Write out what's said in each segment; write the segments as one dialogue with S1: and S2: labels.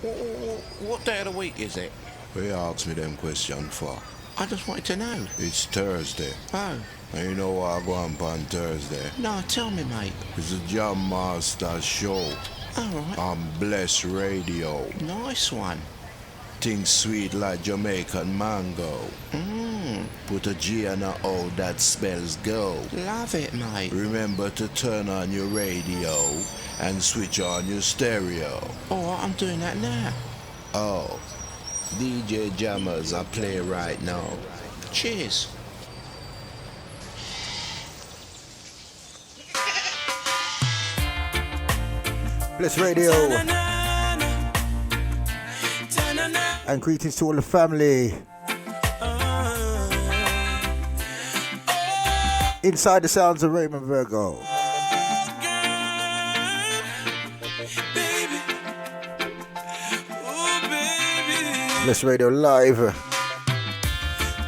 S1: What day of the week is it?
S2: What you ask me them question for?
S1: I just wanted to know.
S2: It's Thursday.
S1: Oh.
S2: And you know what I go on Thursday?
S1: No, tell me, mate.
S2: It's the Jammaster show.
S1: Alright.
S2: On Bless Radio.
S1: Nice one.
S2: Things sweet like Jamaican mango. Put a G and a O that spells go.
S1: Love it, mate.
S2: Remember to turn on your radio and switch on your stereo.
S1: Alright, I'm doing that now.
S2: Oh, DJ Jammers I play right now.
S1: Cheers.
S3: Bless Radio. And greetings to all the family. Inside the sounds of Raymond Virgo. Bless Radio live.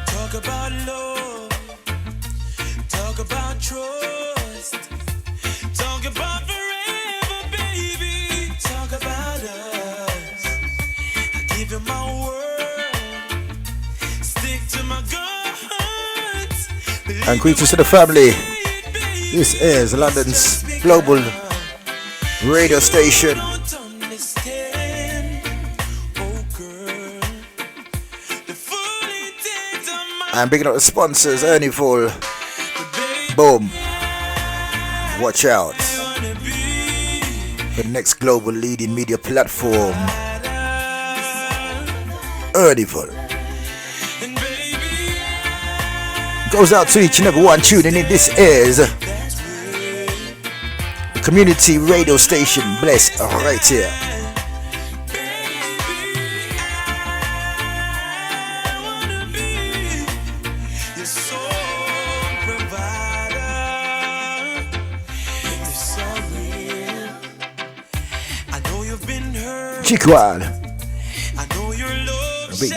S4: Talk about love. Talk about trust. Talk about forever, baby. Talk about us. I give you my word. Stick to my guns.
S3: And greetings to the family. This is London's global radio station. And picking up the sponsors, Ernival. Boom. Watch out. The next global leading media platform. Ernival. Goes out to each and every one tuning in. This is the community radio station. Bless right here. Chiquan.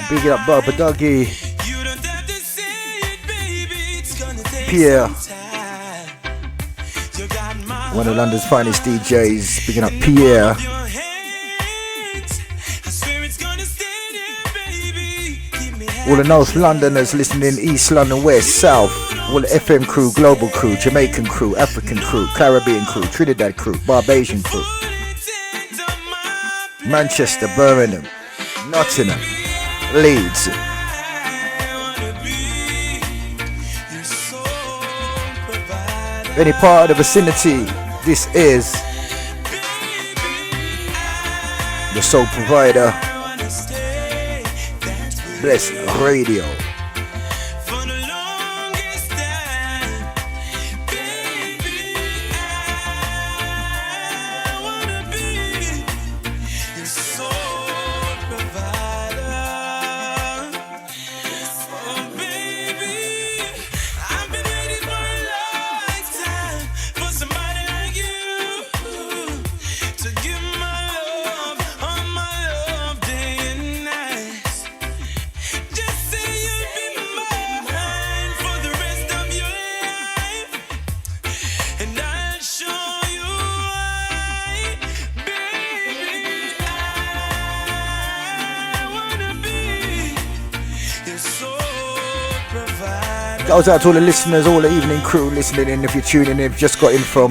S3: Big up Barbara Doggy. Pierre. One of London's finest DJs. Picking up Pierre. All the North Londoners listening, East London, West, South. All the FM crew, Global crew, Jamaican crew, African crew, Caribbean crew, Trinidad crew, Barbadian crew. Manchester, Birmingham, Nottingham, Leeds. Any part of the vicinity, this is the sole provider. Bless Radio. Goes out to all the listeners, all the evening crew listening in. If you're tuning in, if you've just got in from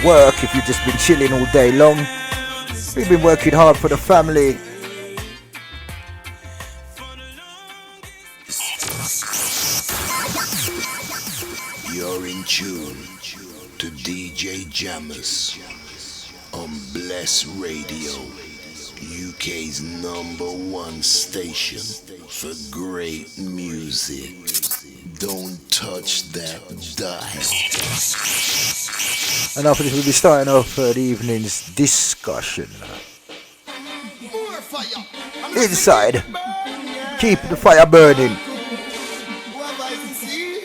S3: work, if you've just been chilling all day long, we've been working hard for the family.
S2: You're in tune to DJ Jammers on Bless Radio, UK's #1 station for great music. Don't touch that dial.
S3: And after this, we'll be starting off the evening's discussion. Inside, keep the fire burning.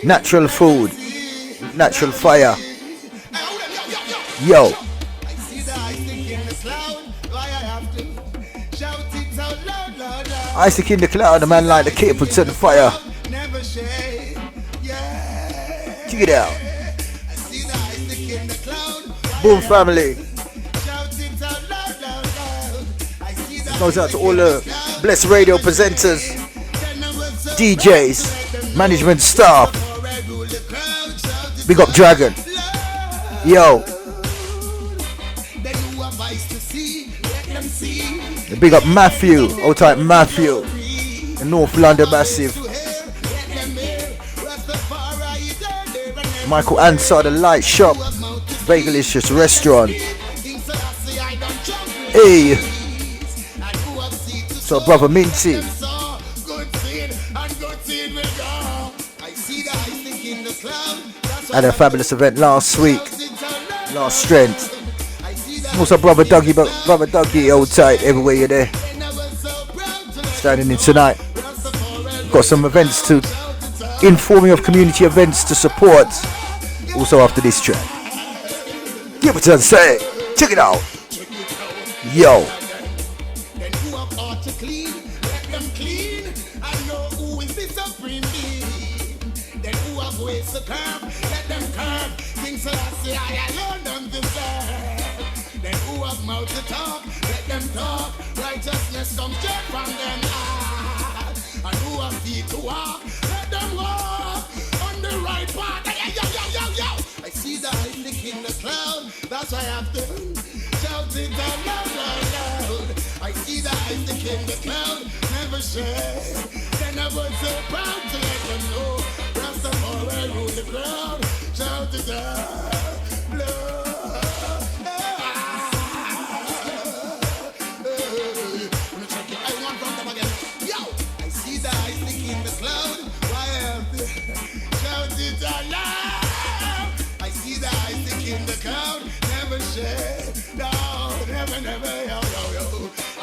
S3: Natural food, natural fire. Yo. I stick in the cloud, a man like the kid puts on the fire. Check it out. Boom family. Goes out to all the Blessed Radio presenters, DJs, management staff. Big up Dragon. Yo. Big up Matthew, old type Matthew. The North London Massive. Michael Ansar, the Light Shop. Vegalicious Restaurant. Hey. So brother Minty. Had a fabulous event last week. Last Strength. Also brother Dougie, old tight, everywhere you're there. Standing in tonight. Got some events to inform you of, community events to support. Also after this track. Give it to us, say it. Check it out. Yo.
S5: Righteousness comes straight from them. And who have feet to walk, let them walk on the right path. I see the Isaac in the cloud, that's why I have to shout it out loud. I see the Isaac in the cloud, never share. Then I was so proud to let them know. Rastafari rule the crowd, shout it out loud.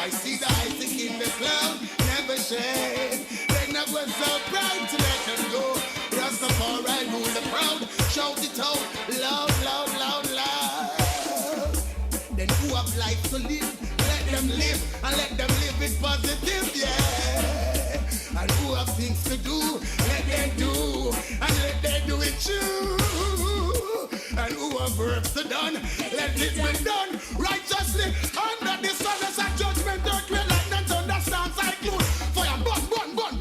S5: I see the Isaac in the cloud, never shade. They never so proud to let them go. Rastafari rule the crowd, shout it out, loud, loud, loud, loud. Then who have life to live, let them live, and let them live it positive, yeah. And who have things to do, let them do, and let them do it true. And who have works to done, let it be done righteously under the sun as a judgment. Earthquake, lightning, thunderstorm, cyclone, fire, burn, hold them.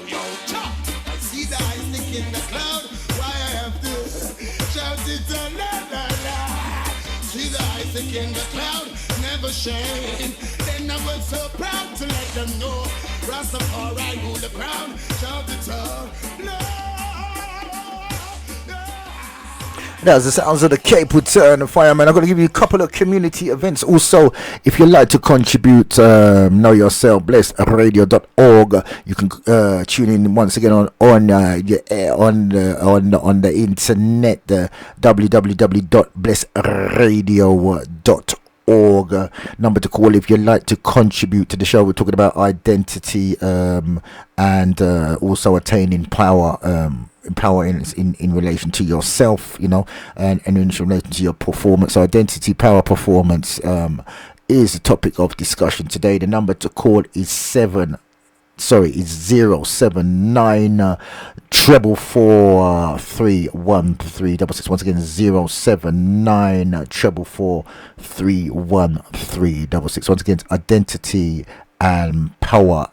S5: Yo, chop. I see the Isaac in the cloud, why I have to shout it aloud. See the Isaac in the cloud, never shame. They never so proud to let them know. Rastafari rule the crown, shout it out loud.
S3: That's the sounds of the Cape Return of Fireman. I'm going to give you a couple of community events. Also, if you'd like to contribute, know yourself, blessradio.org. You can tune in once again on the internet, www.blessradio.org. Number to call if you'd like to contribute to the show. We're talking about identity and also attaining power. Power in relation to yourself, you know, and in relation to your performance. So identity, power, performance is the topic of discussion today. The number to call is 079 444 31366. Once again, 079 444 31366. Once again, identity and power.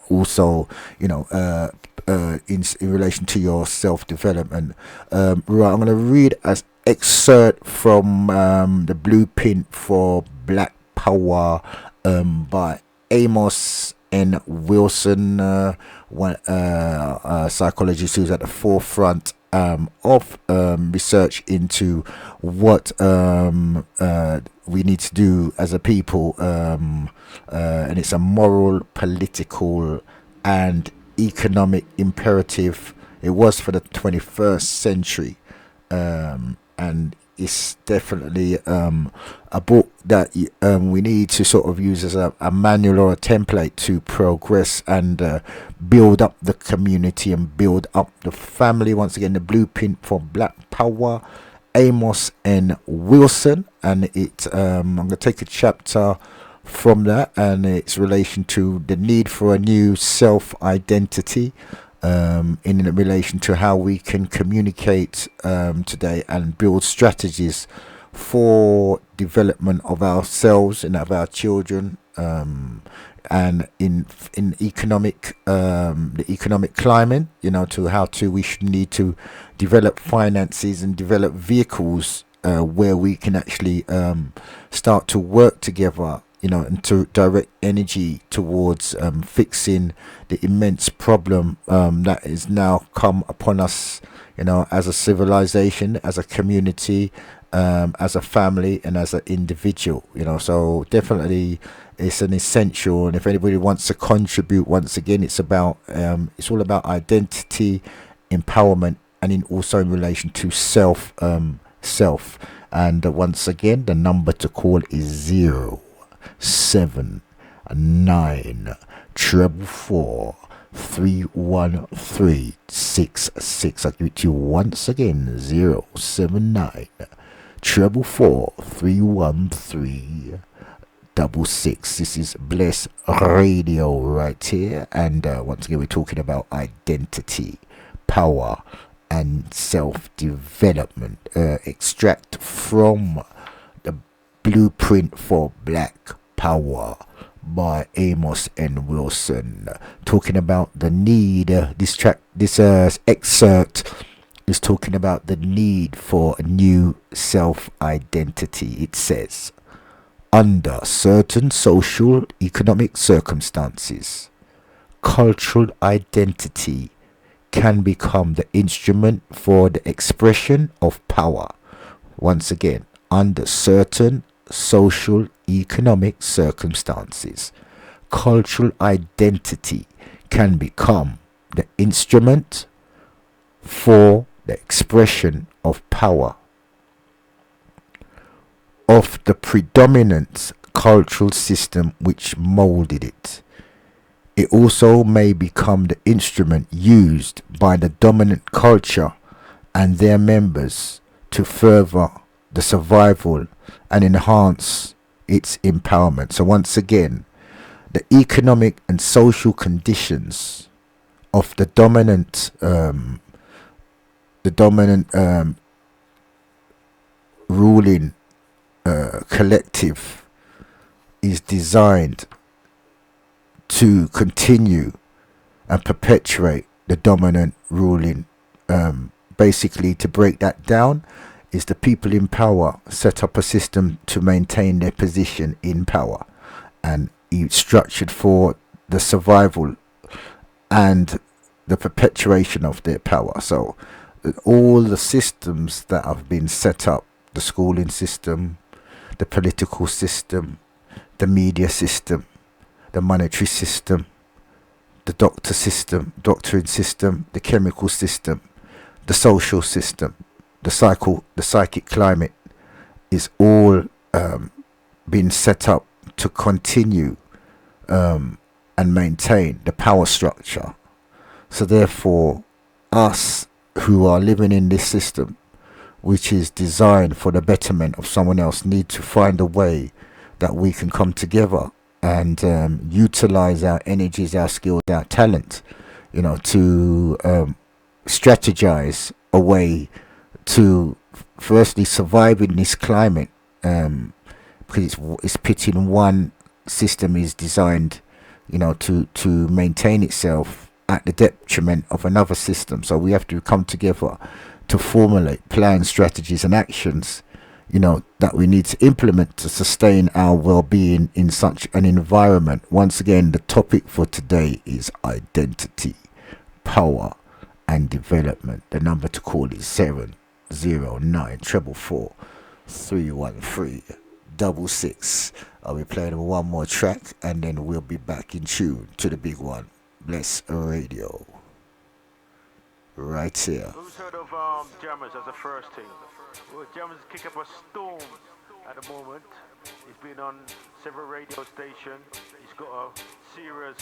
S3: Also, you know, in relation to your self-development. Right, I'm going to read an excerpt from the Blueprint for Black Power by Amos N. Wilson, one psychologist who's at the forefront of research into what we need to do as a people, and it's a moral, political, and economic imperative. It was for the 21st century, and it's definitely a book that we need to sort of use as a manual or a template to progress and build up the community and build up the family. Once again, the Blueprint for Black Power, Amos N. Wilson, and I'm going to take a chapter from that, and its relation to the need for a new self-identity in relation to how we can communicate today and build strategies for development of ourselves and of our children and in economic the economic climate, to how to we should need to develop finances and develop vehicles where we can actually start to work together, and to direct energy towards fixing the immense problem that is now come upon us, as a civilization, as a community, as a family, and as an individual. So definitely it's an essential. And if anybody wants to contribute, once again, it's all about identity, empowerment, and also in relation to self. And once again, the number to call is 079 444 31366. I'll give it to you once again. 079 444 31366. This is Bless Radio right here, and once again we're talking about identity, power, and self-development. Extract from the Blueprint for Black Power by Amos N. Wilson, talking about the need. This excerpt is talking about the need for a new self-identity. It says, under certain social economic circumstances, cultural identity can become the instrument for the expression of power. Once again, under certain social economic circumstances, cultural identity can become the instrument for the expression of power of the predominant cultural system which molded it. It also may become the instrument used by the dominant culture and their members to further the survival and enhance its empowerment. So once again, the economic and social conditions of the dominant ruling collective is designed to continue and perpetuate the dominant ruling. Basically, to break that down, is the people in power set up a system to maintain their position in power, and it's structured for the survival and the perpetuation of their power. So all the systems that have been set up, the schooling system, the political system, the media system, the monetary system, the doctoring system, the chemical system, the social system, the psychic climate, is all been set up to continue and maintain the power structure. So therefore, us who are living in this system, which is designed for the betterment of someone else, need to find a way that we can come together and utilize our energies, our skills, our talent, to strategize a way to firstly survive in this climate, because it's pitching. One system is designed, to maintain itself at the detriment of another system. So we have to come together to formulate plans, strategies, and actions, that we need to implement to sustain our well-being in such an environment. Once again, the topic for today is identity, power, and development. The number to call is 709 444 31366. I'll be playing one more track, and then we'll be back in tune to the big one. Bless Radio. Right here.
S6: Who's heard of Jammers as a first thing? Well, Jammers kick up a storm at the moment. He's been on several radio stations. He's got a serious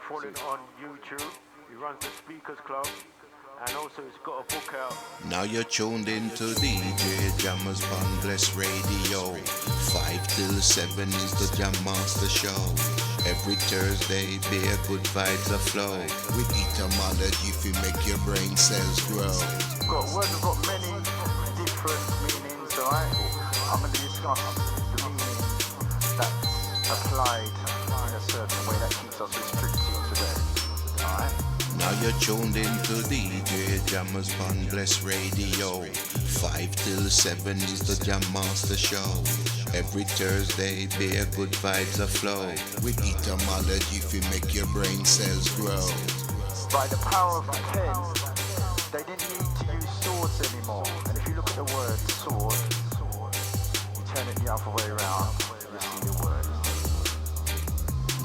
S6: following on YouTube. He runs the Speakers Club. And also he's got a book out.
S1: Now you're tuned in to DJ Jammers on Bless Radio. 5 till 7 is the Jammaster show. Every Thursday be a good vibes aflow.
S2: With etymology if you make your brain cells grow.
S6: Words have got many different meanings, alright? I'm going to discuss the meaning that's applied
S7: keeps us restricted today. Alright?
S1: Now you're tuned into DJ Jammers on Bless Radio. 5 till 7 is the Jammaster show. Every Thursday, bear good vibes aflow.
S2: With etymology fi make your brain cells grow.
S7: By the power of the pen, they didn't need to use swords anymore. And if you look at the word sword, you turn it the other way around, you see the word.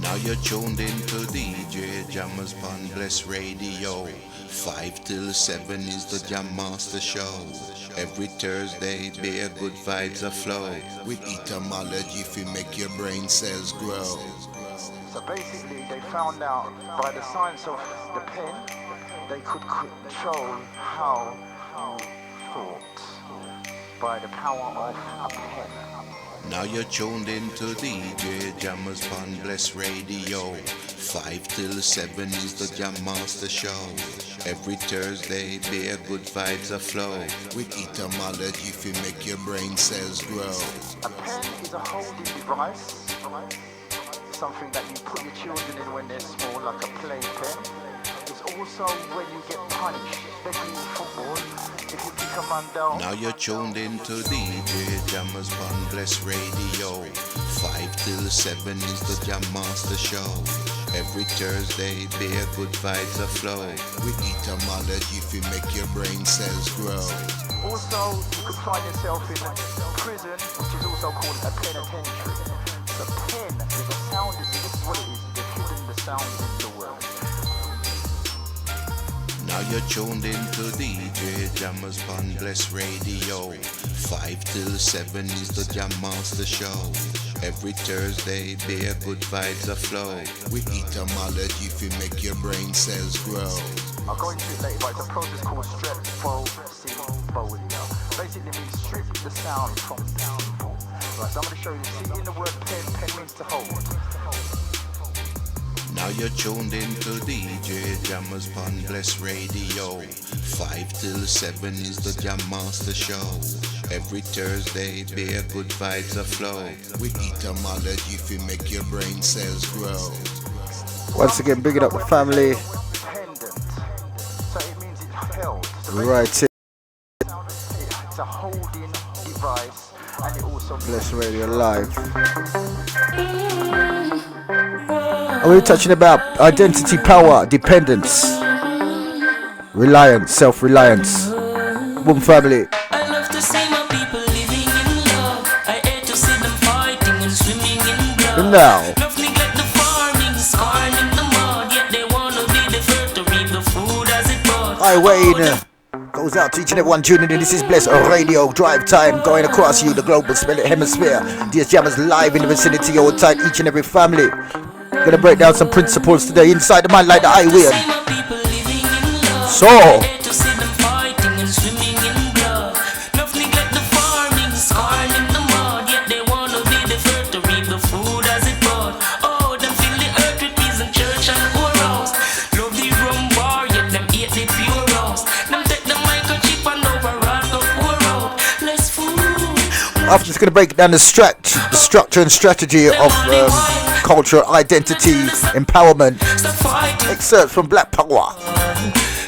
S1: Now you're tuned into DJ Jammers on Bless Radio. 5 till 7 is the Jammaster show. Every Thursday, bear good vibes aflow.
S2: With etymology fi make your brain cells grow.
S7: So basically, they found out by the science of the pen, they could control how you thought by the power of a pen.
S1: Now you're tuned into DJ Jammers on Bless Radio. 5 till 7 is the Jammaster show. Every Thursday, bear good vibes aflow.
S2: With etymology fi make your brain cells grow.
S7: A pen is a holding device, something that you put your children in when they're small, like a playpen. It's also when you get punished, especially in football, if you kick a man down.
S1: Now you're tuned into DJ Jammers on Bless Radio. 5 till 7 is the Jammaster show. Every Thursday, bear good vibes aflow.
S2: With etymology fi make your brain cells grow.
S7: Also, you could find yourself in prison, which is also called a penitentiary. The pen is a sound, this is what it is, they've hidden the sounds in the word.
S1: Now you're tuned into DJ Jammers on Bless Radio. 5 till 7 is the Jammaster show. Every Thursday, bear good vibes aflow.
S2: With etymology fi make your brain cells grow.
S7: I'll go into it later, but it's a process called strepsylfolio. Basically means strip the sound from people. Right, so I'm going to show you, see in the word pen, pen means to hold.
S1: Now you're tuned into DJ Jammers on Bless Radio. 5 till 7 is the Jammaster show. Every Thursday, bear good vibes aflow.
S2: With etymology fi make your brain cells grow.
S3: Once again, big it up the family.
S7: Pendant. So it means it's held. So
S3: Right,
S7: it's a holding device, and it also
S3: Bless Radio Live. Are we touching about identity, power, dependence, reliance, self-reliance? Boom family.
S8: I love to see my people living in love. I hate to see them fighting and swimming in blood.
S3: And now,
S8: Love neglect the farming, scarring in the mud. Yet they wanna be the first to reap the food as it bud.
S3: hi Wayne. Goes out to each and everyone tuning in. This is Bless Radio Drive Time, going across you, the global hemisphere. DS Jammers live in the vicinity, all time, each and every family. Gonna break down some principles today inside the man like the highway.
S8: See my people living in love.
S3: So,
S8: I hate to see them fighting and swimming in blood. Love neglect the farming, scarring in the mud. Yet they wanna be the first to reap the food as it bud. Oh, them fill the earth with peace and church and whorehouse. Love the rum bar, yet them hate the pure house. Them take the microchip and override the poor out. Less food.
S3: I'm just gonna break down the structure and strategy of culture, identity, empowerment.
S8: Stop fighting.
S3: Excerpts from Black Power,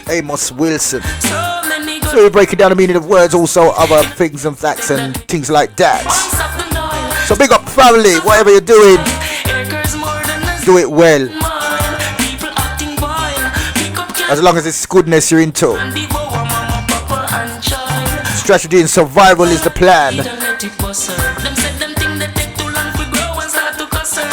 S3: Amos Wilson.
S8: So many good
S3: So we're breaking down the meaning of words, also other things and facts and things like that.
S8: ones of the Nile.
S3: So big up family, whatever you're doing,
S8: Acres more than a
S3: do it well.
S8: mile. People acting vile. Pick up cans
S3: As long as it's goodness you're into.
S8: and devour mama, papa, and child.
S3: Strategy and survival is the plan.
S8: Don't let it bust her. Them said them think they take too long to grow and start to cuss her.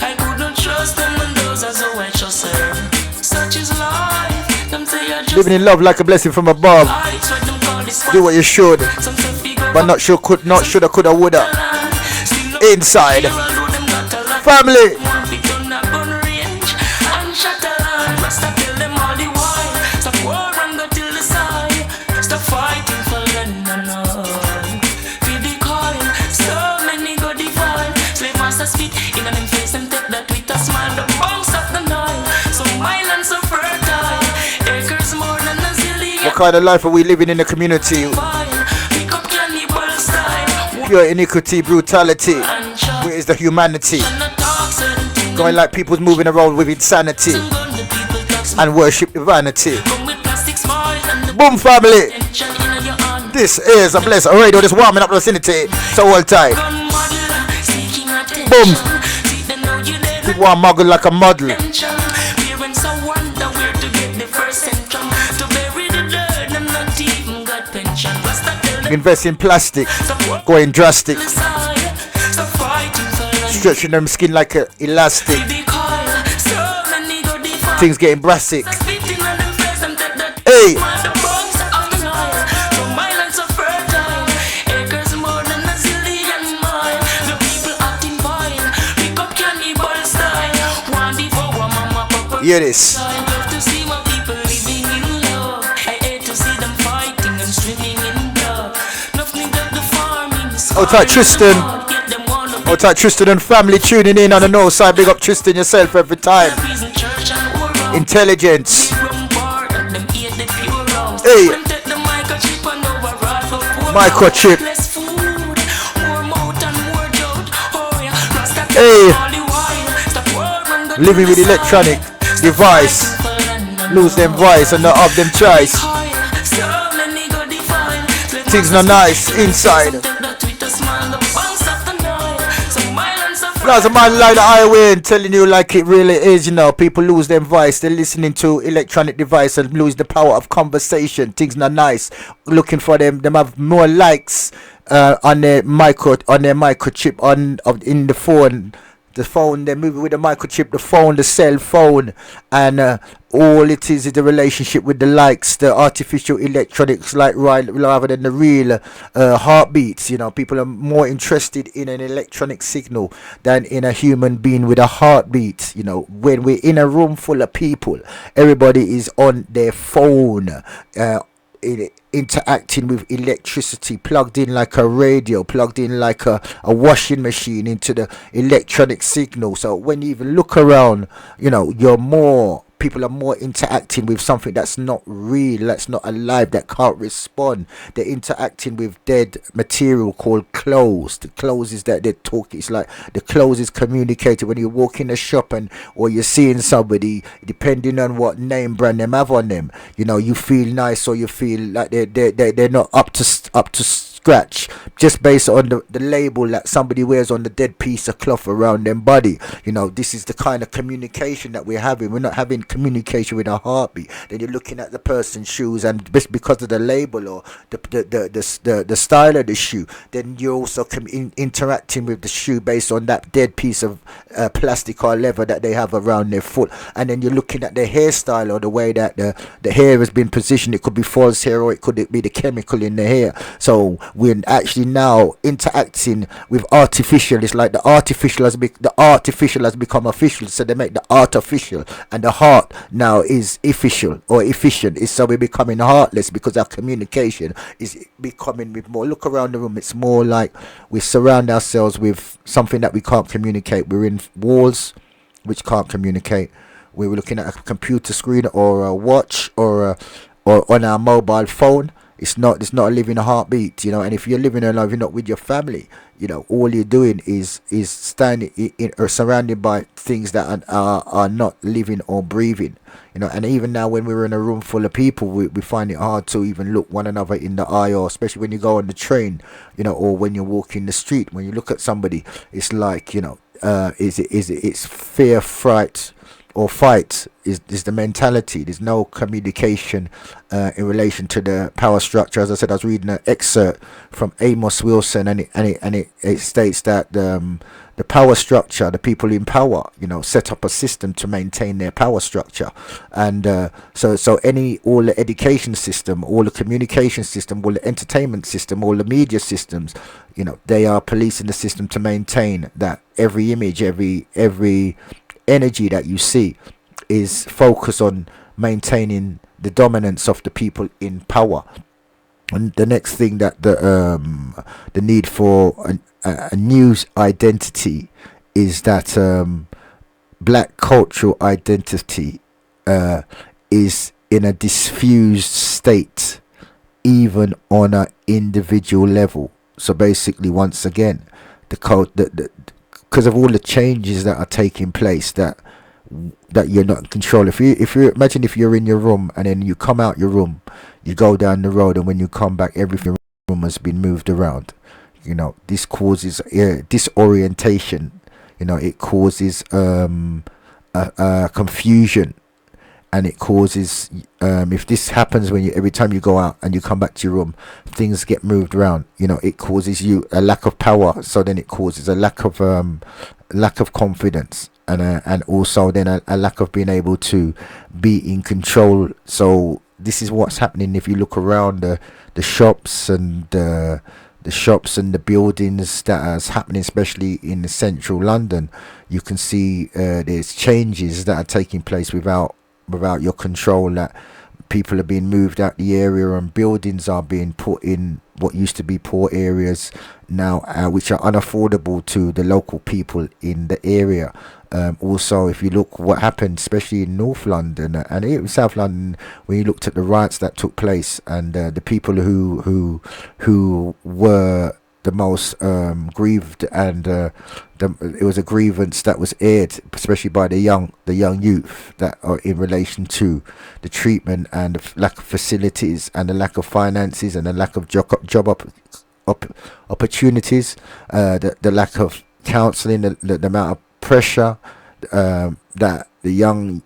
S8: I couldn't trust them and those are so I trust her. Such is life. Them say I just
S3: Living in love like a blessing from above.
S8: it's what them call this
S3: Do what you should,
S8: Some say figure
S3: but not sure, not shoulda, coulda, woulda.
S8: Still love
S3: Inside,
S8: here, although them got a lot.
S3: family.
S8: One big gun a gun range and shot a land. Rasta tell them all the while. Stop war and go till the side. Stop fighting for land and all. Feel the coil. So many go divine. Slave master speak in them face them take that with a smile. The bounce of the Nile. So mild and so fertile. Acres more than a zillion.
S3: What kind of life are we living in the community?
S8: Pick up cannibal style.
S3: Pure iniquity, brutality.
S8: And shot.
S3: Where is the humanity?
S8: And not talk certain things.
S3: Going like people's moving around with insanity and worship the vanity. Boom family. This is a blessed radio. This warming up the vicinity. So all tight. Boom. People are muggle like a model. Invest in plastic. Going drastic. Stretching them skin like a elastic. Things getting brassic. Hey. Hear this. Outside Tristan. Outside Tristan and family tuning in on the north side. Big up Tristan yourself every time. Intelligence. Hey. Microchip. Hey. Living with electronic device. Lose them voice and not have them choice. Things not nice inside. There's a man like the highway and telling you like it really is, you know. People lose their voice. They're listening to electronic device and lose the power of conversation. Things not nice. Looking for them have more likes on their microchip in the phone. The phone, they're moving with the microchip, the phone, the cell phone, and all it is the relationship with the likes, the artificial electronics, like rather than the real heartbeats. You know, people are more interested in an electronic signal than in a human being with a heartbeat. You know, when we're in a room full of people, everybody is on their phone. Interacting with electricity, plugged in like a radio, plugged in like a washing machine into the electronic signal. So when you even look around, you know, people are more interacting with something that's not real, that's not alive, that can't respond. They're interacting with dead material called clothes. The clothes is that they talk. It's like the clothes is communicated when you walk in a shop or you're seeing somebody, depending on what name brand them have on them. You know, you feel nice or you feel like they're not up to scratch just based on the label that somebody wears on the dead piece of cloth around their body. You know, this is the kind of communication that we're having. We're not having communication with a heartbeat. Then you're looking at the person's shoes, and just because of the label or the style of the shoe, then you're also interacting with the shoe based on that dead piece of plastic or leather that they have around their foot. And then you're looking at the hairstyle or the way that the hair has been positioned. It could be false hair or it could be the chemical in the hair. So we're actually now interacting with artificial. It's like the artificial has become official, so they make the artificial, and the heart now is official or efficient. It's so we're becoming heartless because our communication is becoming with more. Look around the room, it's more like we surround ourselves with something that we can't communicate. We're in walls which can't communicate. We're looking at a computer screen or a watch or on our mobile phone. It's not a living heartbeat, you know. And if you're living a life, you're not with your family, you know. All you're doing is standing in or surrounded by things that are not living or breathing, you know. And even now, when we're in a room full of people, we find it hard to even look one another in the eye, or especially when you go on the train, you know, or when you're walking the street. When you look at somebody, it's like, you know, it's fear, fright, or fight is the mentality. There's no communication in relation to the power structure. As I said, I was reading an excerpt from Amos Wilson, and it states that the power structure, the people in power, you know, set up a system to maintain their power structure. And so all the education system, all the communication system, all the entertainment system, all the media systems, you know, they are policing the system to maintain that every image, every energy that you see is focused on maintaining the dominance of the people in power. And the next thing that the need for a news identity is that black cultural identity is in a diffused state, even on an individual level. So basically, once again, the because of all the changes that are taking place that you're not in control. If you imagine if you're in your room and then you come out your room, you go down the road, and when you come back, everything in your room has been moved around. This causes disorientation. It causes confusion, and it causes if this happens when every time you go out and you come back to your room, things get moved around. It causes you a lack of power, so then it causes a lack of confidence, and also then a lack of being able to be in control. So this is what's happening if you look around the shops and the buildings that is happening, especially in central London. You can see there's changes that are taking place without your control, that people are being moved out the area, and buildings are being put in what used to be poor areas now, which are unaffordable to the local people in the area. Also, if you look what happened, especially in North London and in South London, when you looked at the riots that took place, and the people who were the most grieved, and it was a grievance that was aired, especially by the young youth, that are in relation to the treatment and the lack of facilities and the lack of finances and the lack of job opportunities, the lack of counselling, the amount of pressure that the young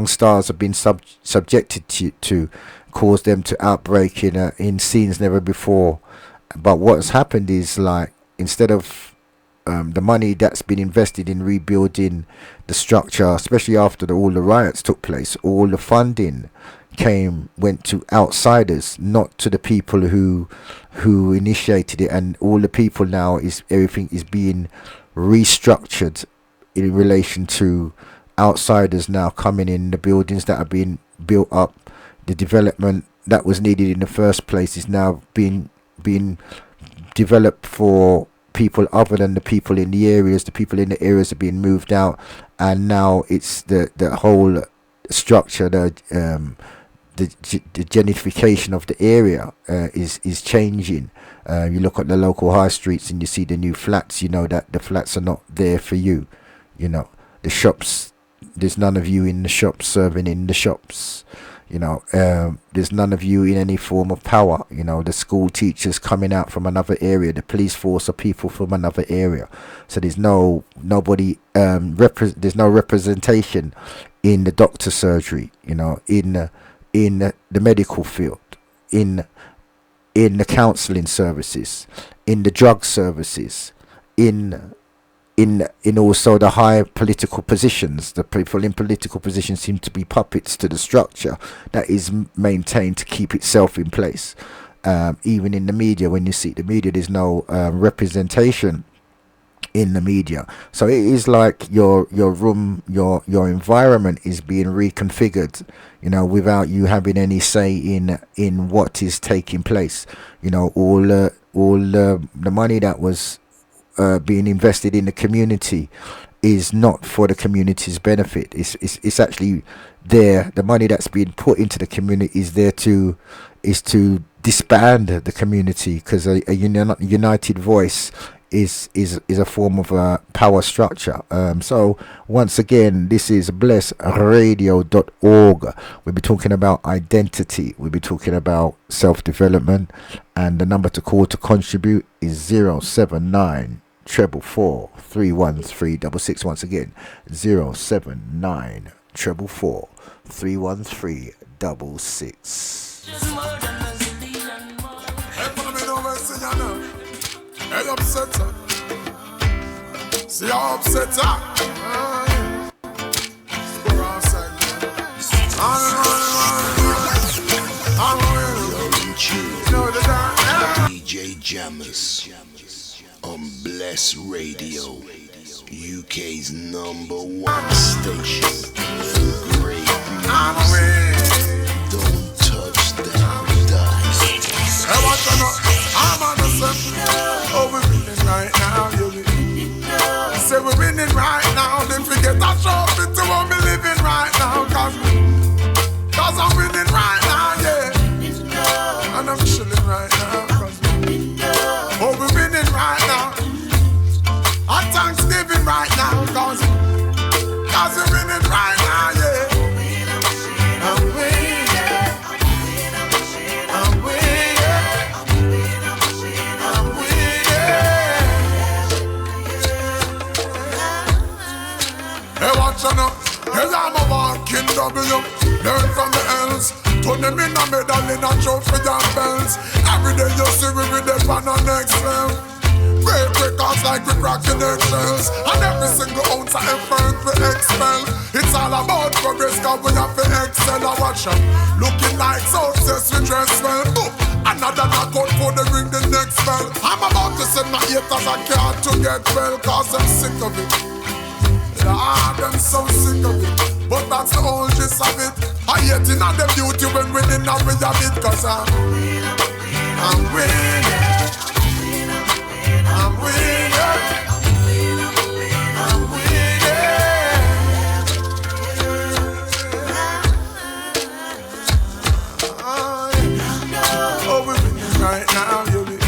S3: stars have been subjected to cause them to outbreak in scenes never before. But what's happened is, like, instead of the money that's been invested in rebuilding the structure, especially after all the riots took place, all the funding went to outsiders, not to the people who initiated it. And all the people now, everything is being restructured in relation to outsiders now coming in. The buildings that are being built up, the development that was needed in the first place, is now being developed for people other than the people in the areas. The people in the areas are being moved out, and now it's the whole structure, the gentrification of the area is changing. You look at the local high streets and you see the new flats. You know that the flats are not there for you. The shops, there's none of you in the shops serving in the shops. There's none of you in any form of power. The school teachers coming out from another area, the police force are people from another area. So there's nobody, there's no representation in the doctor surgery, in the medical field, in the counselling services, in the drug services, in also the high political positions. The people in political positions seem to be puppets to the structure that is maintained to keep itself in place. Even in the media, when you see the media, there's no representation in the media. So it is like your room, your environment is being reconfigured, without you having any say in what is taking place. All the money that was being invested in the community is not for the community's benefit. It's actually there. The money that's being put into the community is there to disband the community, because a united voice is a form of a power structure. So once again, this is blessradio.org. We'll be talking about identity. We'll be talking about self-development, and the number to call to contribute is 079 444 31366. Once again, 079 444 31366.
S5: Hey, upsetter. See how upsetter.
S2: DJ Jammers on Bless Radio, UK's #1 station. Great music. Don't touch that dice.
S5: Hey, what's I'm on the sun. Oh, we're winning right now, yeah. Say we're winning right now. Don't forget that trophy to what we're living right now. Cause I'm winning right now, yeah. And I'm chilling right now. Oh, we're winning right now. I Hey, watch out now. Hey, I'm a walking W. Learn from the L's. Turn them in a medal in a trophy and bells. Every day you see we with them on the next level. Break records like we cracking eggshells. And every single ounce of effort we expel. It's all about progress, cause we have to excel. I watch them looking like success, we dress well. Another knockout for the ring, the next bell. I'm about to send my haters a card to get well, cause I'm sick of it. Yeah, I'm so sick of it. But that's the whole gist of it. I hate in all the beauty when winning and we have it. Cause I'm winning. I'm winning. I'm winning. Oh, we're winning right now, you be.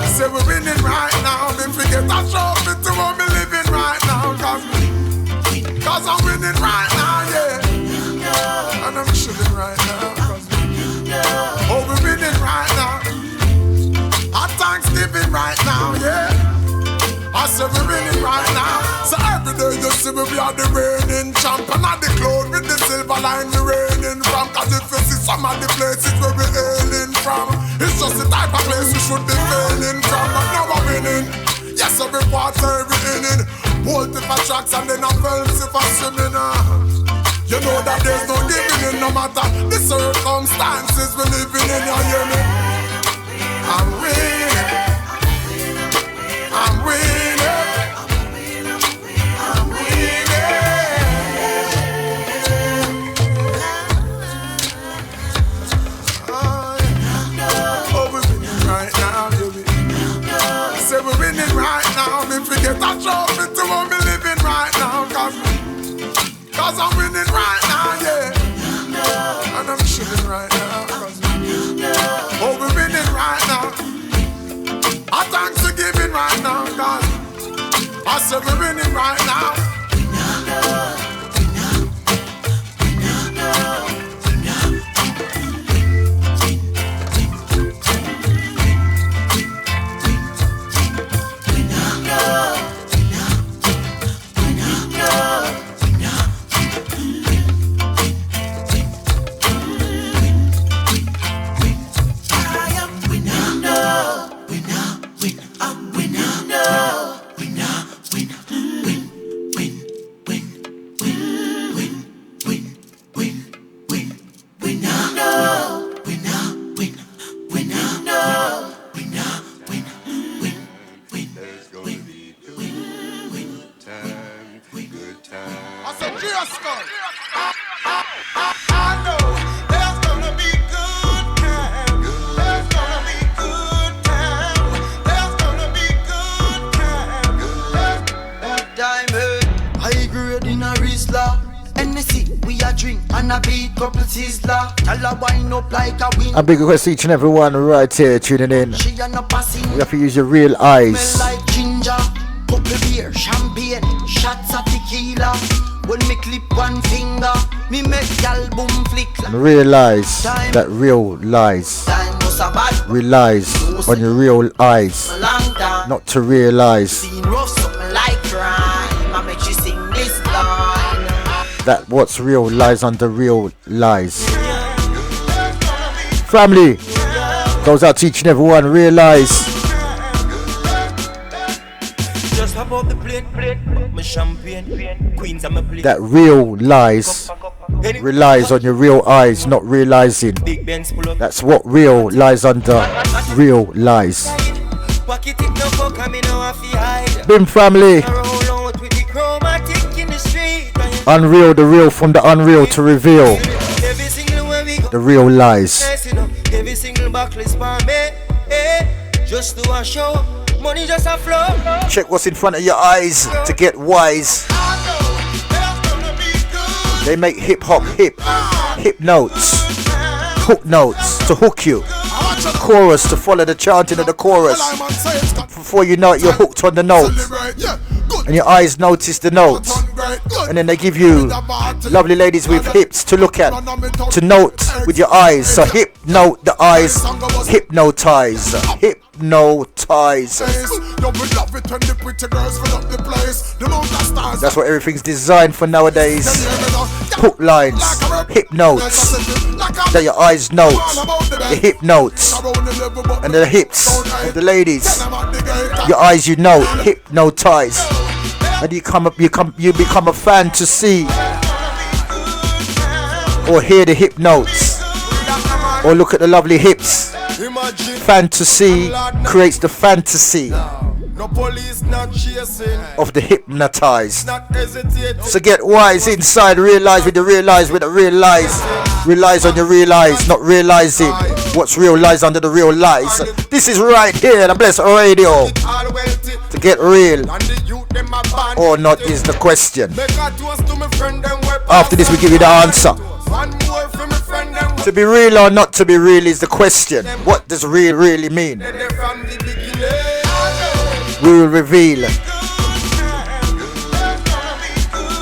S5: Say we're winning right now. Me forget a trophy to what me living right now. Cause I'm winning right now, yeah. And I'm chilling right now. Oh, we're winning right now. Our Thanksgiving right now, yeah. I say we're winning right now. So every day you see me, we are the reigning champ. And at the cloud with the silver line we reigning from. Cause if you see some of the places where we're hailing from, it's just the type of place we should be failing from. But now we're winning. Yes, every quarter, every inning. Bolt if I tracks and then I films if I swimming. You know that there's no giving in no matter the circumstances we're living in, you hear me? I'm winning. I'm winning. I'm winning. Oh, we're winning right now, baby. Say we're winning right now. Me forget a trophy to what me living right now. Cause I'm winning right now, yeah. And I'm chilling right now. Oh, we're winning right now. Our Thanksgiving right now, cause I said we're winning right now.
S3: A big request to each and everyone right here tuning in. You have to use your real eyes.
S9: Like ginger, couple beer, champagne, shots of tequila. When me clip one finger, me make the album flick.
S3: And realize that real lies. Relies on your real eyes. Not to realize that what's real lies under real lies. Family goes out to each and everyone. Realize that real lies relies on your real eyes, not realizing. That's what real lies under. Real lies. Bim family. Unreal, the real from the unreal to reveal the real lies. Check what's in front of your eyes to get wise. They make hip hop hip notes, hook notes to hook you, chorus to follow the chanting of the chorus. Before you know it, you're hooked on the note, and your eyes notice the note, and then they give you lovely ladies with hips to look at, to note with your eyes. So hip note the eyes, hypnotize, hip hypnotize. That's what everything's designed for nowadays. Hook lines, hip notes, that your eyes note, the hip notes, and the hips of the ladies. Your eyes, you know, hypnotize, and you become a fan to see or hear the hip notes, or look at the lovely hips. Fantasy creates the fantasy of the hypnotized. So get wise inside, realize with the realize, with the realize. Realize on your realize, not realizing what's real lies under the real lies. This is right here, the Blessed Radio. To get real or not is the question. After this we give you the answer. To be real or not to be real is the question. What does real really mean? We will reveal.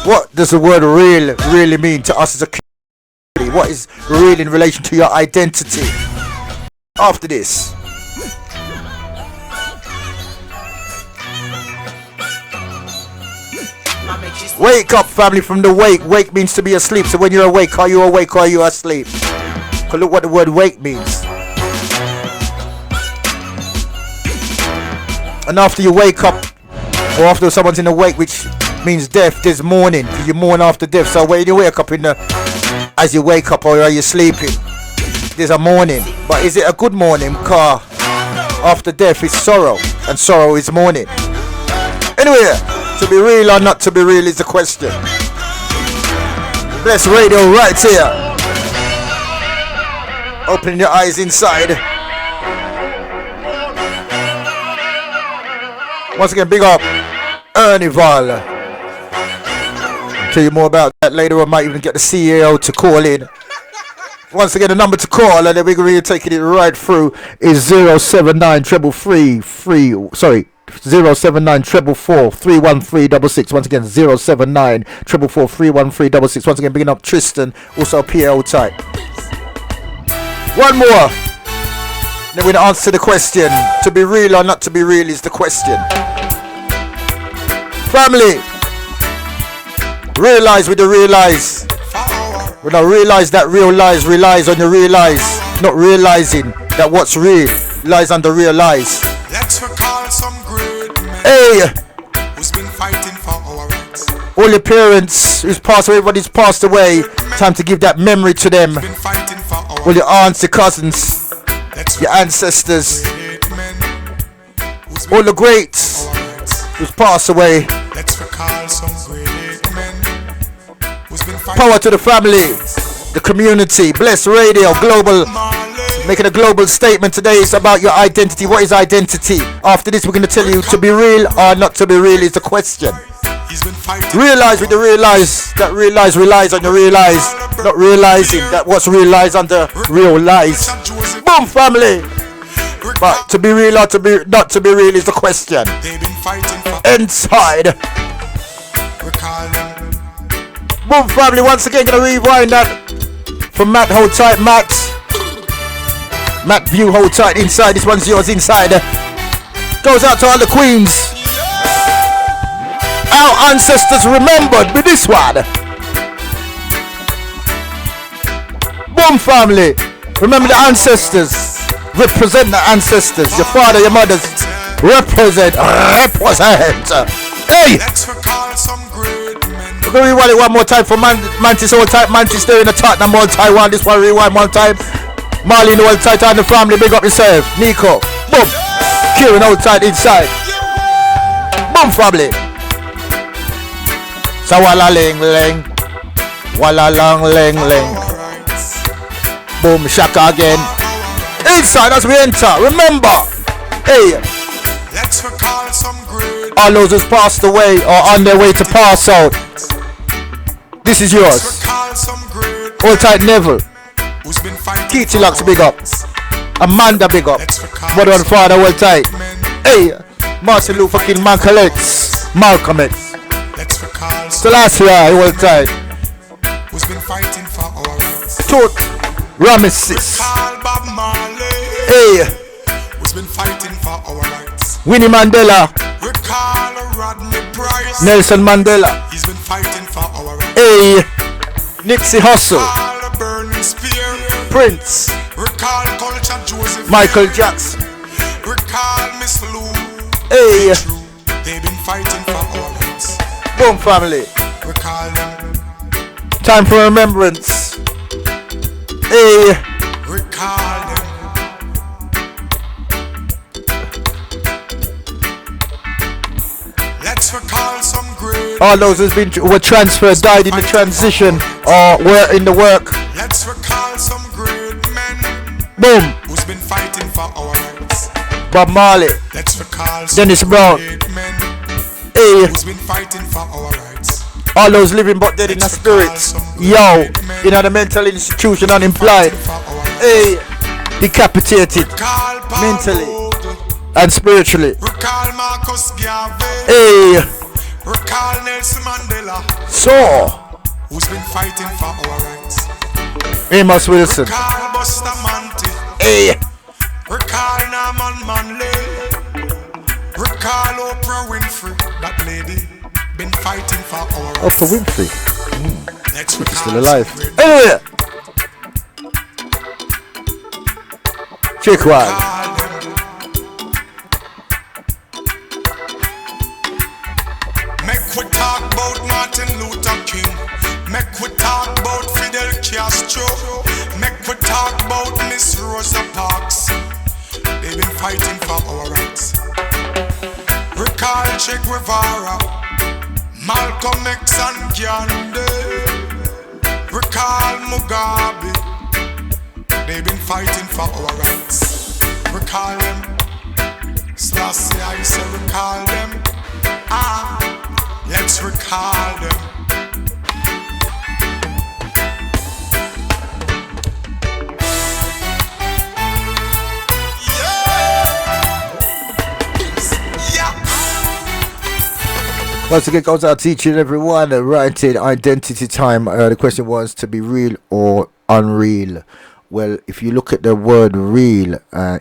S3: What does the word real really mean to us as a community? What is real in relation to your identity? After this. Wake up, family, from the wake. Wake means to be asleep. So when you're awake, are you awake or are you asleep? Because look what the word wake means. And after you wake up, or after someone's in the wake, which means death, there's mourning. You mourn after death. So when you wake up as you wake up or are you sleeping, there's a mourning. But is it a good mourning? Because after death is sorrow, and sorrow is mourning. Anyway, to be real or not to be real is the question. Bless Radio right here. Opening your eyes inside. Once again, big up Ernieval. I'll tell you more about that later. I might even get the CEO to call in. Once again, the number to call, and then we're going to be taking it right through, is 079 079 31366. Once again, 079 31366. Once again, bigging up Tristan, also PL type. One more. Then we're going to answer the question. To be real or not to be real is the question. Family, realize with the realize. When I realize that real lies relies on the realize, not realizing that what's real lies under realize.
S10: Let's recall some great men.
S3: Hey,
S10: who's been fighting for our rights.
S3: All your parents who's passed away, everybody's passed away. Time to give that memory to them.
S10: Been fighting for our
S3: All your aunts, your cousins, your ancestors, all the greats who's passed away.
S10: Let's recall some great men who's been fighting.
S3: Power to the family, the community. Bless Radio Global, making a global statement today. It's about your identity. What is identity? After this, we're going to tell you to be real or not to be real is the question. Realize with the realize that realize relies on the realize, not realizing that what's real lies under real lies. Boom, family. But to be real or to be not to be real is the question. Inside. Boom, family. Once again, gonna rewind that from Matt. Hold tight, Matt. Matt View, hold tight inside. This one's yours inside. Goes out to all the queens. Our ancestors remembered with this one. Boom, family. Remember the ancestors. Represent the ancestors. Your father, your mothers. Represent. Hey! We're gonna rewind it one more time for Mantis, hold tight. Mantis there in the Tottenham, hold tight. One this one, rewind one time. Marlene, hold tight on the family. Big up yourself. Nico. Boom. Kieran, hold tight inside. Boom, family. So walla ling ling, walla long ling ling. Boom, shaka again. Inside as we enter. Remember, hey.
S10: Let's recall some great.
S3: All those who's passed away or on their way to pass out. This is yours. Hold tight, Neville. Keity Lux, big up. Amanda, big up. Mother and father, hold tight. Hey, Martin Luther King, Malcolm X. Selassie, hold tight.
S10: Who's been fighting for our rights.
S3: Tut Ramesses.
S10: Bob Marley.
S3: Hey.
S10: Who's been fighting for for our rights.
S3: Winnie Mandela,
S10: Recall Rodney Price.
S3: Nelson Mandela,
S10: He's been fighting for our rights.
S3: hey, Nipsey Hussle,
S10: Recall Burning Spear.
S3: Prince,
S10: Recall Culture Joseph.
S3: Michael Jackson,
S10: Recall Miss Lou.
S3: hey,
S10: They've been fighting for our rights.
S3: Boom family,
S10: Recall them.
S3: time for remembrance, hey,
S10: Recall them. Let's recall some great.
S3: all those who's been were transferred, died in the transition, or were in the work,
S10: Let's recall some great men
S3: boom,
S10: who's been fighting for our rights.
S3: Bob Marley,
S10: Let's recall some
S3: Dennis Brown,
S10: great men
S3: hey,
S10: who's been fighting for our rights.
S3: all those living but dead in the spirits, yo, in the mental institution, unemployed,
S10: For our rights.
S3: hey, decapitated,
S10: Recall Paul
S3: mentally
S10: Rudd.
S3: and spiritually,
S10: Recall Marcus Garvey.
S3: hey,
S10: Recall Nelson Mandela,
S3: so,
S10: who's been fighting for our rights.
S3: Amos Wilson,
S10: Recall Buster Manti.
S3: hey,
S10: Recall Norman Manley. Recall Oprah Winfrey. That lady been fighting for our rights.
S3: Oprah Winfrey,
S10: Let's
S3: she's
S10: recall
S3: still alive,
S10: some great
S3: hey, Chickwad,
S10: recall them. Make we talk about Martin Luther King. Make we talk about Fidel Castro. Make we talk about Miss Rosa Parks. They've been fighting for our rights. Recall Che Guevara, Malcolm X and Gandhi. Recall Mugabe. They've been fighting for our rights. Recall them. Selassie, I say recall them. Ah, let's recall them.
S3: once again goes out to each and everyone, writing identity time. The question was to be real or unreal. Well, if you look at the word real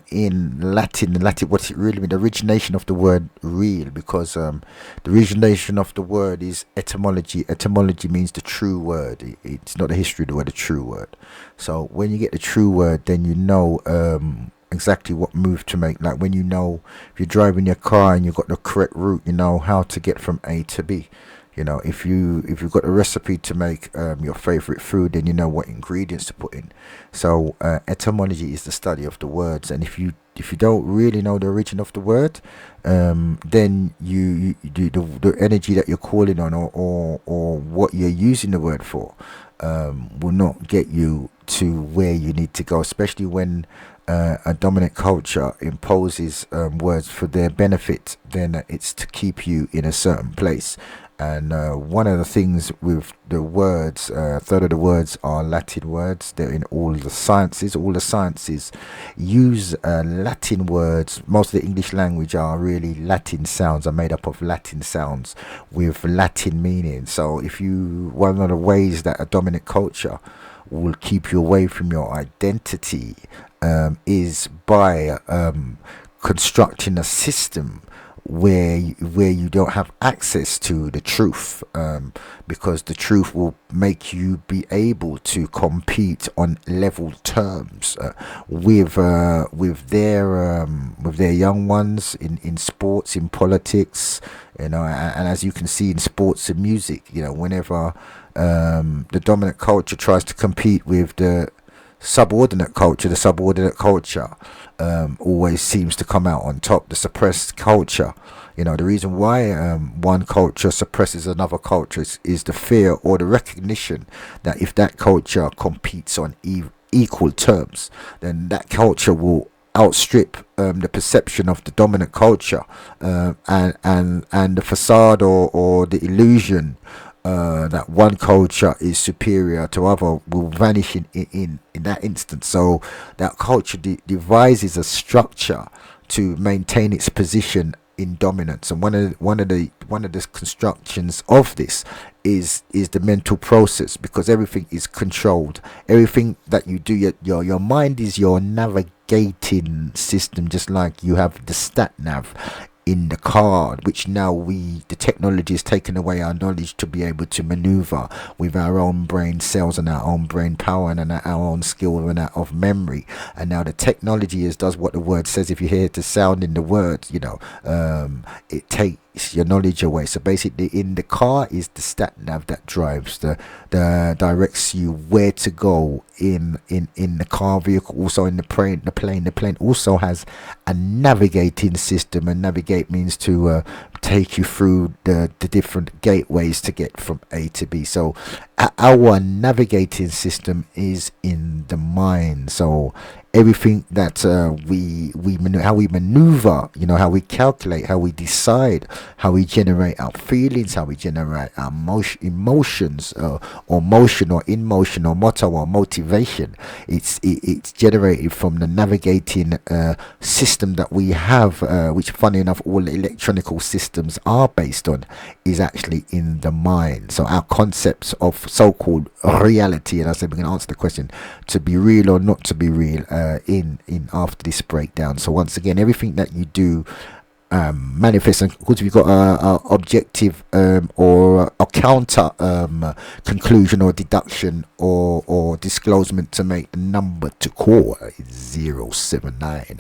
S3: in Latin, what it really means, the origination of the word real, because the origination of the word is etymology. Etymology means the true word. It's not the history of the word, the true word. So when you get the true word, then you know exactly what move to make. Like when you know, if you're driving your car and you've got the correct route, you know how to get from A to B. You know, if you've got a recipe to make your favorite food, then you know what ingredients to put in. So etymology is the study of the words, and if you don't really know the origin of the word, then you the energy that you're calling on or what you're using the word for will not get you to where you need to go, especially when a dominant culture imposes words for their benefit. Then it's to keep you in a certain place. And one of the things with the words, a third of the words are Latin words. They're in all the sciences. All the sciences use Latin words. Most of the English language are really Latin sounds, are made up of Latin sounds with Latin meaning. So one of the ways that a dominant culture will keep you away from your identity is by constructing a system where you don't have access to the truth, because the truth will make you be able to compete on level terms with their young ones in sports, in politics, and as you can see in sports and music, whenever the dominant culture tries to compete with the subordinate culture, always seems to come out on top. The suppressed culture, the reason why one culture suppresses another culture is the fear or the recognition that if that culture competes on equal terms, then that culture will outstrip the perception of the dominant culture, and the facade or the illusion that one culture is superior to other will vanish in that instance. So that culture devises a structure to maintain its position in dominance, and one of the constructions of this is the mental process, because everything is controlled. Everything that you do, your mind is your navigator. navigating system, just like you have the stat nav in the car, which now the technology has taken away our knowledge to be able to maneuver with our own brain cells and our own brain power and our own skill and of memory. And now the technology does what the word says. If you hear the sound in the words, it takes your knowledge away. So basically in the car is the stat nav that drives the directs you where to go in the car vehicle. Also in the plane also has a navigating system, and navigate means to take you through the different gateways to get from A to B. So our navigating system is in the mind. So everything that how we maneuver, how we calculate, how we decide, how we generate our feelings, how we generate our emotions, or motion, or in motion, or motto, or motivation. It's generated from the navigating system that we have, which, funny enough, all the electronical systems are based on, is actually in the mind. So our concepts of so-called reality, and I said we're going to answer the question, to be real or not to be real, in after this breakdown. So once again, everything that you do manifests, and of course if you've got a objective or a counter conclusion or deduction or disclosement to make, the number to call is 079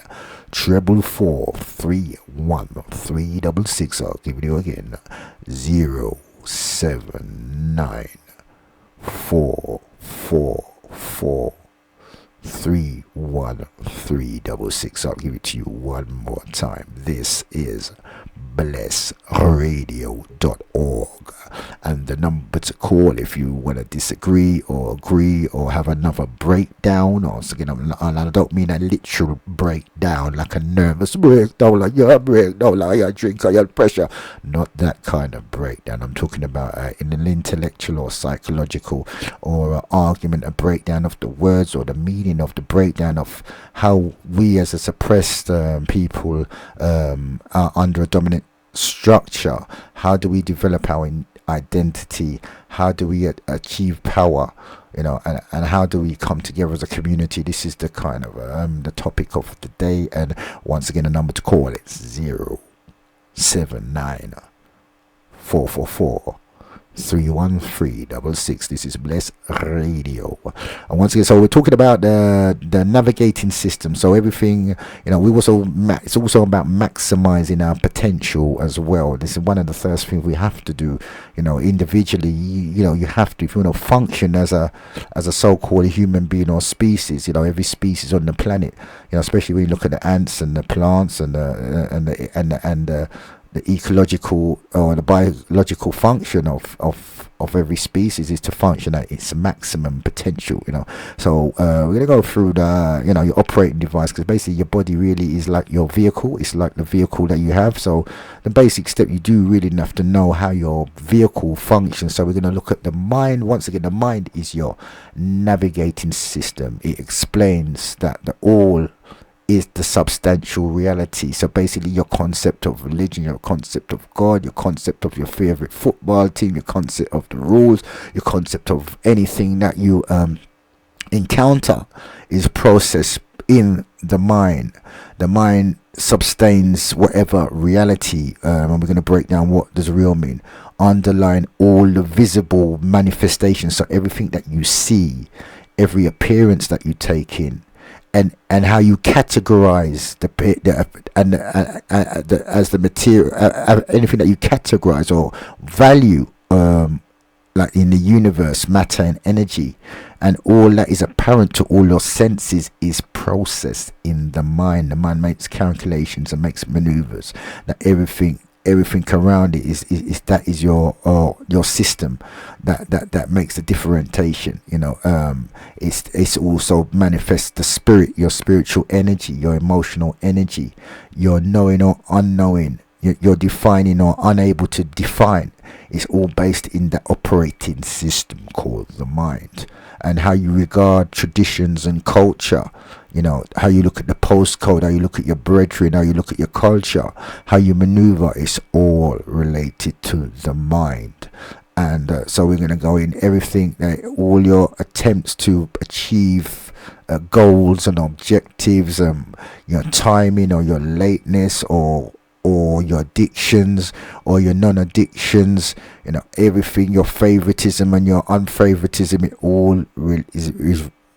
S3: 444 31366. I'll give it you again, 079 444 31366. I'll give it to you one more time. This is blessradio.org, and the number to call if you want to disagree or agree or have another breakdown. Or again, I don't mean a literal breakdown like a nervous breakdown, like your breakdown, like your drink or your pressure. Not that kind of breakdown. I'm talking about in an intellectual or psychological or argument, a breakdown of the words or the meaning of the breakdown of how we as a suppressed people are under a dominant structure. How do we develop our identity? How do we achieve power? And how do we come together as a community? This is the kind of the topic of the day. And once again, the number to call is 079 444 31366. This is Bless Radio, and once again, so we're talking about the navigating system. So everything, we also it's also about maximizing our potential as well. This is one of the first things we have to do. Individually, you have to, if you want to function as a so-called human being or species. Every species on the planet. Especially when you look at the ants and the plants and the ecological or the biological function of every species is to function at its maximum potential. So we're gonna go through the your operating device, because basically your body really is like your vehicle. It's like the vehicle that you have. So the basic step, you do really have to know how your vehicle functions. So we're gonna look at the mind. Once again, the mind is your navigating system. It explains that the all is the substantial reality. So basically your concept of religion, your concept of God, your concept of your favorite football team, your concept of the rules, your concept of anything that you encounter is processed in the mind. The mind sustains whatever reality, and we're going to break down what does real mean, underline all the visible manifestations. So everything that you see, every appearance that you take in, and how you categorize as the material, anything that you categorize or value, like in the universe, matter and energy, and all that is apparent to all your senses is processed in the mind. The mind makes calculations and makes maneuvers. That everything around it is that is your system that makes the differentiation. It's also manifests the spirit, your spiritual energy, your emotional energy, your knowing or unknowing, your defining or unable to define. It's all based in the operating system called the mind. And how you regard traditions and culture, how you look at the postcode, how you look at your brethren, how you look at your culture, how you maneuver, is all related to the mind. And so we're going to go in everything, all your attempts to achieve goals and objectives, your timing or your lateness, or your addictions or your non-addictions, everything, your favoritism and your unfavoritism, it all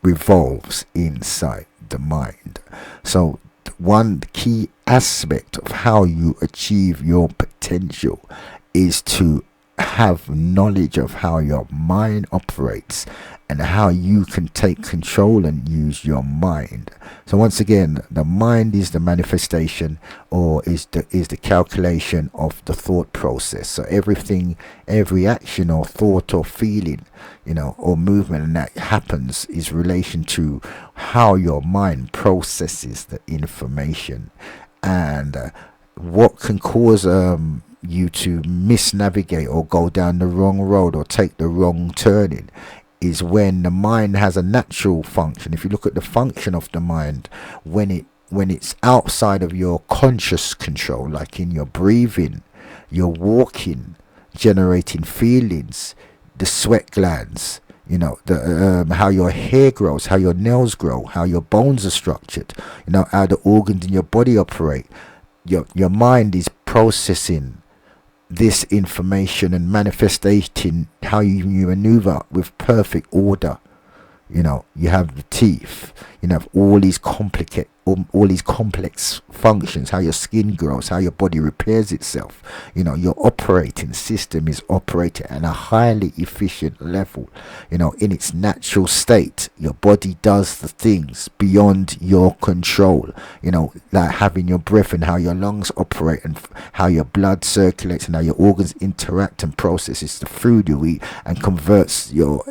S3: revolves inside the mind. So one key aspect of how you achieve your potential is to have knowledge of how your mind operates and how you can take control and use your mind. So once again, the mind is the manifestation, or is the calculation of the thought process. So everything, every action or thought or feeling, or movement and that happens is relation to how your mind processes the information. And what can cause you to misnavigate or go down the wrong road or take the wrong turning is when the mind has a natural function. If you look at the function of the mind, when it's outside of your conscious control, like in your breathing, your walking, generating feelings, the sweat glands, how your hair grows, how your nails grow, how your bones are structured, how the organs in your body operate. Your mind is processing this information and manifesting how you maneuver with perfect order. You have the teeth, have all these complex functions, how your skin grows, how your body repairs itself. Your operating system is operating at a highly efficient level. In its natural state, your body does the things beyond your control. Like having your breath and how your lungs operate and how your blood circulates and how your organs interact and processes the food you eat and converts your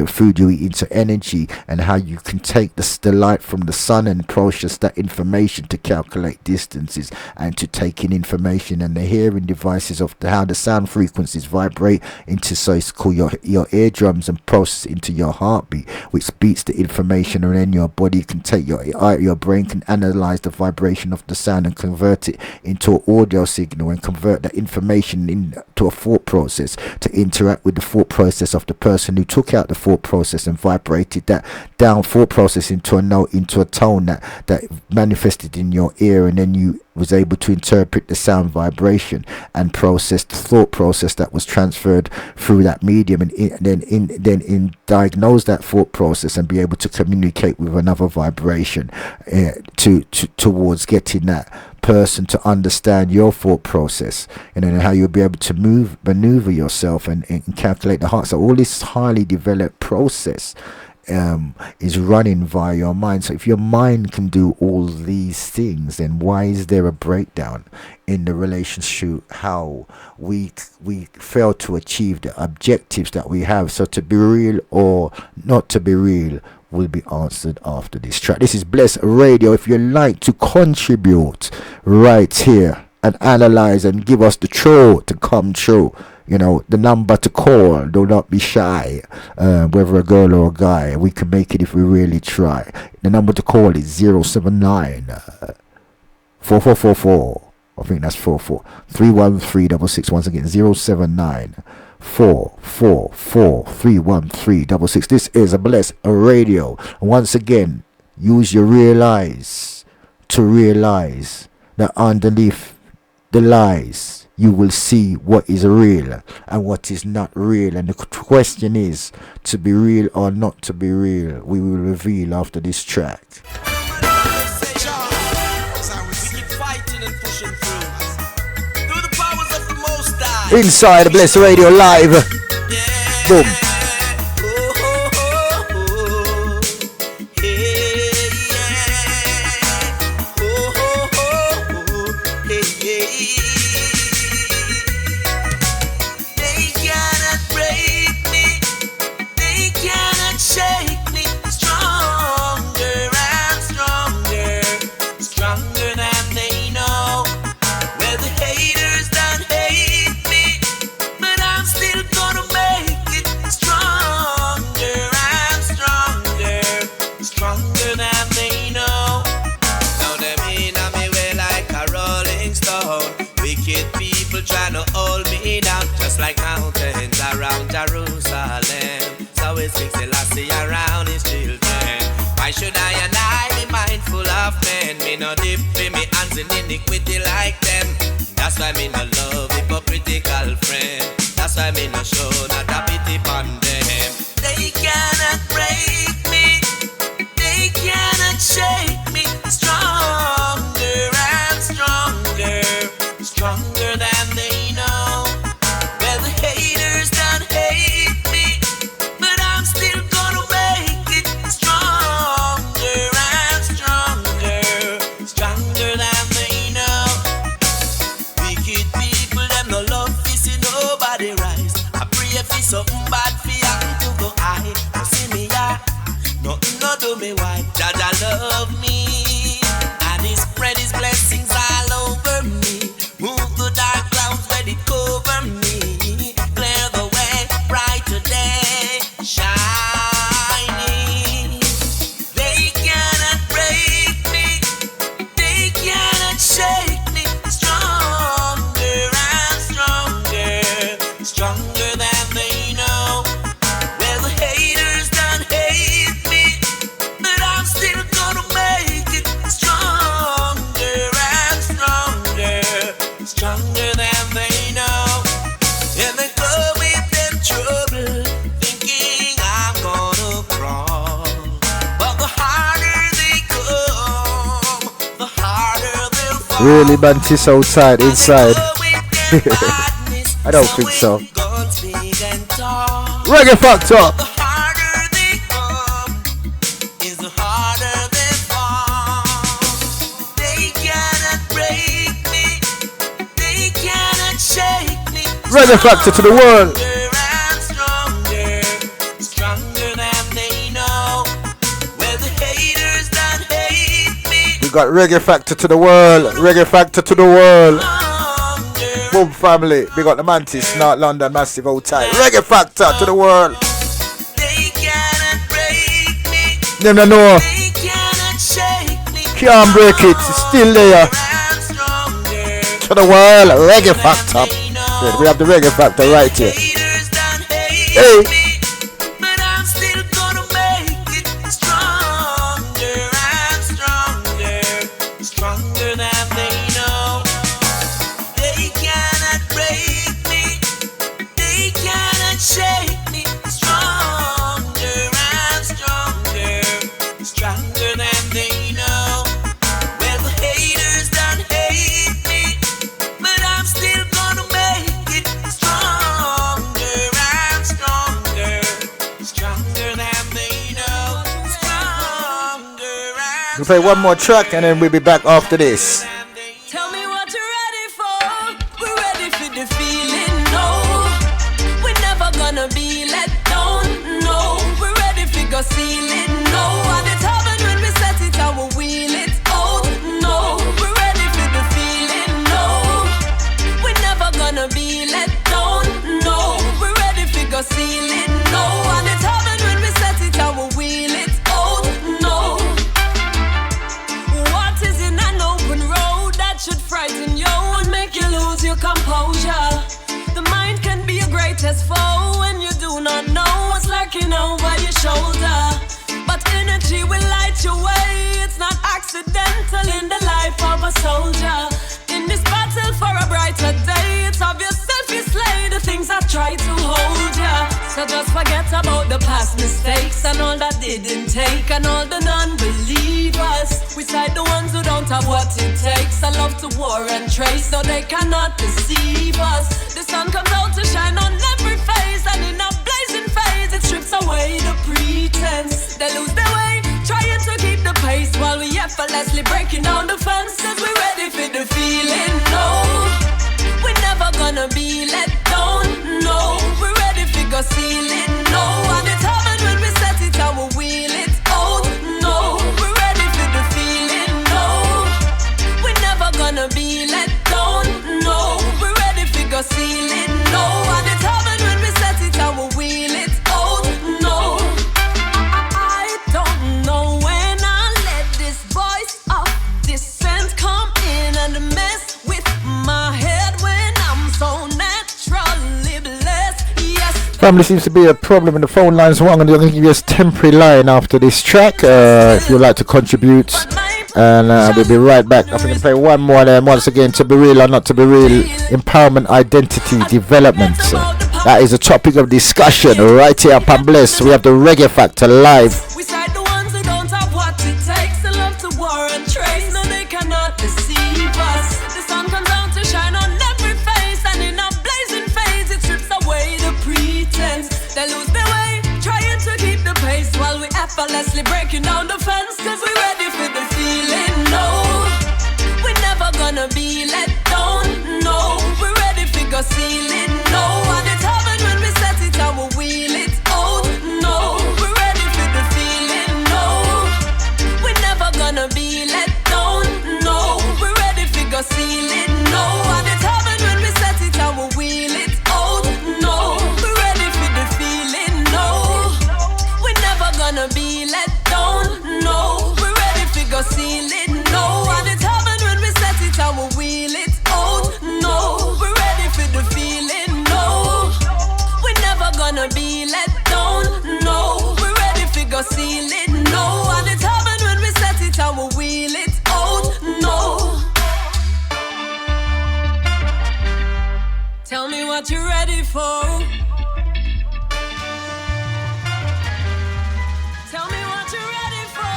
S3: food you eat into energy, and how you can take the light from the sun and process that information to calculate distances and to take in information, and the hearing devices of how the sound frequencies vibrate into, so it's called your eardrums, and process into your heartbeat, which beats the information, and then your body can take your brain can analyze the vibration of the sound and convert it into an audio signal and convert that information into a thought process to interact with the thought process of the person who took out the thought process and vibrated that down thought process into a note, into a tone that manifested in your ear, and then you was able to interpret the sound vibration and process the thought process that was transferred through that medium, and then diagnose that thought process and be able to communicate with another vibration towards getting that person to understand your thought process, and how you'll be able to maneuver yourself and calculate the heart. So all this highly developed process is running via your mind. So if your mind can do all these things, then why is there a breakdown in the relationship, how we fail to achieve the objectives that we have? So to be real or not to be real will be answered after this track. This is Bless Radio. If you'd like to contribute right here and analyze and give us the truth to come true, the number to call, do not be shy, whether a girl or a guy, we can make it if we really try. The number to call is 079 4444, I think that's 44 31366. Once again, 079 444 31366. This is a Bless Radio. Once again, use your real eyes to realize that underneath the lies you will see what is real and what is not real. And the question is, to be real or not to be real, we will reveal after this track. Inside Bless Radio Live. Boom.
S11: Like mountains around Jerusalem, so it's Big Selassie around his children. Why should no dip in me hands in iniquity like them. That's why me no love hypocritical friend. That's why me no show not a pity on them. They cannot break me, they cannot shake me. Stronger and stronger, stronger than they know. Well, the haters done hate me, but I'm still gonna make it stronger and stronger, stronger than they know. Wicked people, them no love to see nobody rise. I pray for something bad for you to go high. You see me, yeah, nothing no do me why. Jaja love me, and he spread his blessings all over me. Move the dark clouds when it cover me. Clear the way, brighter day, shining. They cannot break me, they cannot shake me. Stronger and stronger, stronger than they know. Well, the haters done hate me, but I'm still gonna make it stronger and stronger, stronger than they know. And they go with them trouble, thinking I'm gonna crawl. But the harder they come, the harder they'll fall.
S3: Really, Mantis outside, inside. I don't think so.
S11: Guns big and tall.
S3: Reggae Factor.
S11: The harder they come, is the harder they fall. They cannot break me, they cannot shake me.
S3: Reggae Factor to the world.
S11: Stronger and stronger, stronger than they know. Well, the haters done hate me.
S3: We got Reggae Factor to the world. Reggae Factor to the world. Boom family. We got the Mantis, North London, massive old tight. Reggae Factor to the world.
S11: They cannot break me,
S3: Them no know.
S11: they cannot shake me.
S3: Can't break it. It's still there. To the world. Reggae Factor. Yeah, we have the Reggae Factor right here.
S11: Haters done hate
S3: Hey.
S11: me, but I'm still gonna make it stronger and stronger, stronger than they know. They cannot break me, they cannot shake me. Stronger and stronger, stronger than they know. Well, the haters done hate me, but I'm still gonna make it stronger and stronger, stronger than they know. Stronger and
S3: We'll play one more track and then we'll be back after this.
S8: Tell me what you're ready for. We're ready for the feeling. No, we're never gonna be let down. No, we're ready for go seal it. No, and it's heaven when we set it and we wheel it out. No, we're ready for the feeling. No, we're never gonna be let down. No, we're ready for go seal it. No, and it's heaven when we set it and we wheel it out. No. What is in an open road that should frighten you and make you lose your composure? The mind can be your greatest foe when you do not know what's lurking over your shoulder. But energy will light your way. It's not accidental in the life of a soldier. In this battle for a brighter day, it's obvious if you slay the things that try to hold ya. So just forget about the past mistakes and all that didn't take and all the non-believers. We side the ones who don't have what it takes. I love to war and trace so they cannot deceive us. The sun comes out to shine on every face, and in a blazing phase it strips away the pretense. They lose their way, trying to keep the pace while we effortlessly breaking down the fences. We're ready for the feeling. No, we're never gonna be let down. No, we're ready for go seal it. No, and it's heaven when we set it and we wheel it out. No, we're ready for the feeling. No, we're never gonna be let down. No, we're ready for go seal it. No, and it's heaven when we set it and we wheel it out. No, I don't know when I let this voice of dissent come in and mess with my head when I'm so naturally blessed. Yes.
S3: Family, seems to be a problem in the phone lines. So what I'm going to do, I'm going to give you a temporary line after this track. If you'd like to contribute And we'll be right back. I'm going to play one more then. Once again, to be real or not to be real, empowerment, identity, development. That is a topic of discussion right here upon Bless. We have the Reggae Factor live.
S8: We side the ones who don't have what it takes. They love to war and trace. No, they cannot deceive us. The sun comes out to shine on every face, and in a blazing phase, it strips away the pretense. They lose their way, trying to keep the pace, while we effortlessly breaking down the fence. Cause we're ready for the feeling. No, we're never gonna be let down. No, we're ready for go ceiling. No, and it's heaven when we set it and we wheel it out. No, we're ready for the feeling. No, we're never gonna be let down. No, we're ready for go ceiling. No, and it's heaven when we set it and we wheel it out. No, we're ready for the feeling. No, we're never gonna be let down. No, we're ready for go ceiling. No, and it's heaven when we set it and we wheel it out. No, we're ready for the feeling. No, we're never gonna be let down. No, we're ready for go ceiling. No, and it's heaven when we set it and we wheel it out. No. Tell me what you're ready for. Tell me what you're ready for.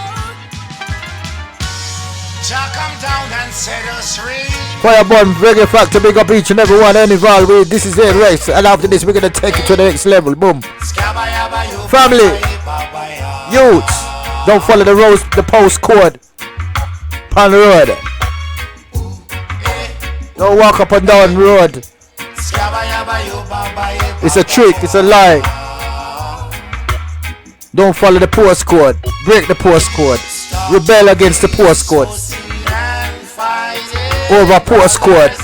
S10: Jah come down and set us free.
S3: Fireborn Reggae Factor, big up each and every one involved with. This is it, race. And after this, we're going to take it to the next level. Boom. Family, youths, don't follow the postcode on the road. Don't walk up and down the road. It's a trick, it's a lie. Don't follow the postcode. Break the postcode. Rebel against the postcode. Over postcode.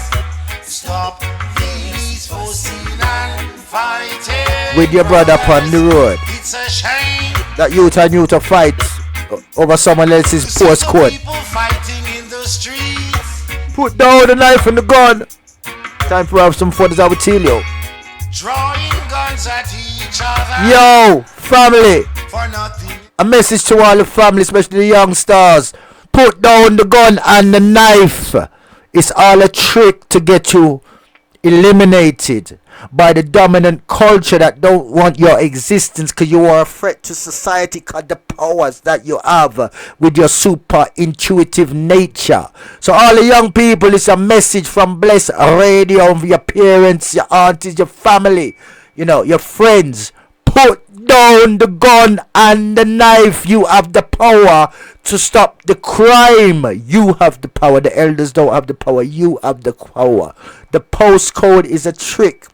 S3: With your brother upon the road. That youth and youth to fight over someone else's postcode. Put down the knife and the gun. Time for have some fun, as I will tell you.
S10: Drawing guns at each other.
S3: Yo, family.
S10: For nothing.
S3: A message to all the family, especially the young stars. Put down the gun and the knife. It's all a trick to get you eliminated by the dominant culture that don't want your existence, because you are a threat to society, because the powers that you have with your super intuitive nature. So all the young people, it's a message from Bless Radio, your parents, your aunties, your family, you know, your friends. Put down the gun and the knife. You have the power to stop the crime. You have the power. The elders don't have the power. You have the power. The postcode is a trick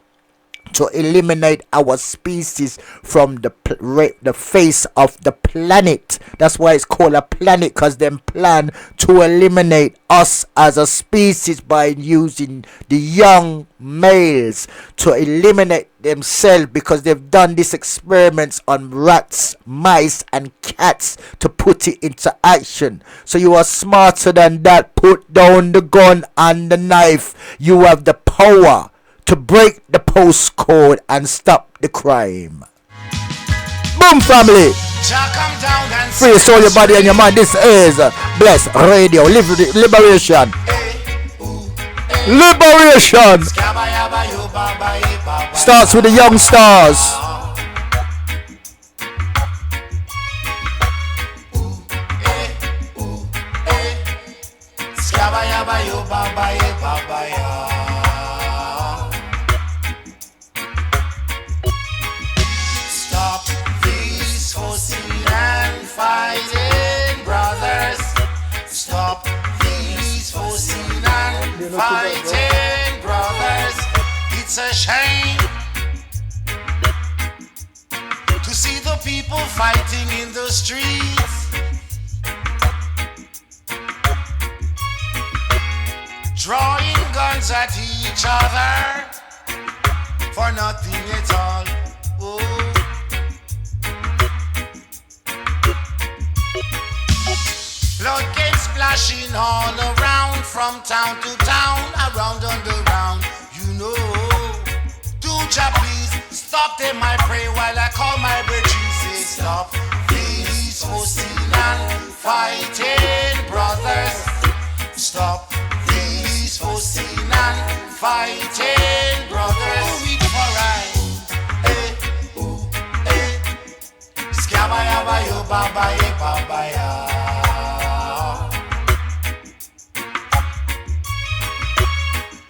S3: to eliminate our species from the face of the planet. That's why it's called a planet, because them plan to eliminate us as a species by using the young males to eliminate themselves, because they've done these experiments on rats, mice and cats to put it into action. So you are smarter than that. Put down the gun and the knife. You have the power to break the postcode and stop the crime. Boom, family. Free your soul, your body and your mind. This is Bless Radio. Liberation. Liberation starts with the young stars.
S10: Fighting, brothers. Stop these fussing and fighting, brothers. It's a shame to see the people fighting in the streets, drawing guns at each other for nothing at all. Oh. Blood came splashing all around, from town to town, around and around. You know, do ya please stop them, I pray, while I call my brethren. Say stop, please, fussing and fighting, brothers.
S5: fighting brothers. We for right. Eh, ooh, eh. Skabaya bayo babaya babaya.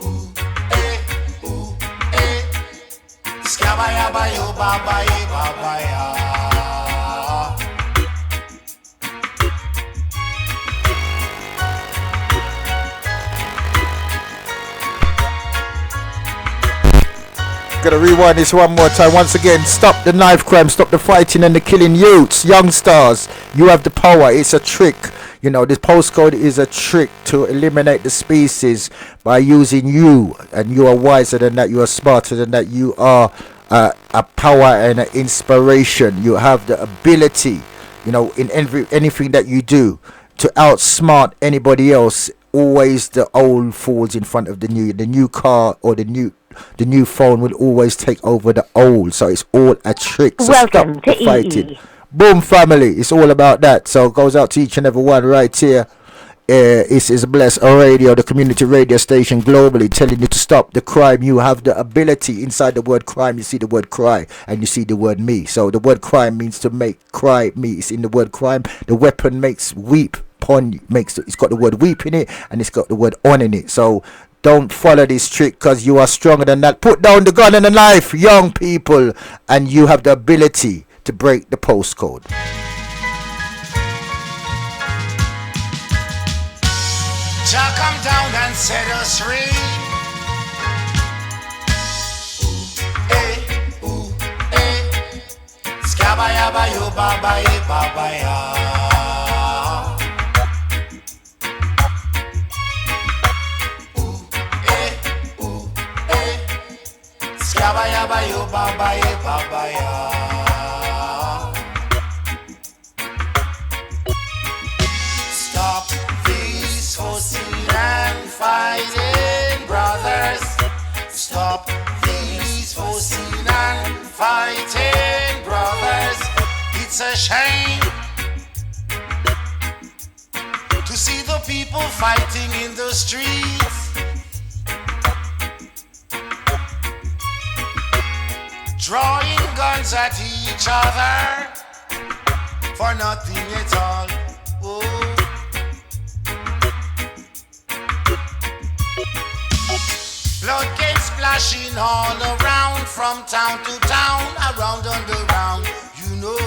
S5: Ooh, eh. Skabaya bayo babaya babaya.
S3: Gonna rewind this one more time. Once again, stop the knife crime, stop the fighting and the killing youths, young stars. You have the power. It's a trick. You know, this postcode is a trick to eliminate the species by using you. And you are wiser than that. You are smarter than that. You are a power and an inspiration. You have the ability, you know, in anything that you do to outsmart anybody else. Always the old falls in front of the new. The new car or the new phone will always take over the old. So it's all a trick. So
S12: Welcome
S3: stop
S12: to
S3: the fighting.
S12: EE.
S3: Boom, family. It's all about that. So it goes out to each and every one right here. This is Bless Radio, the community radio station globally, telling you to stop the crime. You have the ability. Inside the word crime, you see the word cry and you see the word me. So the word crime means to make cry me. It's in the word crime. The weapon makes weep. It's got the word weep in it and it's got the word on in it. So don't follow this trick because you are stronger than that. Put down the gun and the knife, young people, and you have the ability to break the postcode.
S5: Jah come down and set us free. Ooh, eh. Skabaya bayo babaya babaya. Skabaya bayo babaya babaya. Stop these fussing and fighting brothers. Stop these fussing and fighting brothers. It's a shame to see the people fighting in the streets. Drawing guns at each other for nothing at all. Oh. Blood gets splashing all around, from town to town, around and around. You know,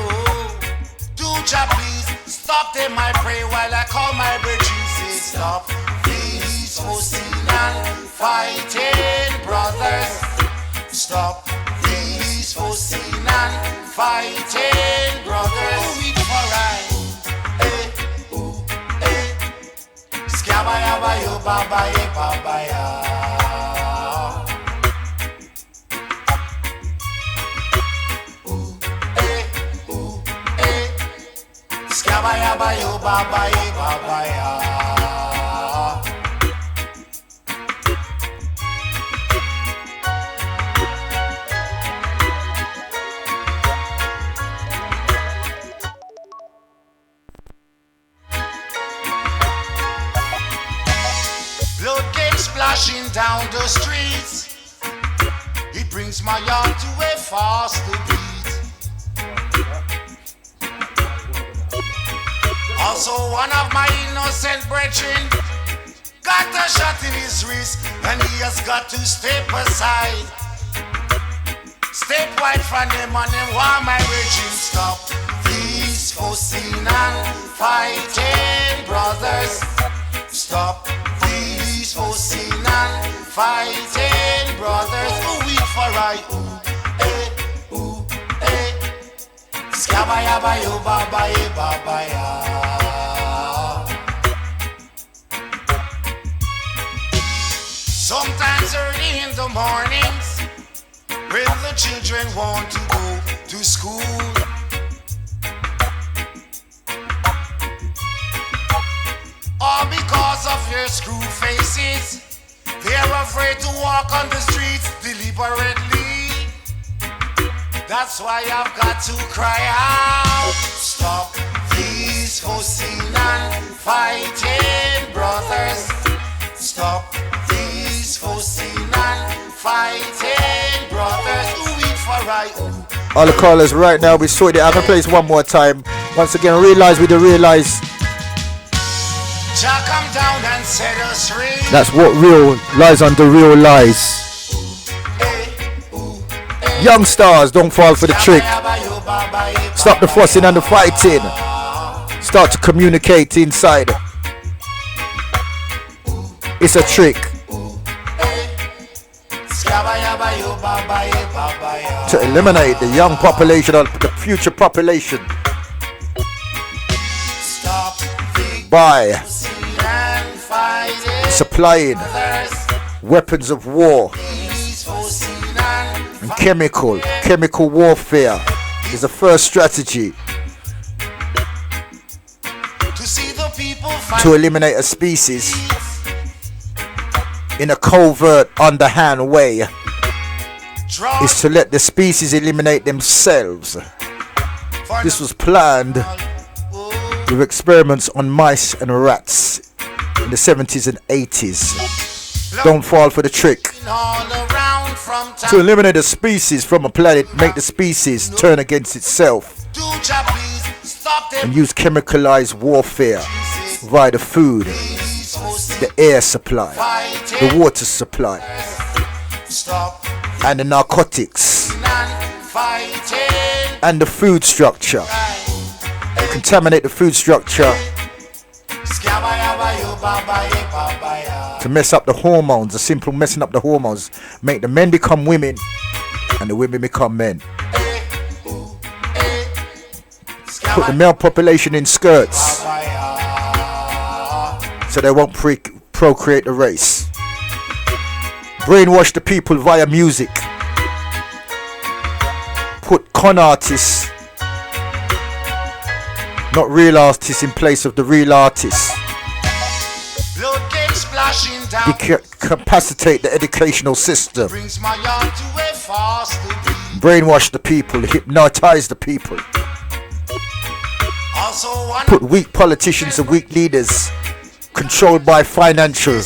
S5: do ya please stop them, I pray, while I call my brethren. Say stop these fussing and fighting brothers. Stop these fussing and fighting brothers. We for right. Eh, ooh, eh. Skabaya bayo babaya babaya. Ooh, eh. Skabaya bayo babaya babaya. Splashing down the streets, it brings my heart to a faster beat. Also one of my innocent brethren got a shot in his wrist and he has got to step aside. Step wide from them and them while my brethren stop these fussing and fighting brothers. Stop these fussing and fighting brothers. Ooh, we for right. Ooh, eh. Skabaya bayo babaya babaya. Sometimes early in the mornings, when the children want to go to school, all because of your screw faces, they're afraid to walk on the streets deliberately. That's why I've got to cry out. Stop these fussing and fighting brothers. Stop these fussing fighting brothers do it for right.
S3: All the callers right now, we sorted it. I'm gonna play this one more time. Once again, realize we do realize.
S5: Jah come down and set us free.
S3: That's what real lies under real lies. Young stars, don't fall for the trick. Stop the fussing and the fighting. Start to communicate inside. It's a trick. To eliminate the young population or the future population. By supplying weapons of war and chemical warfare is the first strategy to eliminate a species in a covert, underhand way. Is to let the species eliminate themselves. This was planned with experiments on mice and rats in the 70s and 80s. Don't fall for the trick. To eliminate a species from a planet, make the species turn against itself, and use chemicalized warfare via the food, the air supply, the water supply, and the narcotics, and the food structure. Contaminate the food structure to mess up the hormones, the simple messing up the hormones. Make the men become women and the women become men. Put the male population in skirts so they won't procreate the race. Brainwash the people via music. Put con artists, not real artists, in place of the real artists. Decapacitate the educational system. Brainwash the people, hypnotize the people. Put weak politicians and weak leaders controlled by financial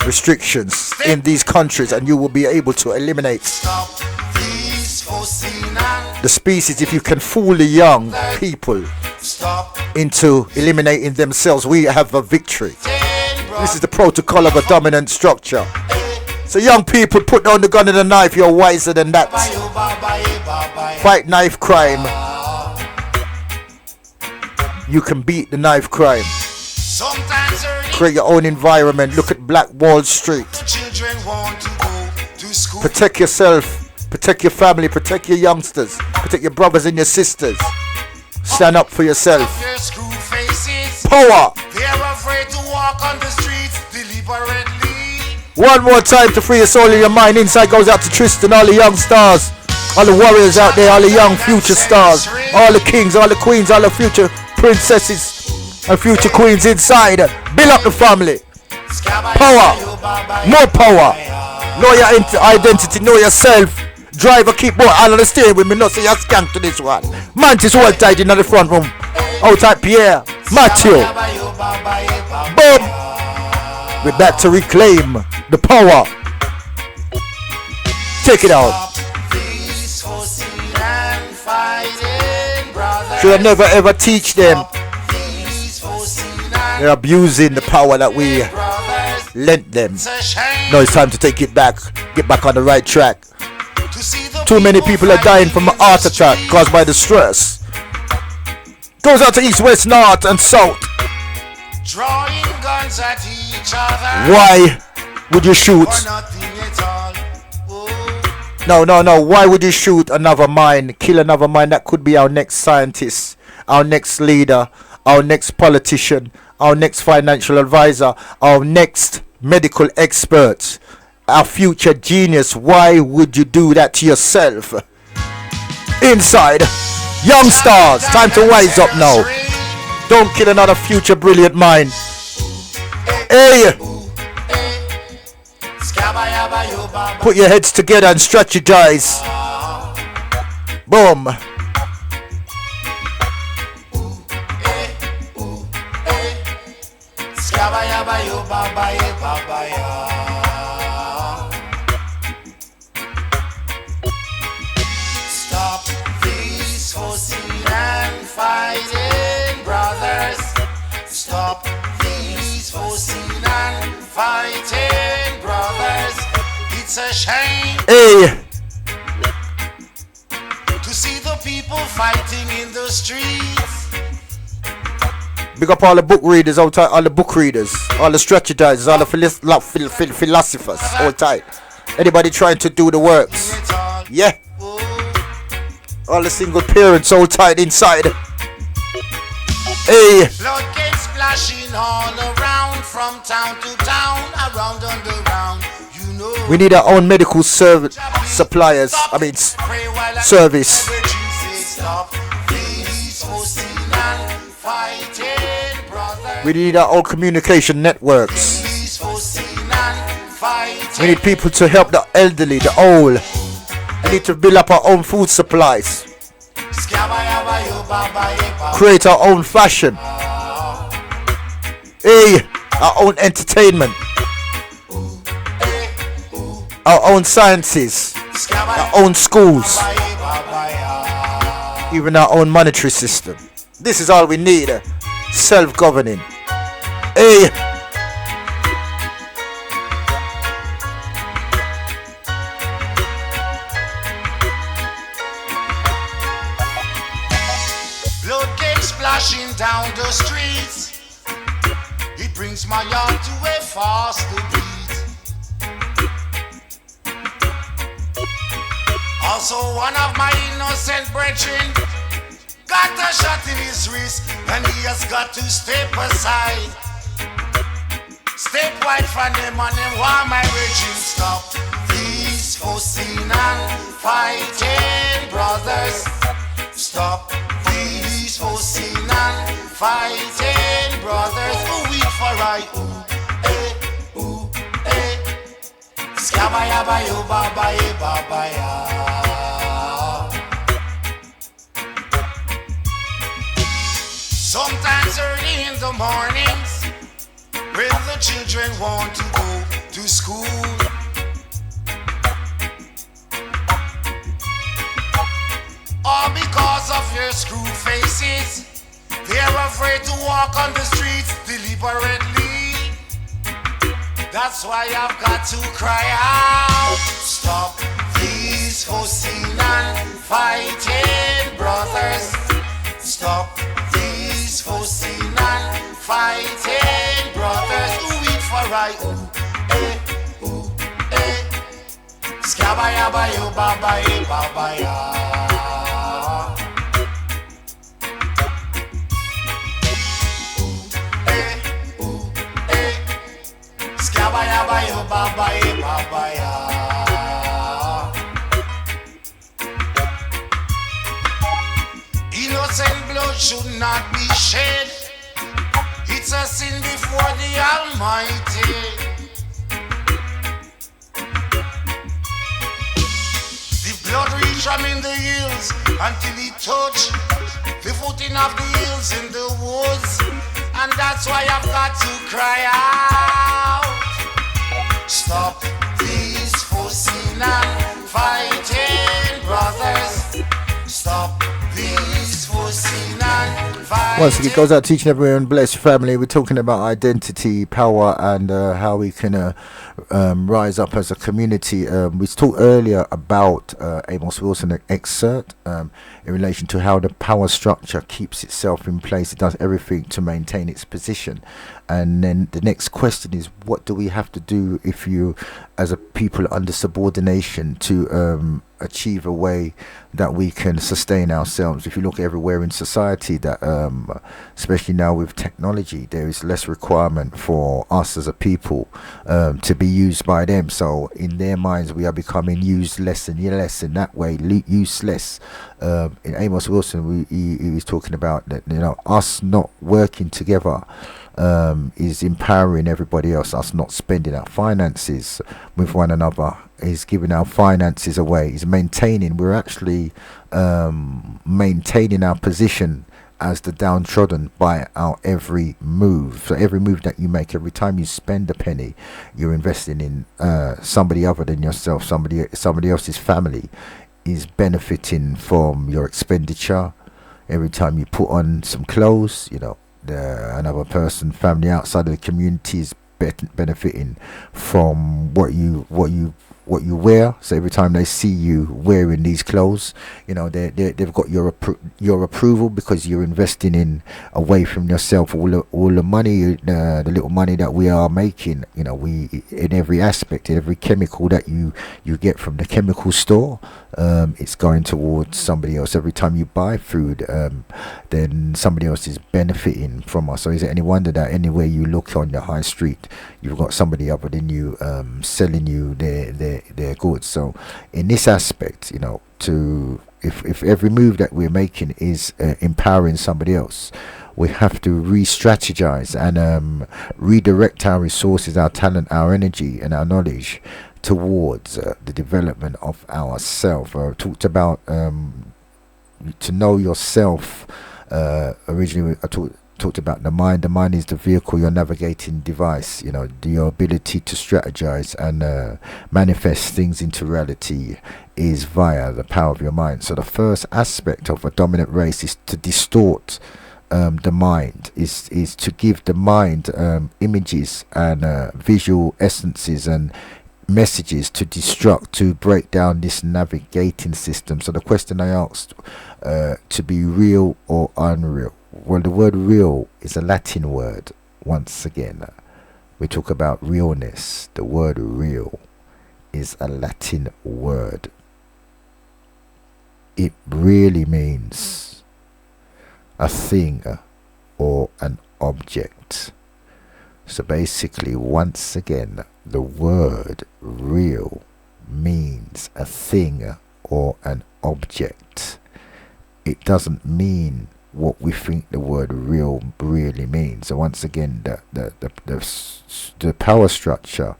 S3: restrictions in these countries, and you will be able to eliminate the species. If you can fool the young people into eliminating themselves, we have a victory. This is the protocol of a dominant structure. So young people, put down the gun and the knife. You're wiser than that. Fight knife crime. You can beat the knife crime. Create your own environment. Look at Black Wall Street. Protect yourself. Protect your family. Protect your youngsters. Protect your brothers and your sisters. Stand up for yourself. Power. One more time to free your soul and your mind. Inside goes out to Tristan, all the young stars, all the warriors out there, all the young future stars, all the kings, all the queens, all the future princesses and future queens inside. Build up the family. Power. More power. Know your identity. Know yourself. Driver, keep more on the steering with me. Not say you're skank to this one. Mantis well tight in the front room. Outside Pierre. Matthew. Boom. We're back to reclaim the power. Take it out. Should I never ever teach them? They're abusing the power that we lent them. Now it's time to take it back. Get back on the right track. Too many people are dying from a heart attack caused by the stress. Goes out to east, west, north, and south.
S5: Drawing guns at each other.
S3: Why would you shoot? No. Why would you shoot another mind? Kill another mind? That could be our next scientist, our next leader, our next politician, our next financial advisor, our next medical expert, our future genius. Why would you do that to yourself? Inside, young stars, time to wise up now. Don't kill another future brilliant mind. Hey! Put your heads together and strategize. Boom.
S5: Stop these fussing and fighting, brothers. Stop these fussing and fighting, brothers. It's a shame
S3: Hey,
S5: to see the people fighting in the streets.
S3: big up all the book readers, all tight, all the book readers, all the strategizers, all the philosophers, all tight. Anybody trying to do the works, yeah. All the single parents, all tight inside. Hey,
S5: Blood gets splashing all around, from town to town, around underground. You know
S3: we need our own medical suppliers. I mean, service.
S5: Stop these fussing and fighting, brothers.
S3: We need our own communication networks.
S5: These fussing and fighting.
S3: We need people to help the elderly, the old. We need to build up our own food supplies. Create our own fashion. Hey, our own entertainment. Our own sciences. Our own schools. Even our own monetary system. This is all we need. Self-governing. Hey.
S5: Blood came splashing down the streets. It brings my heart to a faster beat. Also, one of my innocent brethren got a shot in his wrist, and he has got to step aside. Step wide from them and them while my brethren stop these fussing and fighting, brothers. Stop these fussing and fighting, brothers. Ooh, we for right. Ooh, eh. Skabaya, yo, baba, ya. Sometimes early in the mornings, when the children want to go to school, all because of your screw faces, they're afraid to walk on the streets deliberately. That's why I've got to cry out. Stop these fussing and fighting, brothers. Stop these fussing and fighting, brothers. Ooh, eat for right. Ooh, eh. Skabaya, yo, baba, ya. Baba, ya. Innocent blood should not be shed. It's a sin before the Almighty. The blood reach from in the hills until it touch the footing of the hills in the woods, and that's why I've got to cry out. Stop these fussing and fighting, brothers. Stop these fussing and fighting.
S3: Once again, it goes out teaching everyone, bless family. We're talking about identity, power, and how we can rise up as a community. We talked earlier about Amos Wilson, an excerpt in relation to how the power structure keeps itself in place. It does everything to maintain its position. And then the next question is, what do we have to do if you, as a people under subordination, to achieve a way that we can sustain ourselves? If you look everywhere in society, that especially now with technology, there is less requirement for us as a people to be used by them. So in their minds, we are becoming used less and less in that way, useless. In Amos Wilson, he was talking about that, us not working together is empowering everybody else. Us not spending our finances with one another is giving our finances away. Is maintaining. We're actually maintaining our position as the downtrodden by our every move. So every move that you make, every time you spend a penny, you're investing in somebody other than yourself. Somebody else's family is benefiting from your expenditure. Every time you put on some clothes, another person, family outside of the community is benefiting from what you wear. So every time they see you wearing these clothes, they've got your approval, because you're investing in away from yourself. All the money, the little money that we are making, we, in every aspect, in every chemical that you get from the chemical store, it's going towards somebody else. Every time you buy food, then somebody else is benefiting from us. So is it any wonder that anywhere you look on the high street, you've got somebody other than you selling you their goods? So in this aspect, if every move that we're making is empowering somebody else, we have to re-strategize and redirect our resources, our talent, our energy, and our knowledge towards the development of ourself. I talked about to know yourself. Originally, I talked about the mind. The mind is the vehicle, your navigating device. Your ability to strategize and manifest things into reality is via the power of your mind. So the first aspect of a dominant race is to distort the mind, is to give the mind images and visual essences and messages to destruct, to break down this navigating system. So the question I asked, to be real or unreal? Well, the word real is a Latin word. Once again, we talk about realness. The word real is a Latin word. It really means a thing or an object. So basically, once again, the word real means a thing or an object. It doesn't mean what we think the word real really means. So once again, the power structure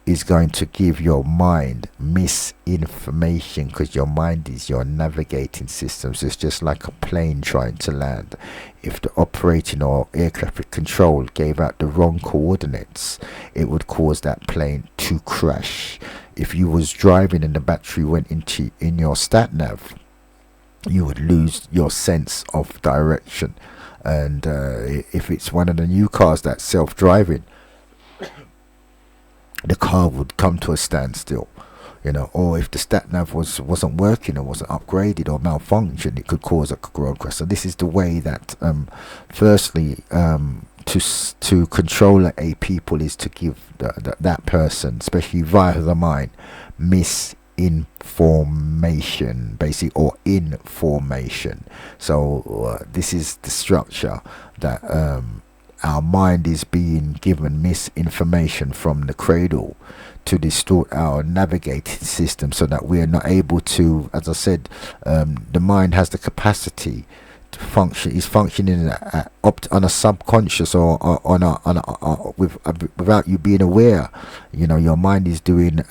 S3: is going to give your mind misinformation, because your mind is your navigating system. So it's just like a plane trying to land. If the operating or air traffic control gave out the wrong coordinates, it would cause that plane to crash. If you was driving and the battery went in your stat nav, you would lose your sense of direction. And if it's one of the new cars that's self-driving, the car would come to a standstill, or if the stat nav wasn't working or wasn't upgraded or malfunctioned, it could cause a road crash. So this is the way that firstly to control a people is to give that person, especially via the mind, misinformation, basically, or information. So this is the structure that our mind is being given misinformation from the cradle to distort our navigating system, so that we are not able to, as I said, the mind has the capacity to function, is functioning on a subconscious or without you being aware. Your mind is doing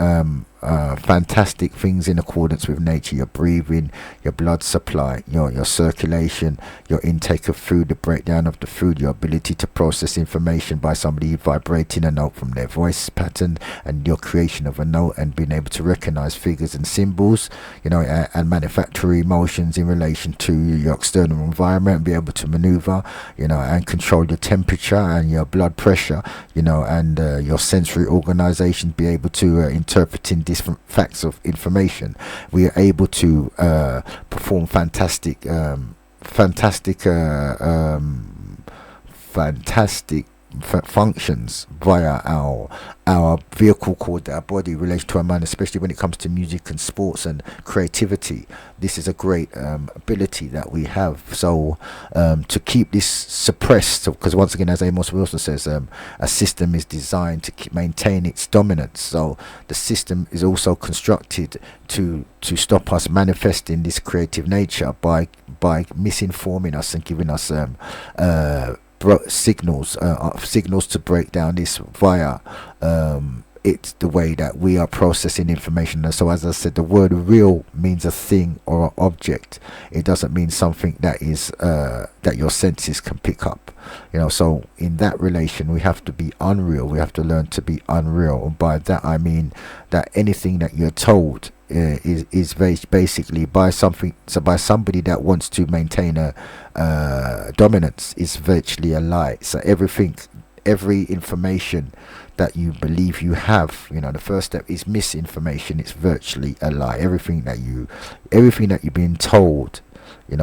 S3: fantastic things in accordance with nature. Your breathing, your blood supply, your circulation, your intake of food, the breakdown of the food, your ability to process information by somebody vibrating a note from their voice pattern, and your creation of a note, and being able to recognize figures and symbols, and manufacture emotions in relation to your external environment, and be able to maneuver, and control your temperature and your blood pressure, and your sensory organization, be able to interpret in different facts of information. We are able to perform fantastic functions via our vehicle called our body, related to our mind, especially when it comes to music and sports and creativity. This is a great ability that we have. So to keep this suppressed, because once again, as Amos Wilson says, a system is designed to maintain its dominance. So the system is also constructed to stop us manifesting this creative nature by misinforming us and giving us signals to break down this via it's the way that we are processing information. And so, as I said, the word real means a thing or an object. It doesn't mean something that is that your senses can pick up. So in that relation, we have to be unreal. We have to learn to be unreal. And by that I mean that anything that you're told is basically by somebody that wants to maintain a dominance is virtually a lie. So every information that you believe you have, the first step is misinformation. It's virtually a lie. Everything that you've been told,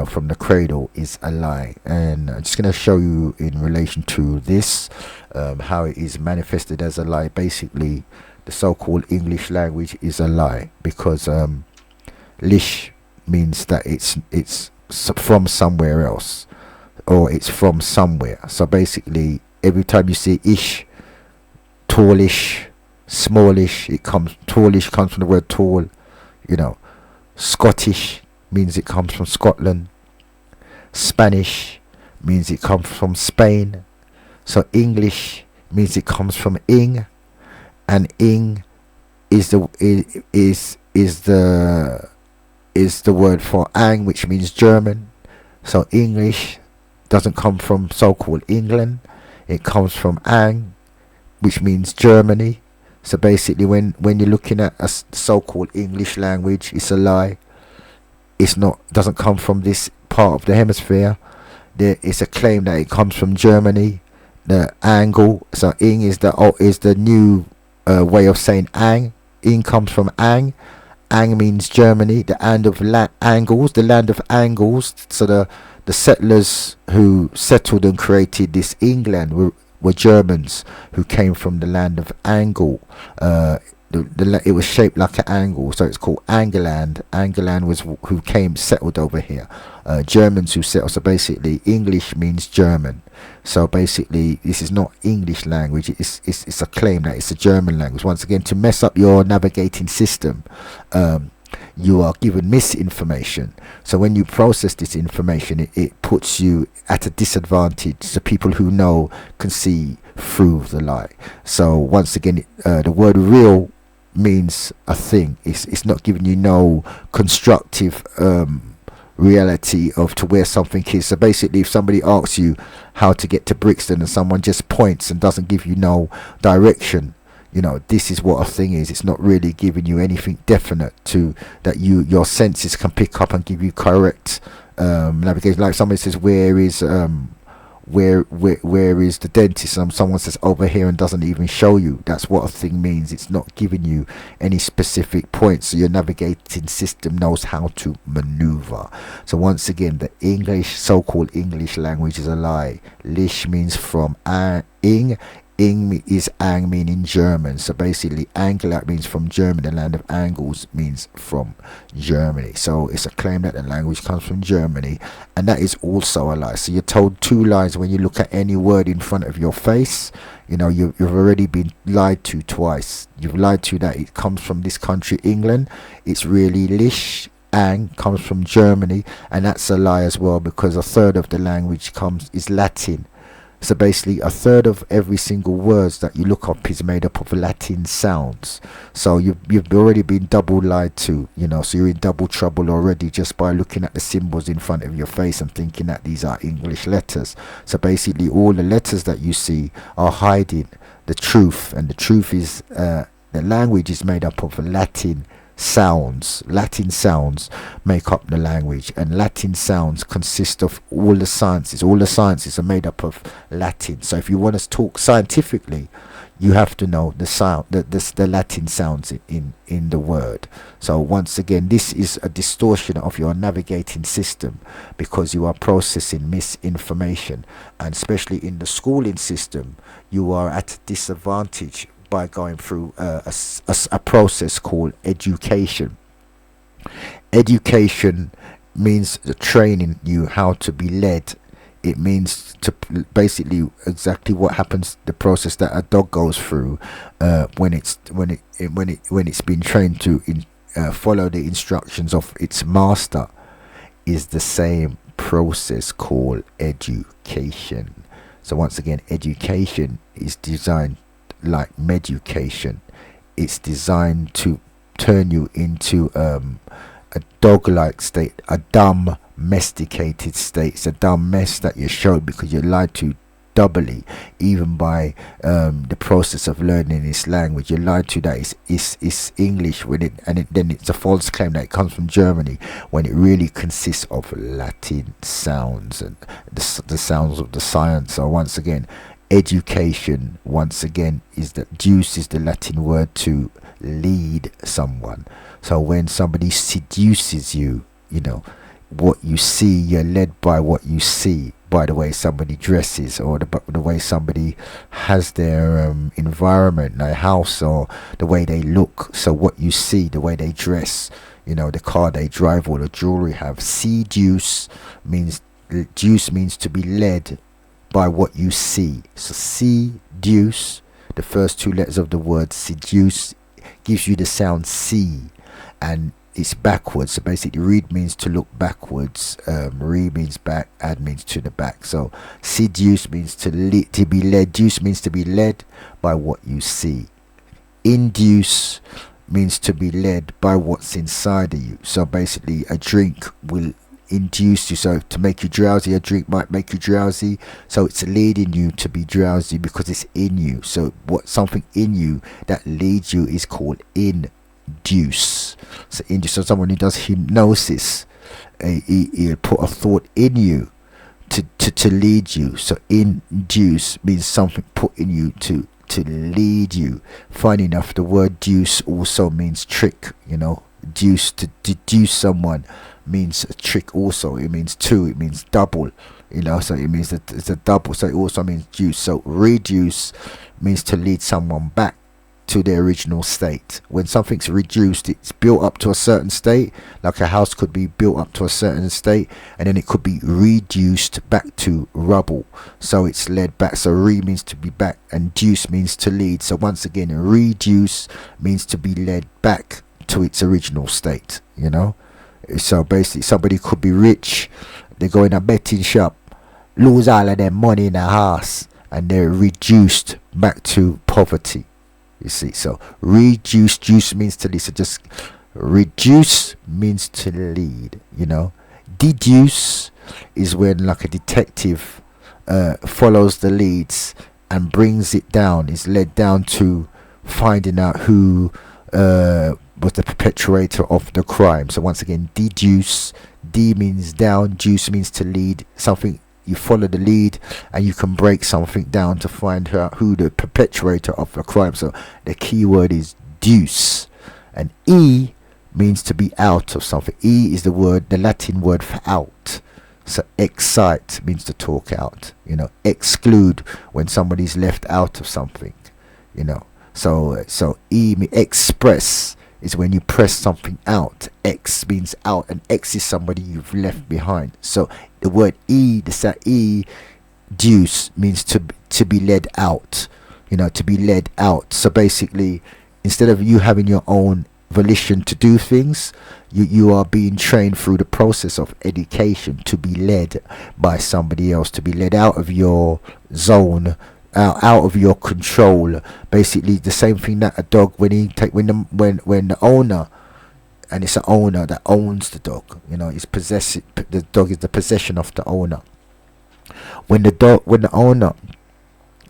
S3: from the cradle is a lie. And I'm just going to show you in relation to this how it is manifested as a lie. Basically, the so-called English language is a lie, because lish means that it's from somewhere else, or it's from somewhere. So basically, every time you see ish, tallish, smallish, tallish comes from the word tall. Scottish means it comes from Scotland. Spanish means it comes from Spain. So English means it comes from ing, and ing is the word for ang, which means German. So English doesn't come from so-called England. It comes from ang, which means Germany. So basically, when you're looking at a so-called English language, it's a lie. It's not. Doesn't come from this part of the hemisphere. There is a claim that it comes from Germany. The angle. So ing is the new way of saying ang. Ing comes from ang. Ang means Germany. The land of angles. The land of angles. So the settlers who settled and created this England were Germans who came from the land of Angle. It was shaped like an angle, so it's called Angleland. Angleland was who settled over here. Germans who settled. So basically, English means German. So basically, this is not English language. It's a claim that it's a German language. Once again, to mess up your navigating system, you are given misinformation. So when you process this information, it puts you at a disadvantage. So people who know can see through the lie. So once again, the word real means a thing. It's not giving you no constructive reality of to where something is. So basically, if somebody asks you how to get to Brixton and someone just points and doesn't give you no direction, this is what a thing is. It's not really giving you anything definite to that your senses can pick up and give you correct navigation. Like somebody says, where is the dentist? And someone says over here and doesn't even show you. That's what a thing means. It's not giving you any specific points, so your navigating system knows how to maneuver. So once again, the so-called English language is a lie. Lish means from ing. Ing is ang, meaning German. So basically, Angla means from Germany. The land of angles means from Germany. So it's a claim that the language comes from Germany, and that is also a lie. So you're told two lies when you look at any word in front of your face. You've already been lied to twice. You've lied to that it comes from this country, England. It's really lish. Ang comes from Germany, and that's a lie as well, because a third of the language is Latin. So basically, a third of every single words that you look up is made up of Latin sounds. So you've already been double lied to, so you're in double trouble already just by looking at the symbols in front of your face and thinking that these are English letters. So basically, all the letters that you see are hiding the truth, and the truth is the language is made up of Latin sounds. Latin sounds make up the language, and Latin sounds consist of all the sciences. All the sciences are made up of Latin. So if you want to talk scientifically, you have to know the Latin sounds in the word. So once again, this is a distortion of your navigating system, because you are processing misinformation, and especially in the schooling system, you are at a disadvantage by going through a process called education. Education means training you how to be led. It means to basically exactly what happens, the process that a dog goes through when it's been trained to follow the instructions of its master, is the same process called education. So once again, education is designed like medication. it's designed to turn you into a dog-like state, a dumb domesticated state. It's a dumb mess that you're showed because you're lied to doubly, even by the process of learning this language. You're lied to that it's English with it, and then it's a false claim that it comes from Germany, when it really consists of Latin sounds and the sounds of the science. So once again, education, once again, is that deuce is the Latin word to lead someone. So when somebody seduces you, you know, what you see, you're led by what you see, by the way somebody dresses, or the way somebody has their environment, their house, or the way they look. So what you see, the way they dress, you know, the car they drive, or the jewelry have. Seduce means to be led by what you see. So seduce, the first two letters of the word seduce, gives you the sound C, and it's backwards. So basically, read means to look backwards, re means back, add means to the back. So seduce means to be led. Deuce means to be led by what you see. Induce means to be led by what's inside of you. So basically, a drink will induce you. So to make you drowsy, a drink might make you drowsy. So it's leading you to be drowsy because it's in you. So what something in you that leads you is called induce. So induce. So someone who does hypnosis, he'll put a thought in you to lead you. So induce means something put in you to lead you. Funny enough, the word deuce also means trick. You know, deuce, to deduce someone means a trick also. It means two, it means double, you know, so it means that it's a double. So it also means deuce. So reduce means to lead someone back to their original state. When something's reduced, it's built up to a certain state. Like a house could be built up to a certain state, and then it could be reduced back to rubble. So it's led back. So re means to be back, and deuce means to lead. So once again, reduce means to be led back to its original state, you know. So basically, somebody could be rich, they go in a betting shop, lose all of their money in a house, and they're reduced back to poverty. You see, so reduce, juice means to lead. So just reduce means to lead, you know. Deduce is when, like, a detective follows the leads and brings it down, is led down to finding out who was the perpetrator of the crime. So once again, deduce, D means down, juice means to lead something. You follow the lead and you can break something down to find out who the perpetrator of the crime. So the key word is deuce. And E means to be out of something. E is the Latin word for out. So excite means to talk out, you know. Exclude, when somebody's left out of something, you know. So E means express, is when you press something out. X means out, and X is somebody you've left behind. So the word E, the sound E, deuce, means to be led out, you know, to be led out. So basically, instead of you having your own volition to do things, you are being trained through the process of education to be led by somebody else, to be led out of your zone, out of your control. Basically the same thing that a dog, when the owner, and it's an owner that owns the dog, you know, it's the dog is the possession of the owner. When the owner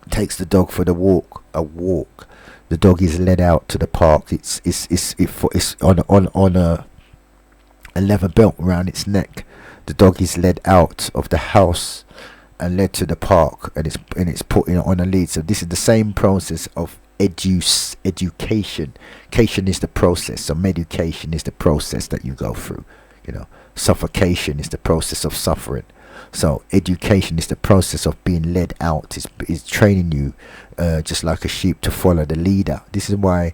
S3: takes the dog for a walk, the dog is led out to the park. It's on a leather belt around its neck. The dog is led out of the house and led to the park, and it's put on a lead. So this is the same process of education. Education is the process. So medication is the process that you go through, you know. Suffocation is the process of suffering. So education is the process of being led out. Is training you, just like a sheep, to follow the leader. This is why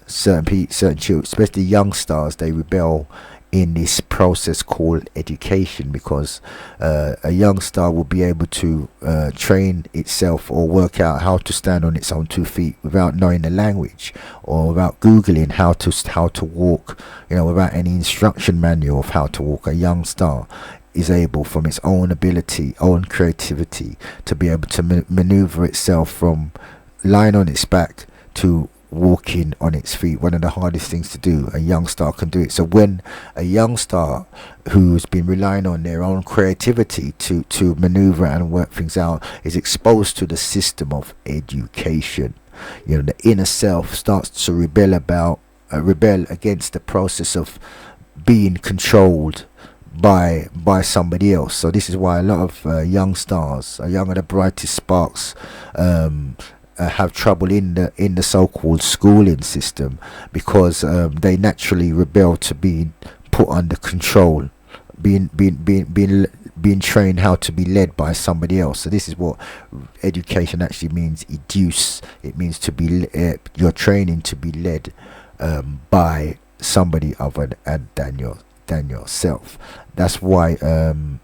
S3: certain children, especially young stars, they rebel in this process called education, because a young star will be able to train itself or work out how to stand on its own 2 feet without knowing the language, or without googling how to walk, you know, without any instruction manual of how to walk. A young star is able, from its own ability, own creativity, to be able to maneuver itself from lying on its back to walking on its feet. One of the hardest things to do. A young star can do it. So when a young star who's been relying on their own creativity to maneuver and work things out is exposed to the system of education, the inner self starts to rebel against the process of being controlled by somebody else. So this is why a lot of young stars, young are the brightest sparks, have trouble in the so-called schooling system, because they naturally rebel to being put under control, being trained how to be led by somebody else. So this is what education actually means. Educe. It means to be your training to be led by somebody other than yourself. That's why in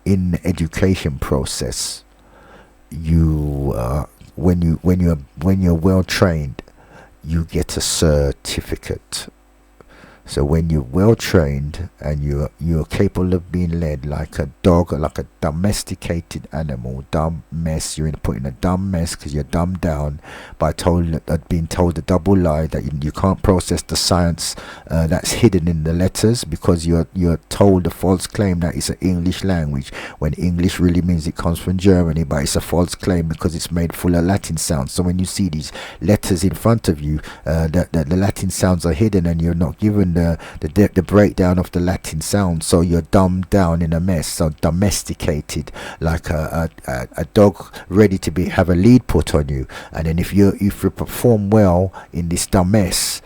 S3: the education process, when you're well trained, you get a certificate. So when you're well trained and you're capable of being led like a dog, or like a domesticated animal, dumb mess, you're put in a dumb mess because you're dumbed down by being told the double lie that you can't process the science that's hidden in the letters, because you're told the false claim that it's an English language, when English really means it comes from Germany, but it's a false claim because it's made full of Latin sounds. So when you see these letters in front of you, the Latin sounds are hidden, and you're not given the breakdown of the Latin sound, so you're dumbed down in a mess. So domesticated, like a dog ready to have a lead put on you. And then if you perform well in this dumb mess,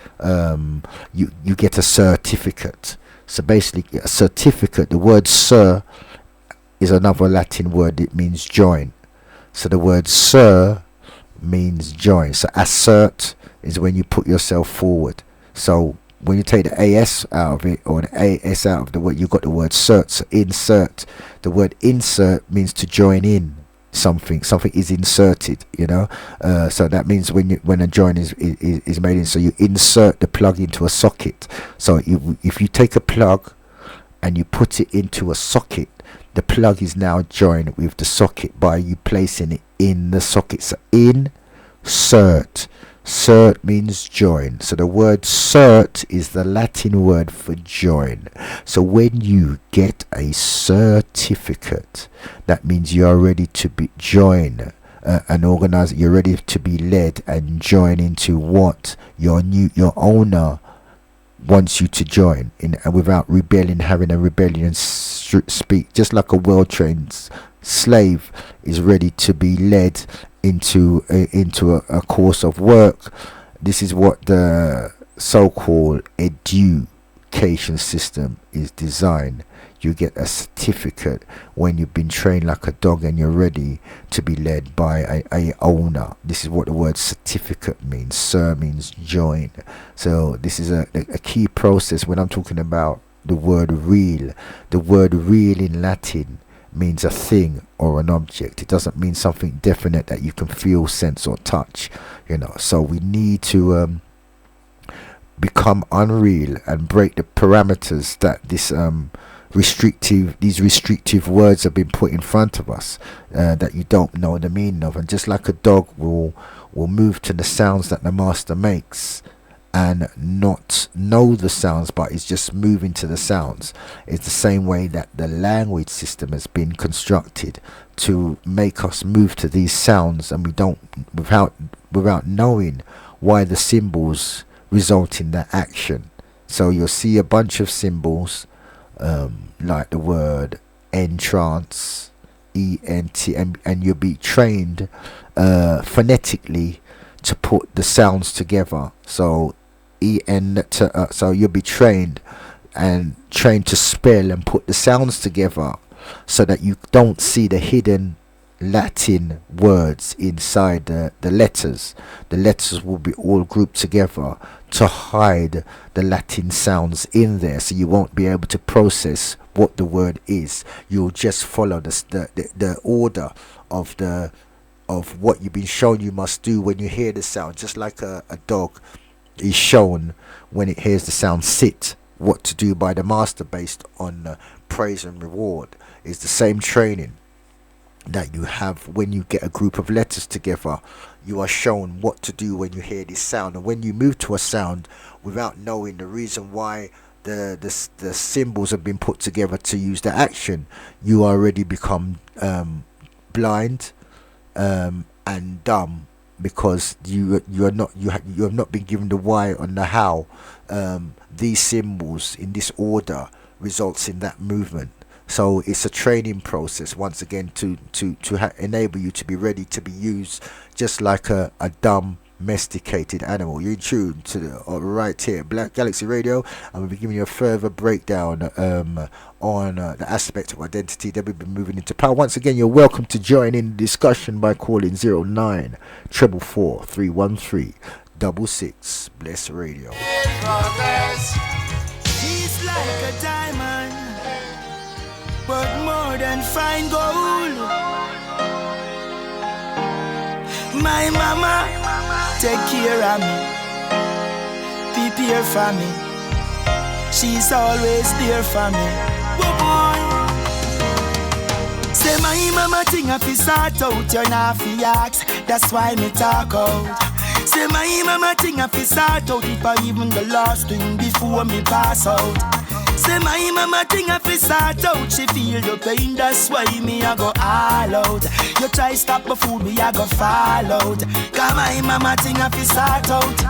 S3: you get a certificate. So basically, a certificate, the word sir is another Latin word. It means join. So the word sir means join. So assert is when you put yourself forward. So when you take the AS out of it, or the AS out of the word, you've got the word cert. So insert. The word insert means to join in something. Something is inserted, so that means when a join is made in, so you insert the plug into a socket. So if you take a plug and you put it into a socket, the plug is now joined with the socket by you placing it in the socket. So insert. Cert means join. So the word cert is the Latin word for join. So when you get a certificate, that means you are ready to be join an organizer. You're ready to be led and join into what your owner wants you to join in, and without rebelling, having a rebellion speak. Just like a well-trained slave is ready to be led into a course of work. This is what the so-called education system is designed. You get a certificate when you've been trained like a dog and you're ready to be led by a owner. This is what the word certificate means. Sir means join. So this is a key process when I'm talking about the word real. The word real in Latin means a thing or an object. It doesn't mean something definite that you can feel, sense, or touch. So we need to become unreal and break the parameters that these restrictive words have been put in front of us, that you don't know the meaning of. And just like a dog will move to the sounds that the master makes and not know the sounds, but is just moving to the sounds, it's the same way that the language system has been constructed to make us move to these sounds, and we don't, without knowing why the symbols result in that action. So you'll see a bunch of symbols, like the word entrance, ENT, and you'll be trained phonetically to put the sounds together. So so you'll be trained to spell and put the sounds together, so that you don't see the hidden Latin words inside the letters. The letters will be all grouped together to hide the Latin sounds in there, so you won't be able to process what the word is. You'll just follow the order of what you've been shown you must do when you hear the sound. Just like a dog is shown when it hears the sound sit, what to do by the master based on praise and reward. Is the same training. that you have when you get a group of letters together. You are shown what to do when you hear this sound, and when you move to a sound without knowing the reason why the symbols have been put together to use the action, you already become blind and dumb, because you have not been given the why and the how. These symbols in this order results in that movement. So it's a training process once again to enable you to be ready to be used just like a dumb domesticated animal. You're in tune to the right here, Black Galaxy Radio, and we'll be giving you a further breakdown on the aspect of identity that we've been moving into power. Once again, you're welcome to join in the discussion by calling 09 444 313 66. Bless Radio.
S9: She's like a diamond, but more than fine gold. My mama take care of me, prepare for me. She's always there for me. Whoa, boy. Say my mama thing if you sort out, you're not fi ask. That's why me talk out. Say my mama thing if you sort out, if I even the last thing before me pass out. Say my mama thing if you sort out, she feel the pain, that's why me I go all out. You try stop my food, me I go fall out. Cause my mama thing if you sort out.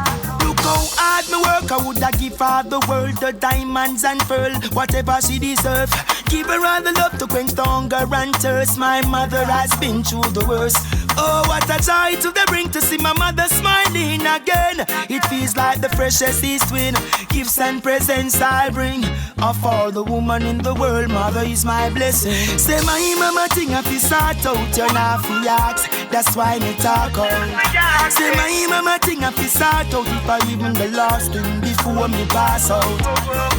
S9: Look how hard me work, I woulda give her the world, the diamonds and pearl, whatever she deserve. Give her all the love to quench the hunger and thirst. My mother has been through the worst. Oh, what a joy to the bring to see my mother smiling again. It feels like the freshest east wind. Gifts and presents I bring. Of all the woman in the world, mother is my blessing. Say my mama thing if you sort out, you're not fi ask. That's why me talk out. Say my mama thing if you sort out, if I even the last thing before me pass out.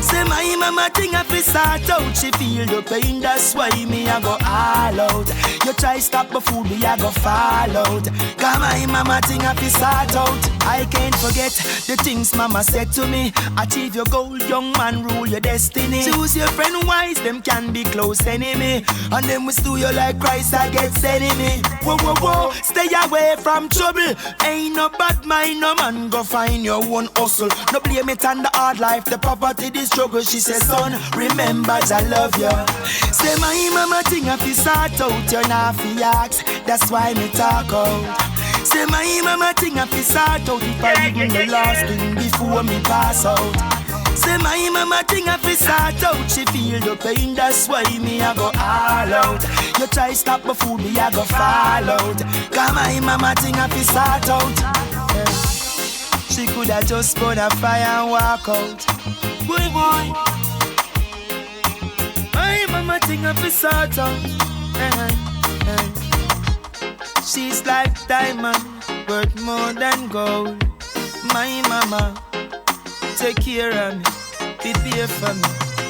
S9: Say my mama thing if you sort out, she feel the pain, that's why me I go all out. You try stop my food, me I go fall out. Cause my mama thing if you sort out. I can't forget the things mama said to me. Achieve your goal, young man, rule your destiny. Choose your friend wise, them can be close enemy. And them will stew you like Christ against enemy. Whoa, whoa, whoa, stay away from trouble. Ain't no bad mind, no man, go find your own hustle. No blame it on the hard life, the poverty, the struggle. She says, son, remember I love you. Say my mama thing if you sort out, you're not fi ask. That's why me talk out. Say my mama thing if you sort out, if I even the last thing before me pass out. Say my mama thing if you sort out, she feel the pain, that's why me I go all out. You try stop my food, me I go fall out. Cause my mama thing if you sort out, yeah. She coulda just burn a fire and walk out. Boy, boy. My mama thing if you sort out, she's like diamond, worth more than gold. My mama take care of me, prepare for me,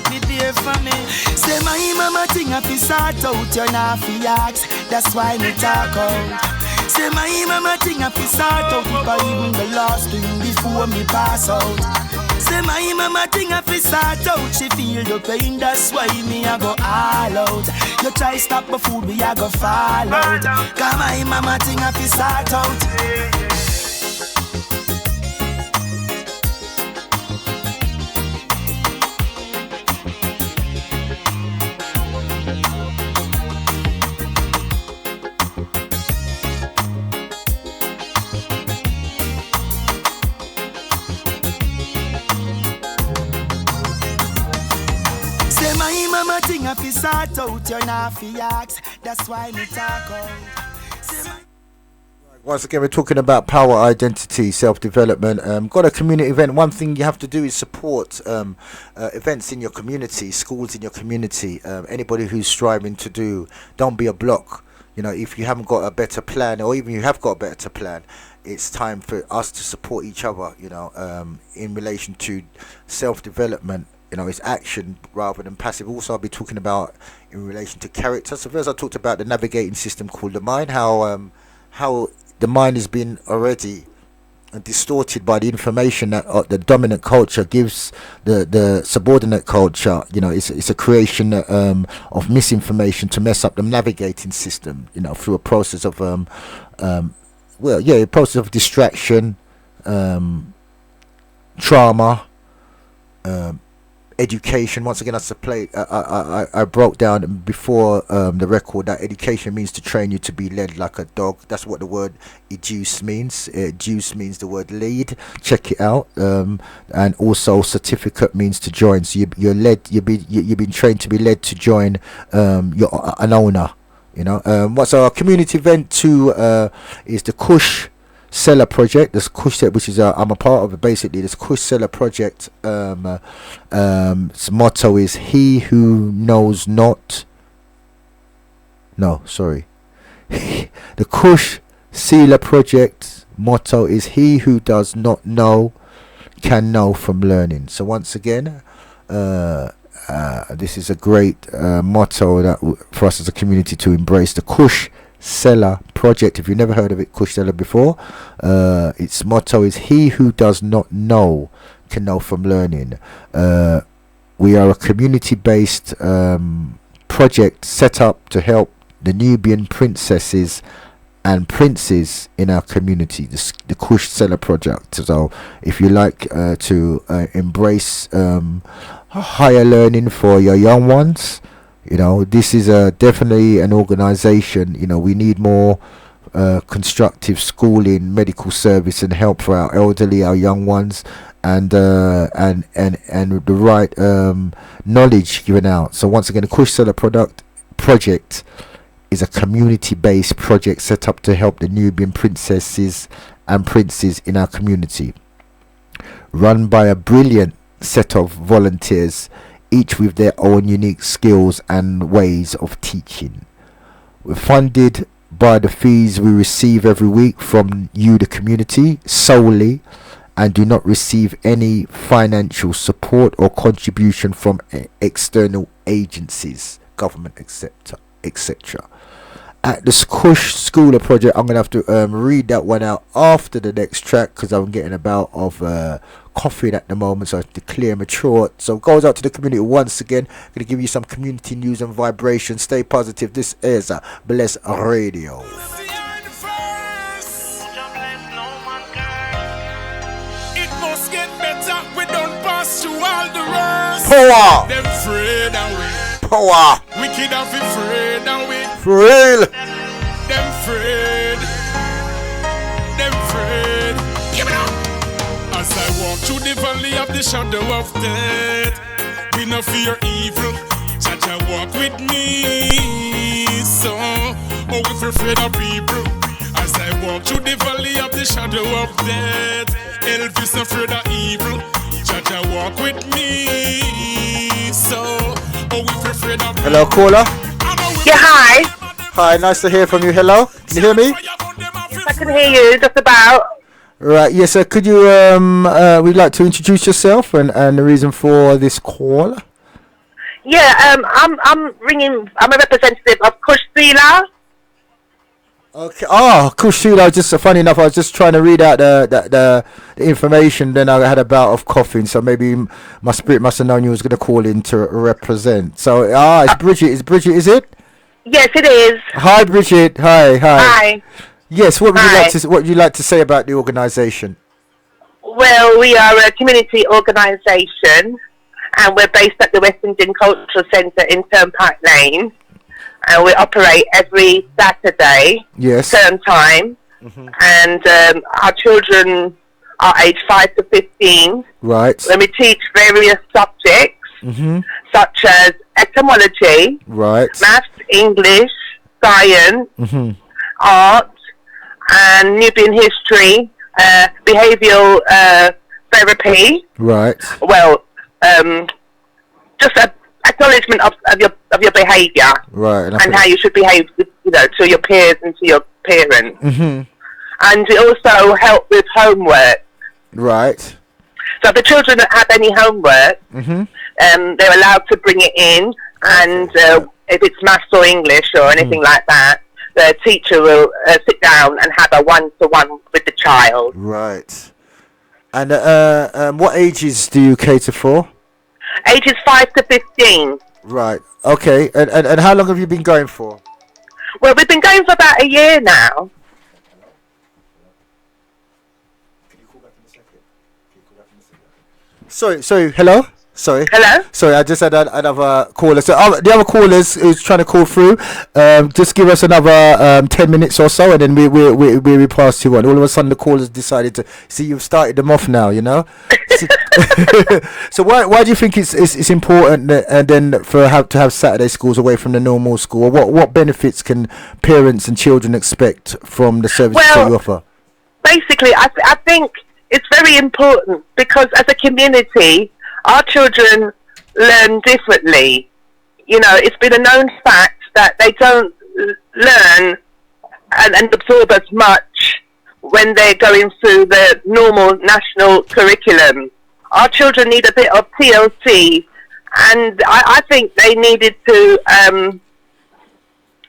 S9: prepare for me. Say my mama thing if you sort out, you're not fi ask. That's why me talk out. Say my mama thing if you sort out, if I even the last thing before me pass out. Say my mama thing if you sort out, she feel the pain, that's why me I go all out. You try stop my food, me I go fall out. Cause my mama thing if you sort out. Mama thing if you sort out, you're not fi ask. That's why me talk out.
S3: Once again, we're talking about power, identity, self-development. Got a community event. One thing you have to do is support events in your community, schools in your community. Anybody who's striving to do, don't be a block. You know, if you haven't got a better plan, or even you have got a better plan, it's time for us to support each other. You know, in relation to self-development. You know, it's action rather than passive. Also, I'll be talking about in relation to character. So first I talked about the navigating system called the mind, how the mind has been already distorted by the information that the dominant culture gives the subordinate culture. It's a creation of misinformation to mess up the navigating system, through a process of a process of distraction, trauma, education. Once again, I broke down before the record that education means to train you to be led like a dog. That's what the word educe means. Educe means the word lead. Check it out. And also certificate means to join. So you're led. You've been trained to be led to join. You're an owner. What's our community event 2 is the Kush Seller Project. This Kush, which is I'm a part of it. Basically, this Kush Seller Project. Its motto is "He who knows not." No, sorry. The Kush Seller Project motto is "He who does not know can know from learning." So once again, this is a great motto that for us as a community to embrace. The Kush Seller Project. If you've never heard of it, Kush Seller, before, its motto is "He who does not know can know from learning." We are a community-based project set up to help the Nubian princesses and princes in our community, the Kush Seller Project. So if you like to embrace higher learning for your young ones, this is definitely an organization. We need more constructive schooling, medical service and help for our elderly, our young ones, and the right knowledge given out. So once again, the Kush Seller project is a community-based project set up to help the Nubian princesses and princes in our community, run by a brilliant set of volunteers, each with their own unique skills and ways of teaching. We're funded by the fees we receive every week from you, the community, solely, and do not receive any financial support or contribution from external agencies, government, etc. At the Kush Schooler Project, I'm going to have to read that one out after the next track because I'm getting a bout of coughing at the moment, so I have to clear my throat. So it goes out to the community once again. I'm going to give you some community news and vibration. Stay positive. This is Bless Radio.
S4: It must get better. We don't pass through all the rest.
S3: Power.
S4: Them afraid and we.
S3: Power.
S4: Wicked and we afraid and we.
S3: For real.
S4: Them afraid. Them afraid. Give it up. As I walk through the valley of the shadow of death, we no fear evil. Jaja walk with me. So, oh, we afraid of people. As I walk through the valley of the shadow of death, Elvis afraid of evil. Jaja walk with me. So, oh, we afraid of.
S3: Hello, caller.
S12: Yeah, hi.
S3: Hi, nice to hear from you. Hello, can you hear me?
S12: I can hear you, just about.
S3: Right, yes, sir. Could you would like to introduce yourself and the reason for this call?
S12: Yeah, I'm ringing. I'm a representative of Kush Sealer.
S3: Okay. Oh, cool. Shoot, just funny enough, I was just trying to read out the information. Then I had a bout of coughing, so maybe my spirit must have known you was going to call in to represent. So, it's Bridget. Is Bridget? Is it?
S12: Yes, it is.
S3: Hi, Bridget. Hi.
S12: Hi.
S3: Yes. What would you like to say about the organisation?
S12: Well, we are a community organisation, and we're based at the West Indian Cultural Centre in Turnpike Lane. And we operate every Saturday, term time, and our children are aged 5 to 15.
S3: Right.
S12: When we teach various subjects, such as etymology, maths, English, science, art, and Nubian history, behavioural therapy.
S3: Right.
S12: Well, just a acknowledgement of your behaviour,
S3: right,
S12: and how you should behave, to your peers and to your parents. And we also help with homework.
S3: Right.
S12: So if the children that have any homework, they're allowed to bring it in, and if it's maths or English or anything like that, the teacher will sit down and have a one-to-one with the child.
S3: Right. And what ages do you cater for?
S12: Ages 5 to 15.
S3: Right. Okay. And how long have you been going for?
S12: Well, we've been going for about a year now.
S3: Sorry. Hello. Sorry.
S12: Hello?
S3: Sorry, I just had another caller. So the other callers who's trying to call through, just give us another 10 minutes or so, and then we pass you on. All of a sudden, the callers decided to see you've started them off now. You know. So why do you think it's important and then to have Saturday schools away from the normal school? What benefits can parents and children expect from the services that you offer?
S12: Basically, I think it's very important because as a community, our children learn differently. You know, it's been a known fact that they don't learn and absorb as much when they're going through the normal national curriculum. Our children need a bit of TLC, and I think they needed to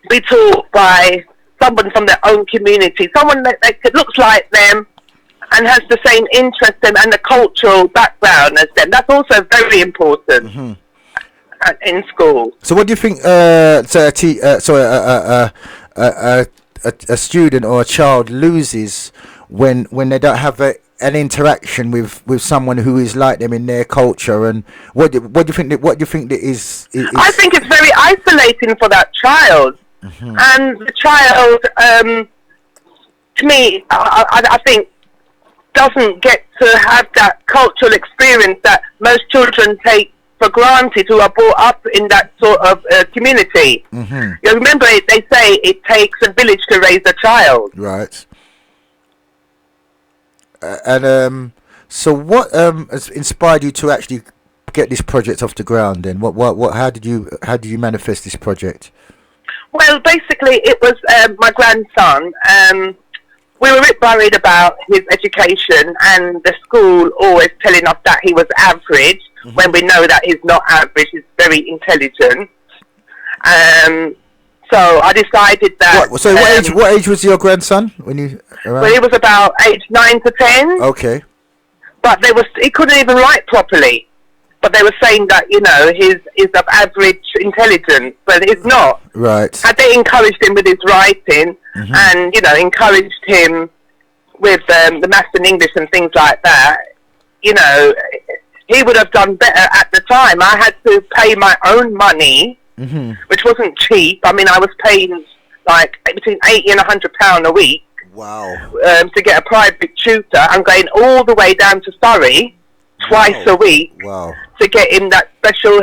S12: be taught by someone from their own community, someone that looks like them and has the same interest and the cultural background as them. That's also very important in school.
S3: So what do you think a student or a child loses when they don't have an interaction with someone who is like them in their culture? And what do you think that is?
S12: I think it's very isolating for that child. And the child, to me, I think, doesn't get to have that cultural experience that most children take for granted who are brought up in that sort of community. You remember, they say it takes a village to raise a child.
S3: Right. And so what has inspired you to actually get this project off the ground then? How did you manifest this project?
S12: Well, basically, it was my grandson. We were a bit worried about his education, and the school always telling us that he was average, when we know that he's not average, he's very intelligent. So I decided that...
S3: What age was your grandson when you arrived?
S12: Well, he was about age 9 to 10.
S3: Okay.
S12: But he couldn't even write properly. But they were saying that, you know, he's of average intelligence, but he's not.
S3: Right.
S12: Had they encouraged him with his writing and, you know, encouraged him with the maths and English and things like that, you know, he would have done better at the time. I had to pay my own money, which wasn't cheap. I mean, I was paying like between £80 and £100 a week.
S3: Wow.
S12: To get a private tutor. I'm going all the way down to Surrey twice a week.
S3: Wow.
S12: To get him that special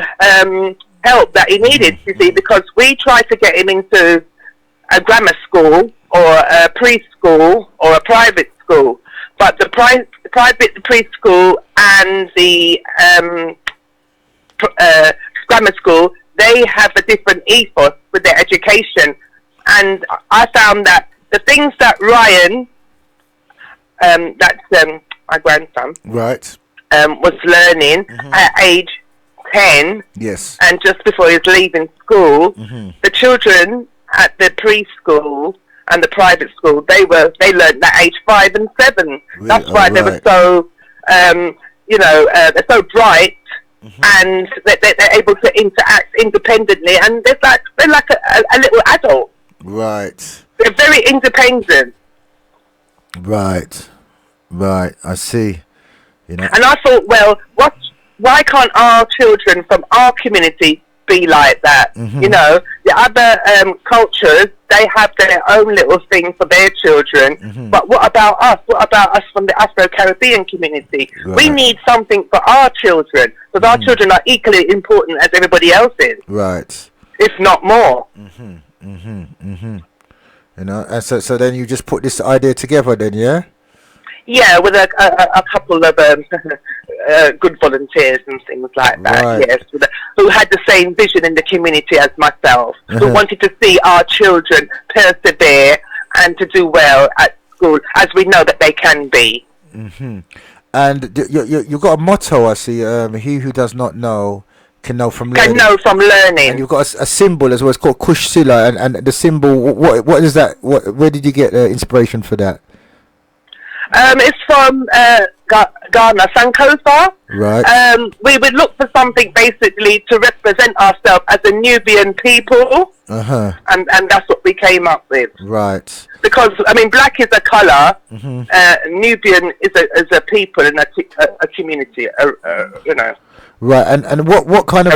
S12: help that he needed, you see, because we tried to get him into a grammar school or a preschool or a private school, but the private preschool and the grammar school, they have a different ethos with their education, and I found that the things that Ryan, that's my grandson,
S3: right,
S12: was learning at age 10,
S3: yes,
S12: and just before he was leaving school, the children at the preschool and the private school, they learned at age 5 and 7. Really? That's why they were so, they're so bright, and they're able to interact independently, and they're like a little adult.
S3: Right.
S12: They're very independent.
S3: Right. I see. You know.
S12: And I thought, well, why can't our children from our community be like that? You know, the other cultures, they have their own little thing for their children. But what about us? What about us from the Afro-Caribbean community? Right. We need something for our children, because our children are equally important as everybody else is.
S3: Right.
S12: If not more.
S3: You know, and so then you just put this idea together then, yeah?
S12: Yeah, with a couple of good volunteers and things like that,
S3: right.
S12: Yes, who had the same vision in the community as myself, who wanted to see our children persevere and to do well at school, as we know that they can be.
S3: And you've got a motto, I see, he who does not know Can know from
S12: can
S3: learning.
S12: know from learning.
S3: And you've got a symbol as well. It's called Kush Sila, and the symbol. What is that? Where did you get inspiration for that?
S12: It's from Ghana, Sankofa.
S3: Right.
S12: We would look for something basically to represent ourselves as a Nubian people, and that's what we came up with.
S3: Right.
S12: Because I mean, black is a color, Nubian is a people and a community. You know.
S3: Right, and what kind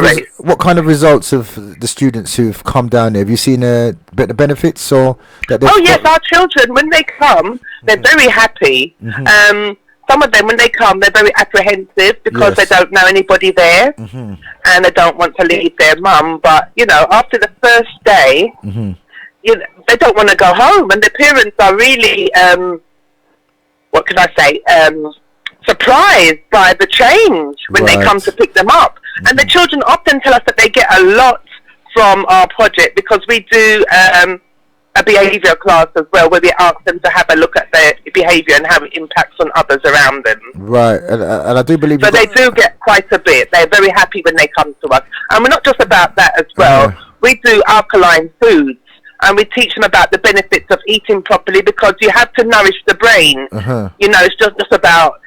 S3: of results of the students who've come down there? Have you seen the benefits or that?
S12: Oh yes, our children when they come, they're very happy. Some of them when they come, they're very apprehensive because they don't know anybody there, and they don't want to leave their mum. But you know, after the first day, you know, they don't want to go home, and the parents are really, what can I say? Surprised by the change when they come to pick them up. And the children often tell us that they get a lot from our project because we do a behaviour class as well where we ask them to have a look at their behaviour and how it impacts on others around them.
S3: Right, and I do believe...
S12: So they do get quite a bit. They're very happy when they come to us. And we're not just about that as well. We do alkaline foods. And we teach them about the benefits of eating properly because you have to nourish the brain. You know, it's just about...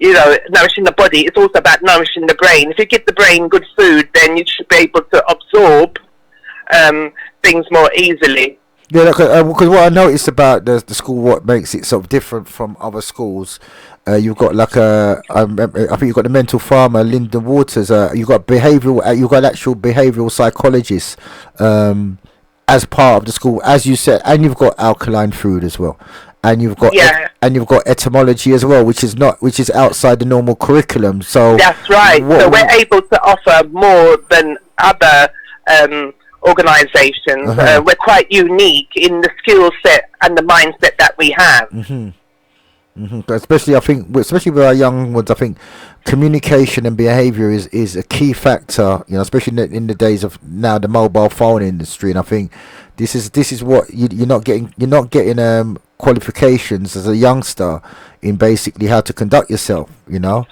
S12: you know, nourishing the body. It's also about nourishing the brain. If you give the brain good food, then you should be able to absorb things more easily.
S3: Yeah, because what I noticed about the school, what makes it sort of different from other schools, you've got like I think you've got the mental farmer, Linda Waters. You've got you've got actual behavioural psychologists as part of the school, as you said, and you've got alkaline food as well. And you've got etymology as well, which is outside the normal curriculum. So
S12: that's right. So we're able to offer more than other organisations. We're quite unique in the skill set and the mindset that we have.
S3: Especially, I think, especially with our young ones, I think communication and behaviour is a key factor. You know, especially in the days of now the mobile phone industry. And I think this is what you're not getting qualifications as a youngster in basically how to conduct yourself, you know,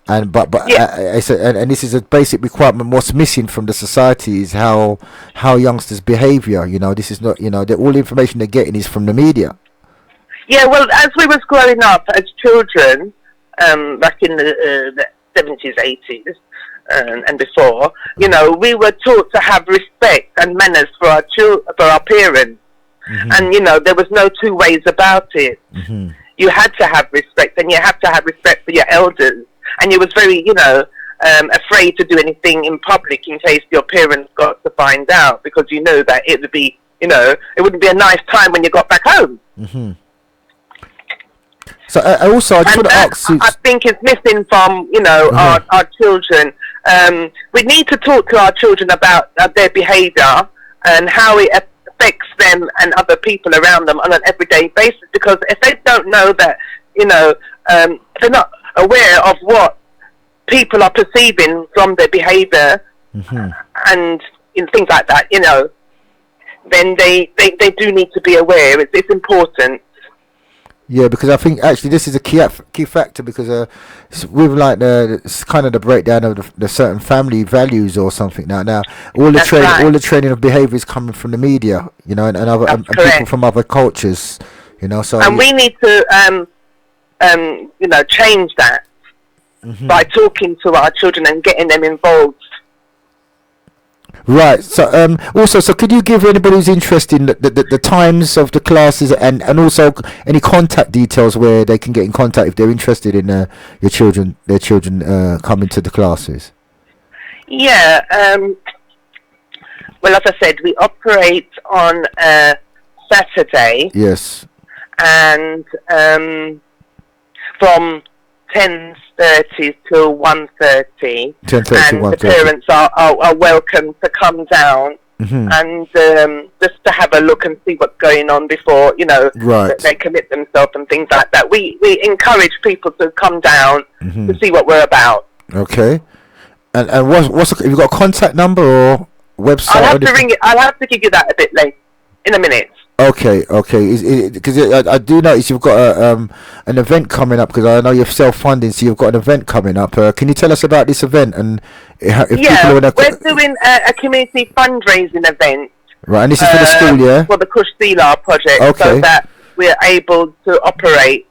S3: and and this is a basic requirement. What's missing from the society is how youngsters' behaviour. You know, this is not, you know, all the information they're getting is from the media.
S12: Yeah, well, as we was growing up as children, back in the 70s, 80s, and before, you know, we were taught to have respect and manners for our parents. And, you know, there was no two ways about it. You had to have respect, and you have to have respect for your elders. And you was very, you know, afraid to do anything in public in case your parents got to find out, because you know that it would be, you know, it wouldn't be a nice time when you got back home.
S3: So I just want to ask you...
S12: I think it's missing from, you know, our children. We need to talk to our children about their behaviour and how it affects them and other people around them on an everyday basis, because if they don't know that, you know, they're not aware of what people are perceiving from their behaviour and things like that, you know, then they do need to be aware. It's important.
S3: Yeah, because I think actually this is a key factor, because with like it's kind of the breakdown of the certain family values or something. Now all the training of behaviour is coming from the media, you know, and other and people from other cultures, you know. So
S12: we need to you know, change that by talking to our children and getting them involved.
S3: Right. So also, so could you give anybody who's interested in the times of the classes and also any contact details where they can get in contact if they're interested in their children coming to the classes?
S12: Yeah. Well, as I said, we operate on Saturday.
S3: Yes.
S12: And from 10:30 till 1:30,
S3: 10:30
S12: and
S3: to 1:30.
S12: the parents are welcome to come down and just to have a look and see what's going on before, you know, they commit themselves and things like that. We encourage people to come down to see what we're about.
S3: Okay. And what's have you got a contact number or website?
S12: I'll have to ring it. I'll have to give you that a bit later, in a minute.
S3: Okay, okay. Because I do notice you've got an event coming up, because I know you're self-funding, so you've got an event coming up. Can you tell us about this event and if
S12: Yeah,
S3: people want
S12: we're doing a community fundraising event.
S3: Right, and this is for the school, yeah?
S12: For the Kush Sealar project, so
S3: Okay.
S12: that we're able to operate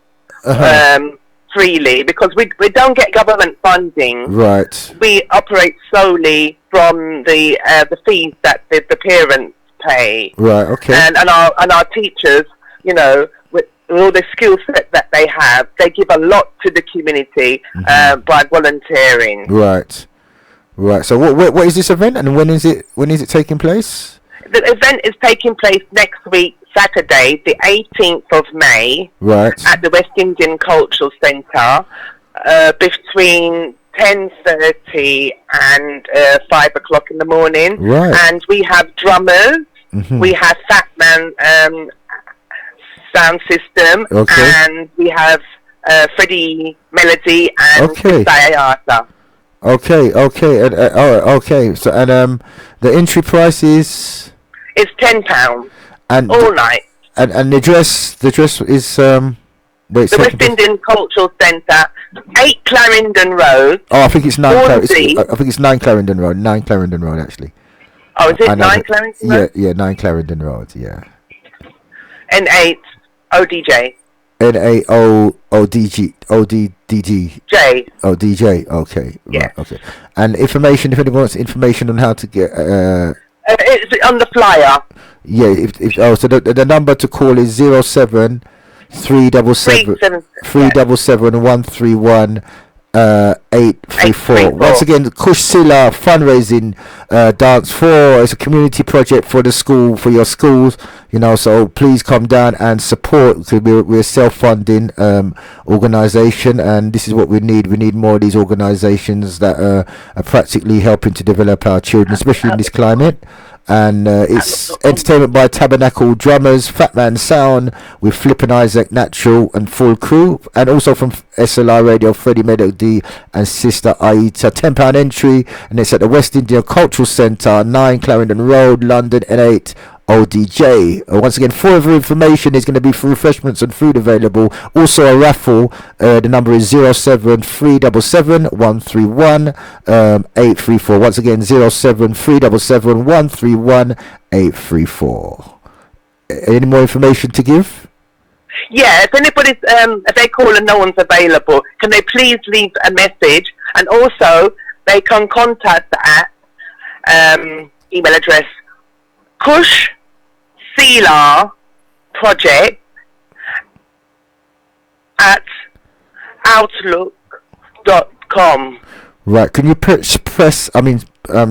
S12: freely, because we don't get government funding.
S3: Right.
S12: We operate solely from the fees that the parents pay.
S3: Right. Okay.
S12: And our teachers, with all the skill set that they have, they give a lot to the community by volunteering.
S3: Right. Right. So what is this event, and when is it taking place?
S12: The event is taking place next week, Saturday, the 18th of May,
S3: Right.
S12: at the West Indian Cultural Centre, between 10:30 and 5 o'clock in the morning.
S3: Right.
S12: And we have drummers, we have Fat Man sound system,
S3: Okay.
S12: and we have Freddie Melody and
S3: Okay.
S12: Sayata.
S3: Okay. And okay. So the entry price is
S12: It's £10
S3: and
S12: all night.
S3: and the dress is wait,
S12: The
S3: second
S12: West
S3: place.
S12: Indian Cultural Centre, 8 Clarendon Road.
S3: Oh, I think it's 9.
S12: Hornsey.
S3: I think it's 9 Clarendon Road. 9 Clarendon Road, actually.
S12: Oh, is it
S3: I know
S12: 9
S3: that-
S12: Clarendon Road?
S3: Yeah, 9 Clarendon Road. Yeah.
S12: N8 ODJ.
S3: NAOODG.
S12: J.
S3: Oh, DJ. Okay.
S12: Yeah.
S3: Right. Okay. And information, if anyone wants information on how to get
S12: It's on the flyer.
S3: yeah, so the number to call is 07 377 131 834. Once again, Kush Sila fundraising dance for, it's a community project for the school, for your schools, so please come down and support, because we're a self-funding organization, and this is what we need more of these organizations that are practically helping to develop our children, especially in this climate. And it's entertainment by Tabernacle Drummers, Fat Man Sound with Flip and Isaac Natural and full crew, and also from SLR Radio, Freddie Melody and Sister Aita. £10 entry, and it's at the West India Cultural Centre, 9 Clarendon Road, London, N8 ODJ. Once again, further information is going to be for refreshments and food available. Also a raffle. The number is 07 377 131 834. Once again, 07 377 131 834. Any more information to give?
S12: Yeah, if anybody's, if they call and no one's available, can they please leave a message? And also, they can contact at email address Kush Sealar Project at outlook.com.
S3: Right, can you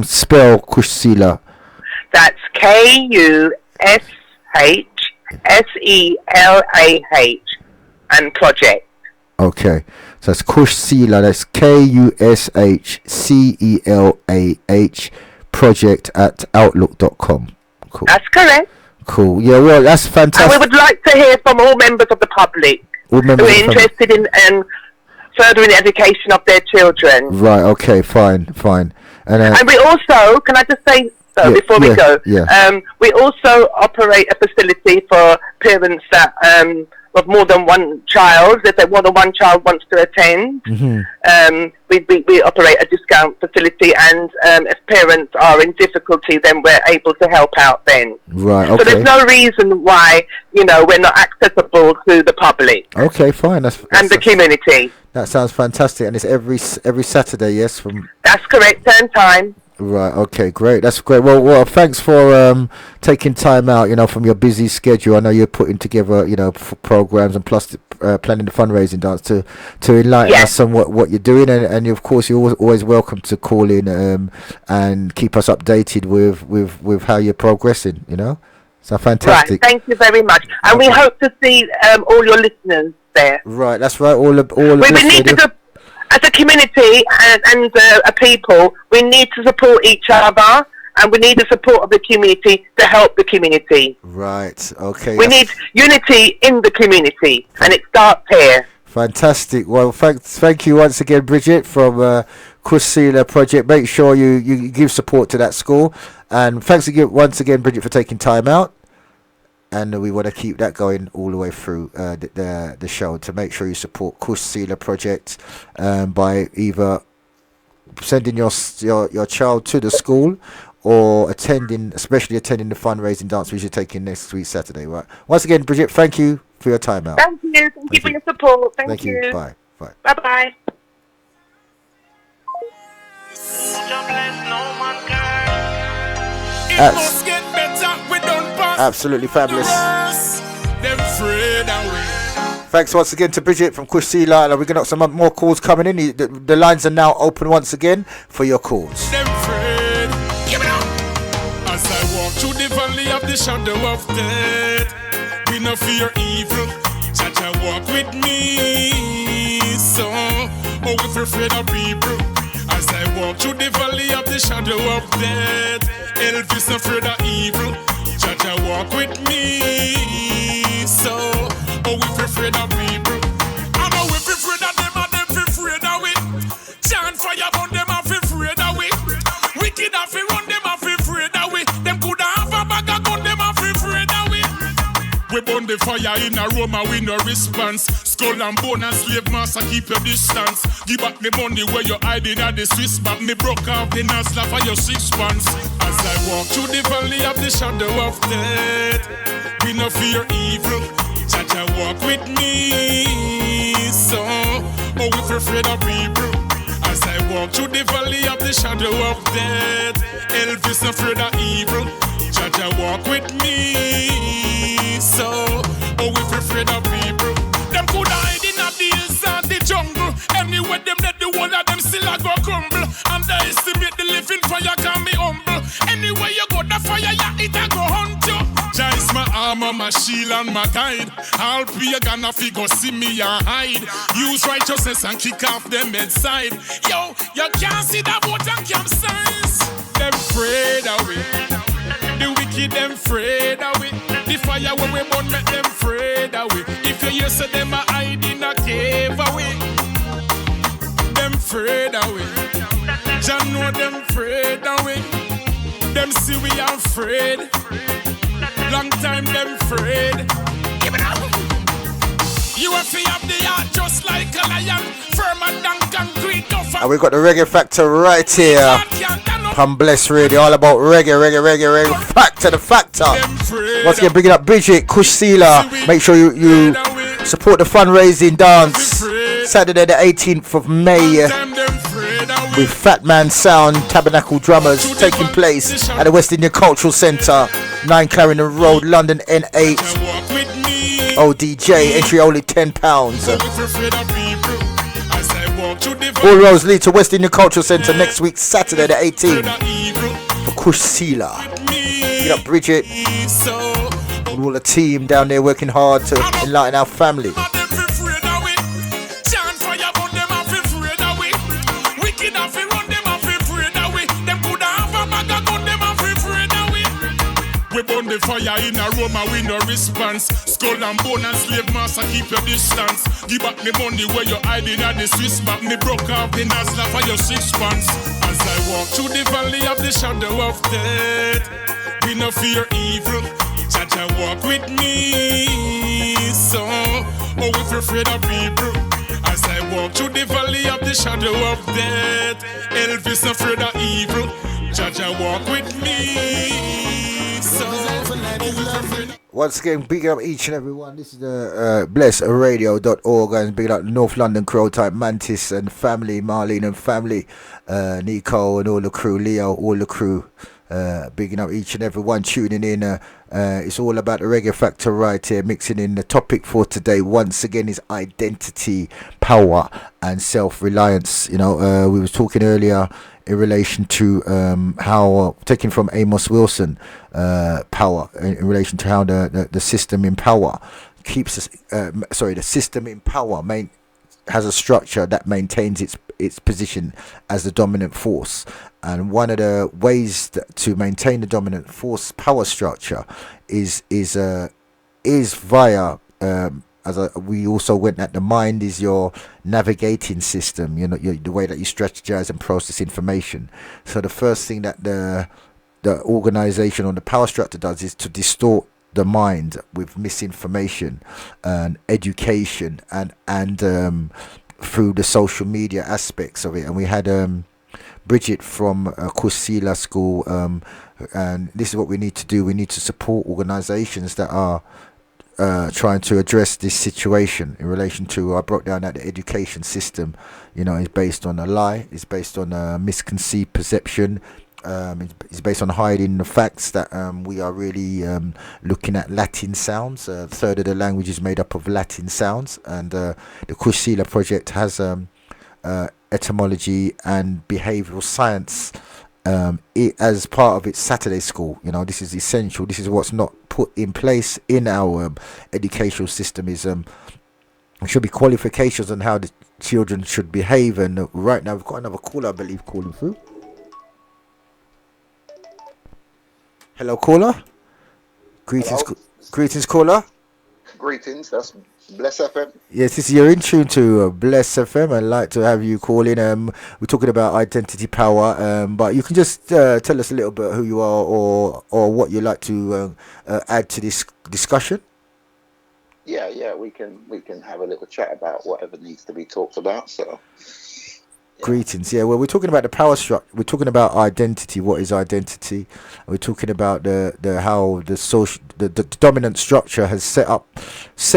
S3: spell Kush Sealar?
S12: That's KUSHSELAH and project.
S3: Okay, so that's Kush Sealar, that's KUSHCELAH project at outlook.com. Cool.
S12: That's correct.
S3: Cool. Yeah, well, that's fantastic.
S12: And we would like to hear from all members of the public who are interested in furthering the education of their children.
S3: Right, okay, fine.
S12: And we also, can I just say before we go?
S3: Yeah.
S12: We also operate a facility for parents that of more than one child. If more than one child wants to attend, we operate a discount facility, and if parents are in difficulty, then we're able to help out then.
S3: Right, okay.
S12: So there's no reason why, we're not accessible to the public.
S3: Okay, fine. That's
S12: the community.
S3: That sounds fantastic, and it's every Saturday, yes?
S12: That's correct, turn time.
S3: Right, okay, great. That's great. Well, thanks for taking time out, from your busy schedule. I know you're putting together, programs, and plus planning the fundraising dance to enlighten us on what you're doing, and of course you're always welcome to call in and keep us updated with how you're progressing, So fantastic.
S12: Right, thank you very much. And we hope to see all your listeners there.
S3: Right, that's right. All
S12: we need to go, as a community and a people, we need to support each other, and we need the support of the community to help the community.
S3: Right, okay.
S12: We need unity in the community, and it starts here.
S3: Fantastic. Well, thank you once again, Bridget, from Kush Sealar Project. Make sure you give support to that school. And thanks again, once again, Bridget, for taking time out. and we want to keep that going all the way through the show. To make sure you support Kush Sealer Project by either sending your child to the school or especially attending the fundraising dance which you're taking next week Saturday. Right. Once again, Bridget, thank you for your time out.
S12: Thank you for your support. Thank you.
S3: Bye.
S12: Bye bye.
S3: Absolutely fabulous. Thanks once again to Bridget from Kush Sealer. And we're going to have some more calls coming in. The lines are now open once again for your calls.
S4: As I walk through the valley of the shadow of death, we no fear evil. Jaja walk with me, so if we're afraid of people. As I walk through the valley of the shadow of death, Elvis no afraid of evil. Jaja walk with me, so if we're afraid of people. I know if we're afraid of them, and them feel afraid of it. Chant fire on them, and feel afraid of it. Wicked and feel run them, and feel afraid of it. Them could have a bag of gun, them and feel afraid of it. We burn the fire in a room and we no response. Skull and bone and slave master, keep your distance. Give back the money where you're hiding at the Swiss bank. Me broke off the nostril for your 6 months. As I walk through the valley of the shadow of death, we no fear evil. Jaja walk with me, so if we're afraid of people. As I walk through the valley of the shadow of death, Elvis no afraid of evil. Jaja walk with me, so if we're afraid of people. Them could hide in the hills and the jungle. Anywhere them let the whole of them still a go crumble. Underestimate the living fire can be humble. Anywhere you go the fire, yeah, it a go hunt you. Jah is my armor, my shield and my guide. I'll be a gun if you go see me and hide. Use righteousness and kick off them headside. Yo, you can't see that boat and campsites. Them afraid of it. The wicked them afraid of it. The fire when we burn make them afraid of it. If you hear say them a hide in a cave away, them afraid of it. Jah know them afraid of it. Them see we are afraid. Long time them afraid. Give it up. You have to have the heart just like a lion, firmer than concrete.
S3: And we got the Reggae Factor right here. Come Bless Radio, all about reggae. Factor, the Factor. Once again, bringing up Bridget, Kush Sealer. Make sure you support the fundraising dance. Saturday the 18th of May. With Fat Man Sound Tabernacle Drummers taking place at the West Indian Cultural Centre, 9 Clarendon Road, London N8. ODJ, entry only £10. All roads lead to West Indian Cultural Centre next week, Saturday the 18th, for Kush Sealer. Get up Bridget and all the team down there working hard to enlighten our family.
S4: We burn the fire in a room and we no response. Skull and bone and slave master, keep your distance. Give back the money where you're hiding at the Swiss bank. Me broke off the nostril for your 6 months. As I walk through the valley of the shadow of death, we no fear evil. Jaja walk with me, so if we're afraid of people. As I walk through the valley of the shadow of death, Elvis no afraid of evil. Jaja walk with me.
S3: Once again, big up each and every one. This is the blessradio.org and big up North London Crow Type Mantis and family, Marlene and family, Nico and all the crew, Leo, all the crew. Bigging up each and every one tuning in. It's all about the Reggae Factor right here, mixing in. The topic for today once again is identity, power and self-reliance. You know, we was talking earlier in relation to how, taken from Amos Wilson, power, in relation to how the system in power keeps us, the system in power has a structure that maintains its position as the dominant force. And one of the ways to maintain the dominant force power structure is via we also went at the mind is your navigating system, you know, the way that you strategize and process information. So the first thing that the organization or the power structure does is to distort the mind with misinformation and education and through the social media aspects of it. And we had Bridget from Kusila School, and this is what we need to do. We need to support organizations that are trying to address this situation in relation to, I broke down that the education system, is based on a lie, it's based on a misconceived perception, it's based on hiding the facts that we are really looking at Latin sounds. A third of the language is made up of Latin sounds, and the Kusila project has etymology and behavioral science as part of its Saturday school. This is essential. This is what's not put in place in our educational system. Is there should be qualifications on how the children should behave. And right now we've got another caller, I believe, calling through. Hello, caller. Greetings,
S13: Hello.
S3: Greetings, caller.
S13: Greetings, that's Bless FM.
S3: Yes, this is you're in tune to Bless FM. I'd like to have you call in. We're talking about identity power, but you can just tell us a little bit who you are or what you'd like to add to this discussion.
S13: Yeah, we can have a little chat about whatever needs to be talked about. So,
S3: Greetings. Yeah, well, we're talking about the power structure. We're talking about identity. What is identity? We're talking about the how the social the dominant structure has set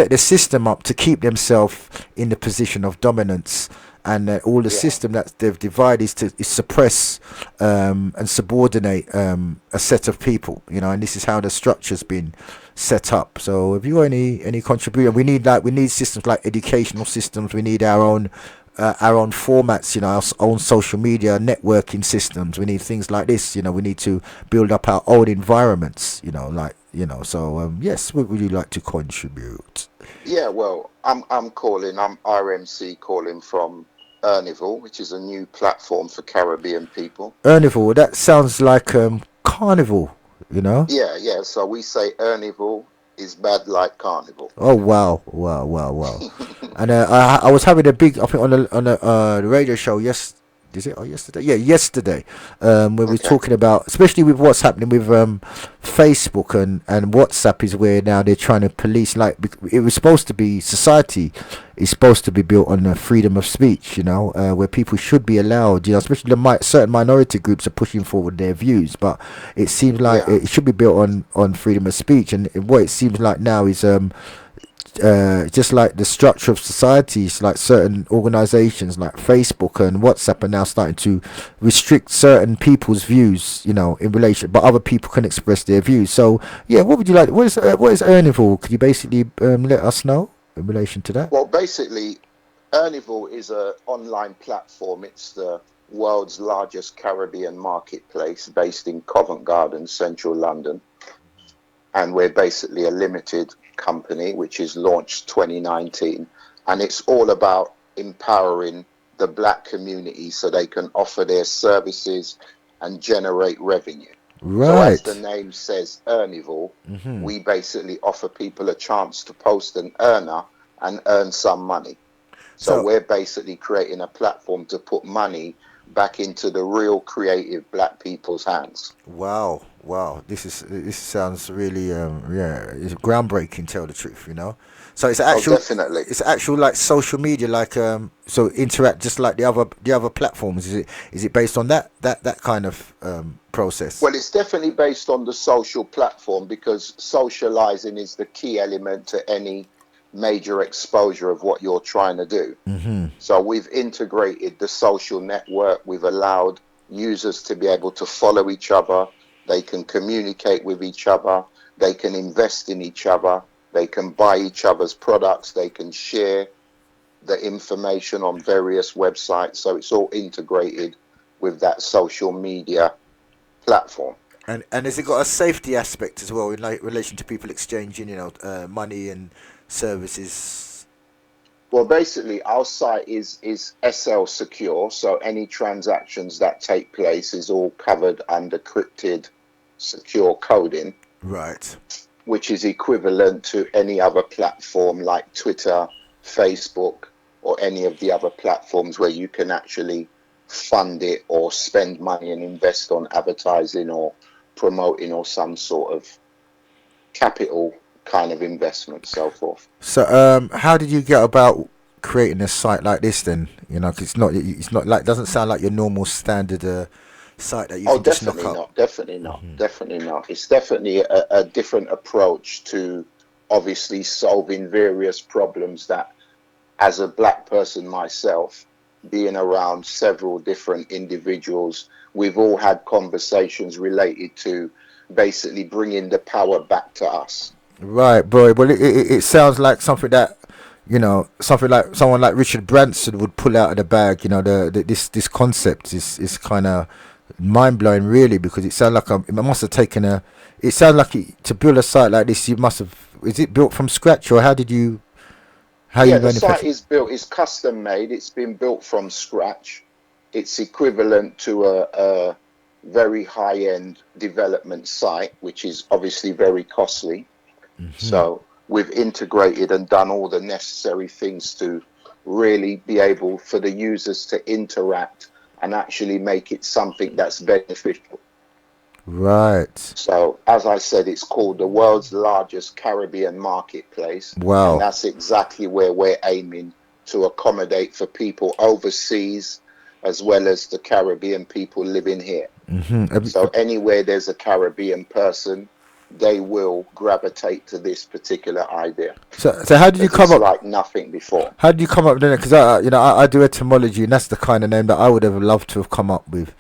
S3: the system up to keep themselves in the position of dominance, and all the system that they've divided is suppress and subordinate a set of people. And this is how the structure's been set up. So, if you got any contribution, we need systems like educational systems. We need our own formats, our own social media networking systems. We need things like this. We need to build up our own environments. So yes, what would you like to contribute?
S13: yeah. Well, I'm RMC calling from Ernival, which is a new platform for Caribbean people.
S3: Ernival, that sounds like carnival.
S13: Yeah. So we say Ernival is bad like carnival.
S3: Oh wow. And I was having a big, I think, on the radio show yesterday? Yeah, yesterday. When we were talking about, especially with what's happening with Facebook and WhatsApp, is where now they're trying to police. Like, it was supposed to be, society is supposed to be built on the freedom of speech. Where people should be allowed. Especially certain minority groups are pushing forward their views, but it seems like it should be built on freedom of speech. And what it seems like now is just like the structure of societies, like certain organizations like Facebook and WhatsApp are now starting to restrict certain people's views, in relation, but other people can express their views. So yeah, what would you like? What is Ernival? Could you basically let us know in relation to that?
S13: Well, basically, Ernival is an online platform. It's the world's largest Caribbean marketplace based in Covent Garden, central London. And we're basically a limited company which is launched 2019, and it's all about empowering the black community so they can offer their services and generate revenue.
S3: Right.
S13: So as the name says, Ernival, we basically offer people a chance to post an earner and earn some money. So we're basically creating a platform to put money back into the real creative black people's hands.
S3: Wow. This sounds really it's groundbreaking, tell the truth, So it's actual,
S13: definitely.
S3: It's actual like social media, like so interact just like the other platforms. Is it based on that kind of process?
S13: Well, it's definitely based on the social platform, because socializing is the key element to any major exposure of what you're trying to do. So we've integrated the social network. We've allowed users to be able to follow each other. They can communicate with each other. They can invest in each other. They can buy each other's products. They can share the information on various websites. So it's all integrated with that social media platform.
S3: And has it got a safety aspect as well in relation to people exchanging, money and services?
S13: Well, basically, our site is SL secure, so any transactions that take place is all covered under crypted secure coding.
S3: Right.
S13: Which is equivalent to any other platform like Twitter, Facebook, or any of the other platforms where you can actually fund it or spend money and invest on advertising or promoting or some sort of capital kind of investment, so forth.
S3: So, how did you get about creating a site like this then? You know, 'cause it's not like, doesn't sound like your normal standard site that you
S13: Oh,
S3: can just knock
S13: definitely
S3: up.
S13: not. Definitely not. Definitely not. It's definitely a different approach to obviously solving various problems that, as a black person myself, being around several different individuals, we've all had conversations related to basically bringing the power back to us.
S3: Right, bro. Well, it sounds like something that, you know, something like someone like Richard Branson would pull out of the bag. You know, this concept is kind of mind blowing, really, because it sounds like it must have taken a. It sounds like to build a site like this, you must have. Is it built from scratch, or how did you? How
S13: Yeah,
S3: you
S13: the site
S3: manufacture?
S13: is built, it's custom made, it's been built from scratch. It's equivalent to a very high-end development site, which is obviously very costly. So we've integrated and done all the necessary things to really be able for the users to interact and actually make it something that's beneficial.
S3: Right.
S13: So, as I said, it's called the world's largest Caribbean marketplace, and
S3: Wow.
S13: that's exactly where we're aiming to accommodate for people overseas as well as the Caribbean people living here. So, anywhere there's a Caribbean person, they will gravitate to this particular idea
S3: So how did you
S13: because
S3: come
S13: it's
S3: up?
S13: like nothing before.
S3: How did you come up with it? Because I do etymology, and that's the kind of name that I would have loved to have come up with.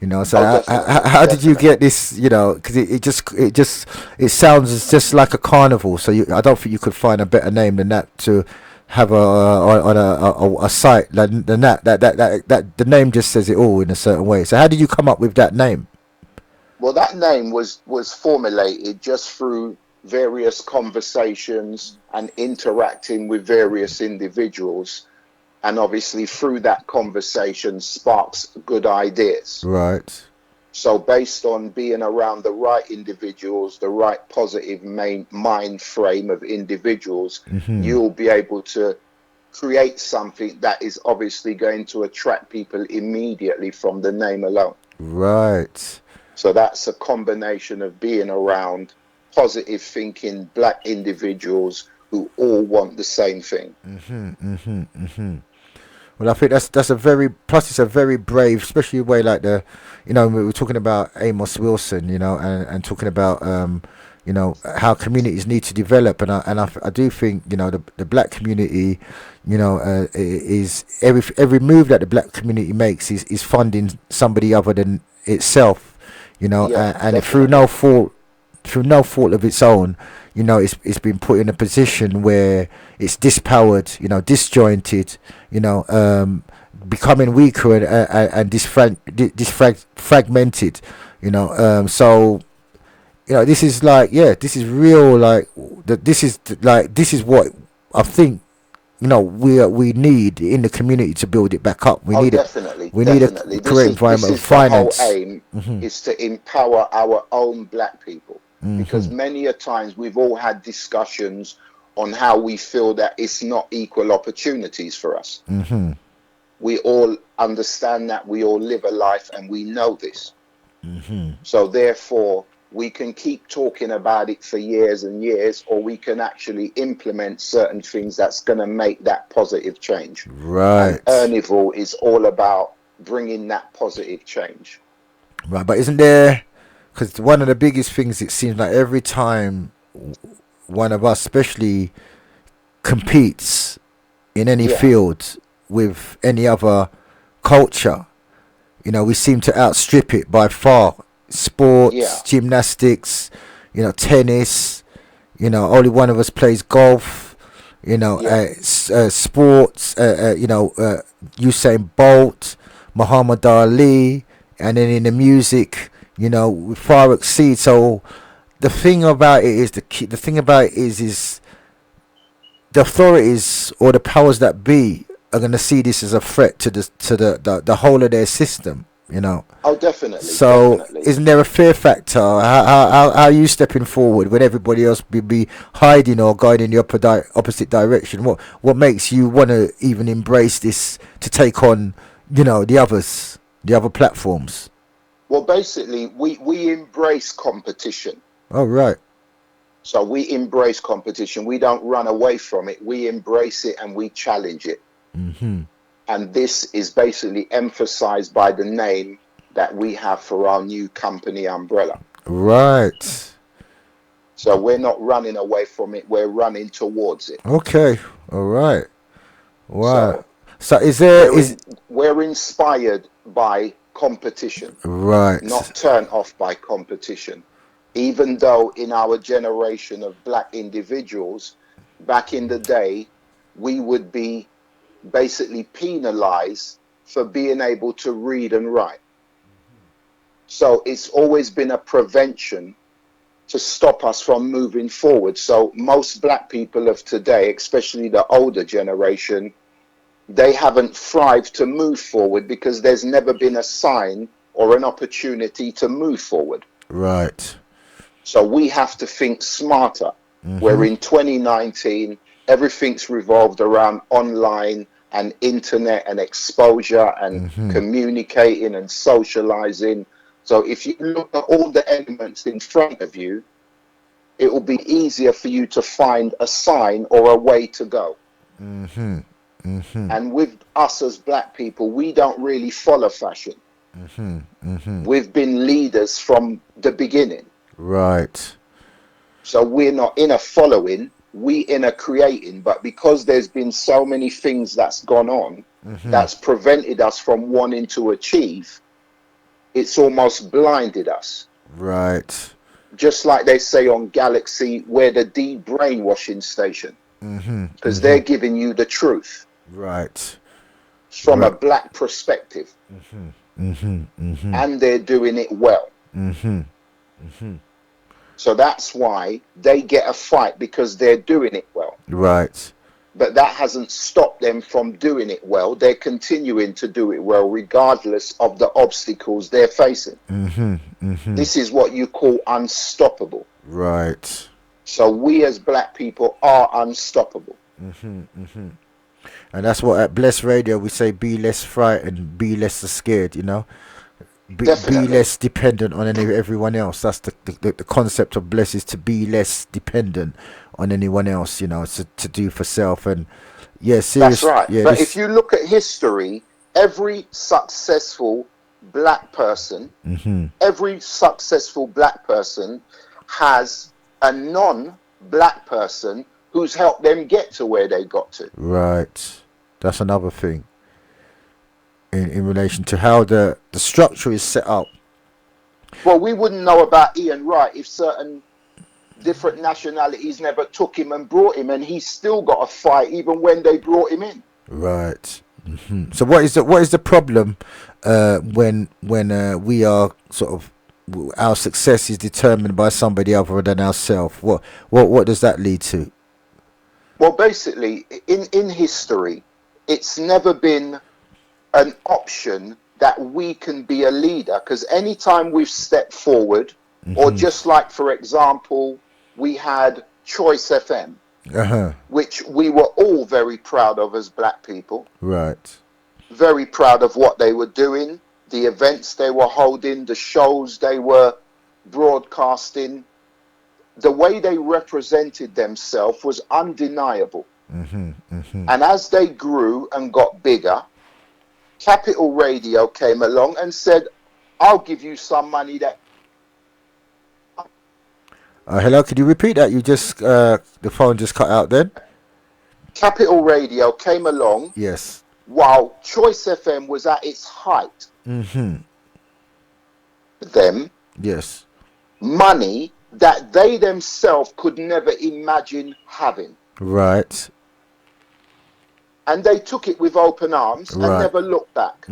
S3: You know, so
S13: Oh, definitely,
S3: how did you get
S13: definitely.
S3: this? You know, because it sounds just like a carnival. So I don't think you could find a better name than that to have a site than that. The name just says it all in a certain way. So how did you come up with that name?
S13: Well, that name was formulated just through various conversations and interacting with various individuals, and obviously through that conversation sparks good ideas.
S3: Right.
S13: So based on being around the right individuals, the right positive mind frame of individuals, you'll be able to create something that is obviously going to attract people immediately from the name alone.
S3: Right.
S13: So that's a combination of being around positive thinking black individuals who all want the same thing.
S3: Well, I think that's a very plus. It's a very brave, especially way like we were talking about Amos Wilson, and talking about how communities need to develop, and I do think the black community, is every move that the black community makes is funding somebody other than itself,
S13: Yeah,
S3: and
S13: definitely.
S3: through no fault of its own, it's been put in a position where it's dispowered, disjointed, becoming weaker and fragmented, so this is like, this is real, like this is what I think we need in the community to build it back up.
S13: Oh, definitely,
S3: We need a
S13: definitely. This
S3: correct
S13: is this
S3: environment of
S13: is the whole
S3: finance.
S13: aim, is to empower our own black people. Because many a times we've all had discussions on how we feel that it's not equal opportunities for us. We all understand that, we all live a life and we know this. So therefore, we can keep talking about it for years and years, or we can actually implement certain things that's going to make that positive change. And
S3: Right.
S13: Ernival is all about bringing that positive change.
S3: Right, but isn't there? Because one of the biggest things, it seems like every time one of us, especially, competes in any
S13: Yeah,
S3: field with any other culture, we seem to outstrip it by far. Sports,
S13: yeah,
S3: gymnastics, tennis. Only one of us plays golf.
S13: yeah,
S3: Sports. Usain Bolt, Muhammad Ali, and then in the music, we far exceed. So the thing about it is the thing about it is the authorities or the powers that be are going to see this as a threat to the whole of their system.
S13: Oh, definitely,
S3: So
S13: definitely.
S3: isn't there a fear factor? How are you stepping forward when everybody else be hiding or going in the opposite direction? What makes you want to even embrace this to take on the other platforms?
S13: Well, basically, we embrace competition.
S3: Oh, right.
S13: So we embrace competition. We don't run away from it. We embrace it and we challenge it.
S3: Mm-hmm.
S13: And this is basically emphasized by the name that we have for our new company umbrella.
S3: Right.
S13: So we're not running away from it. We're running towards it.
S3: Okay. All right. Wow. So
S13: We're inspired by competition,
S3: right.
S13: not turned off by competition. Even though in our generation of black individuals, back in the day, we would be basically penalized for being able to read and write. So it's always been a prevention to stop us from moving forward. So most black people of today, especially the older generation, they haven't thrived to move forward because there's never been a sign or an opportunity to move forward.
S3: Right.
S13: So we have to think smarter. Where in 2019, everything's revolved around online and internet and exposure and communicating and socializing. So if you look at all the elements in front of you, it will be easier for you to find a sign or a way to go. And with us as black people, we don't really follow fashion. We've been leaders from the beginning.
S3: Right.
S13: So we're not in a following, we in a creating. But because there's been so many things that's gone on, that's prevented us from wanting to achieve, it's almost blinded us.
S3: Right.
S13: Just like they say on Galaxy, we're the de-brainwashing station. Because they're giving you the truth.
S3: Right.
S13: From a black perspective. And they're doing it well. So that's why they get a fight, because they're doing it well.
S3: Right.
S13: But that hasn't stopped them from doing it well. They're continuing to do it well, regardless of the obstacles they're facing. This is what you call unstoppable.
S3: Right.
S13: So we as black people are unstoppable.
S3: And that's what at Bless Radio we say: be less frightened, be less scared. You know, be less dependent on everyone else. That's the concept of Bless, is to be less dependent on anyone else. You know, to do for self. And yeah,
S13: that's right. Yeah, but if you look at history, every successful black person, every successful black person has a non-black person who's helped them get to where they got to.
S3: Right. That's another thing in relation to how the structure is set up.
S13: Well, we wouldn't know about Ian Wright if certain different nationalities never took him and brought him, and he's still got a fight even when they brought him in.
S3: Right. So what is the problem when we are sort of, our success is determined by somebody other than ourselves? What does that lead to?
S13: Well, basically, in history, it's never been an option that we can be a leader, because anytime we've stepped forward, or just like, for example, we had Choice FM, which we were all very proud of as black people.
S3: Right.
S13: Very proud of what they were doing, the events they were holding, the shows they were broadcasting. The way they represented themselves was undeniable. And as they grew and got bigger, Capital Radio came along and said, I'll give you some money that...
S3: Hello, could you repeat that? You just, the phone just cut out then?
S13: Capital Radio came along.
S3: Yes.
S13: While Choice FM was at its height. Them.
S3: Yes.
S13: Money that they themselves could never imagine having.
S3: Right.
S13: And they took it with open arms and never looked back.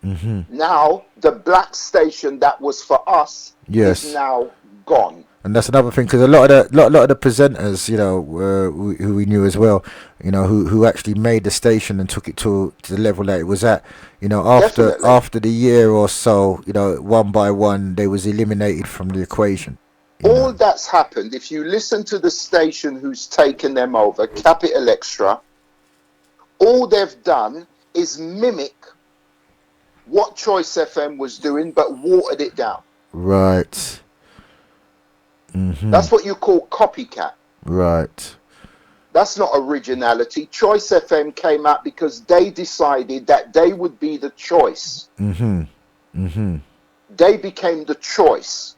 S13: Now, the black station that was for us is now gone.
S3: And that's another thing, because a lot of the presenters, you know, who we knew as well, you know, who actually made the station and took it to the level that it was at, you know, after the year or so, you know, one by one, they was eliminated from the equation.
S13: All that's happened, if you listen to the station who's taken them over, Capital Extra, all they've done is mimic what Choice FM was doing, but watered it down.
S3: Right.
S13: That's what you call copycat.
S3: Right.
S13: That's not originality. Choice FM came out because they decided that they would be the choice. They became the choice.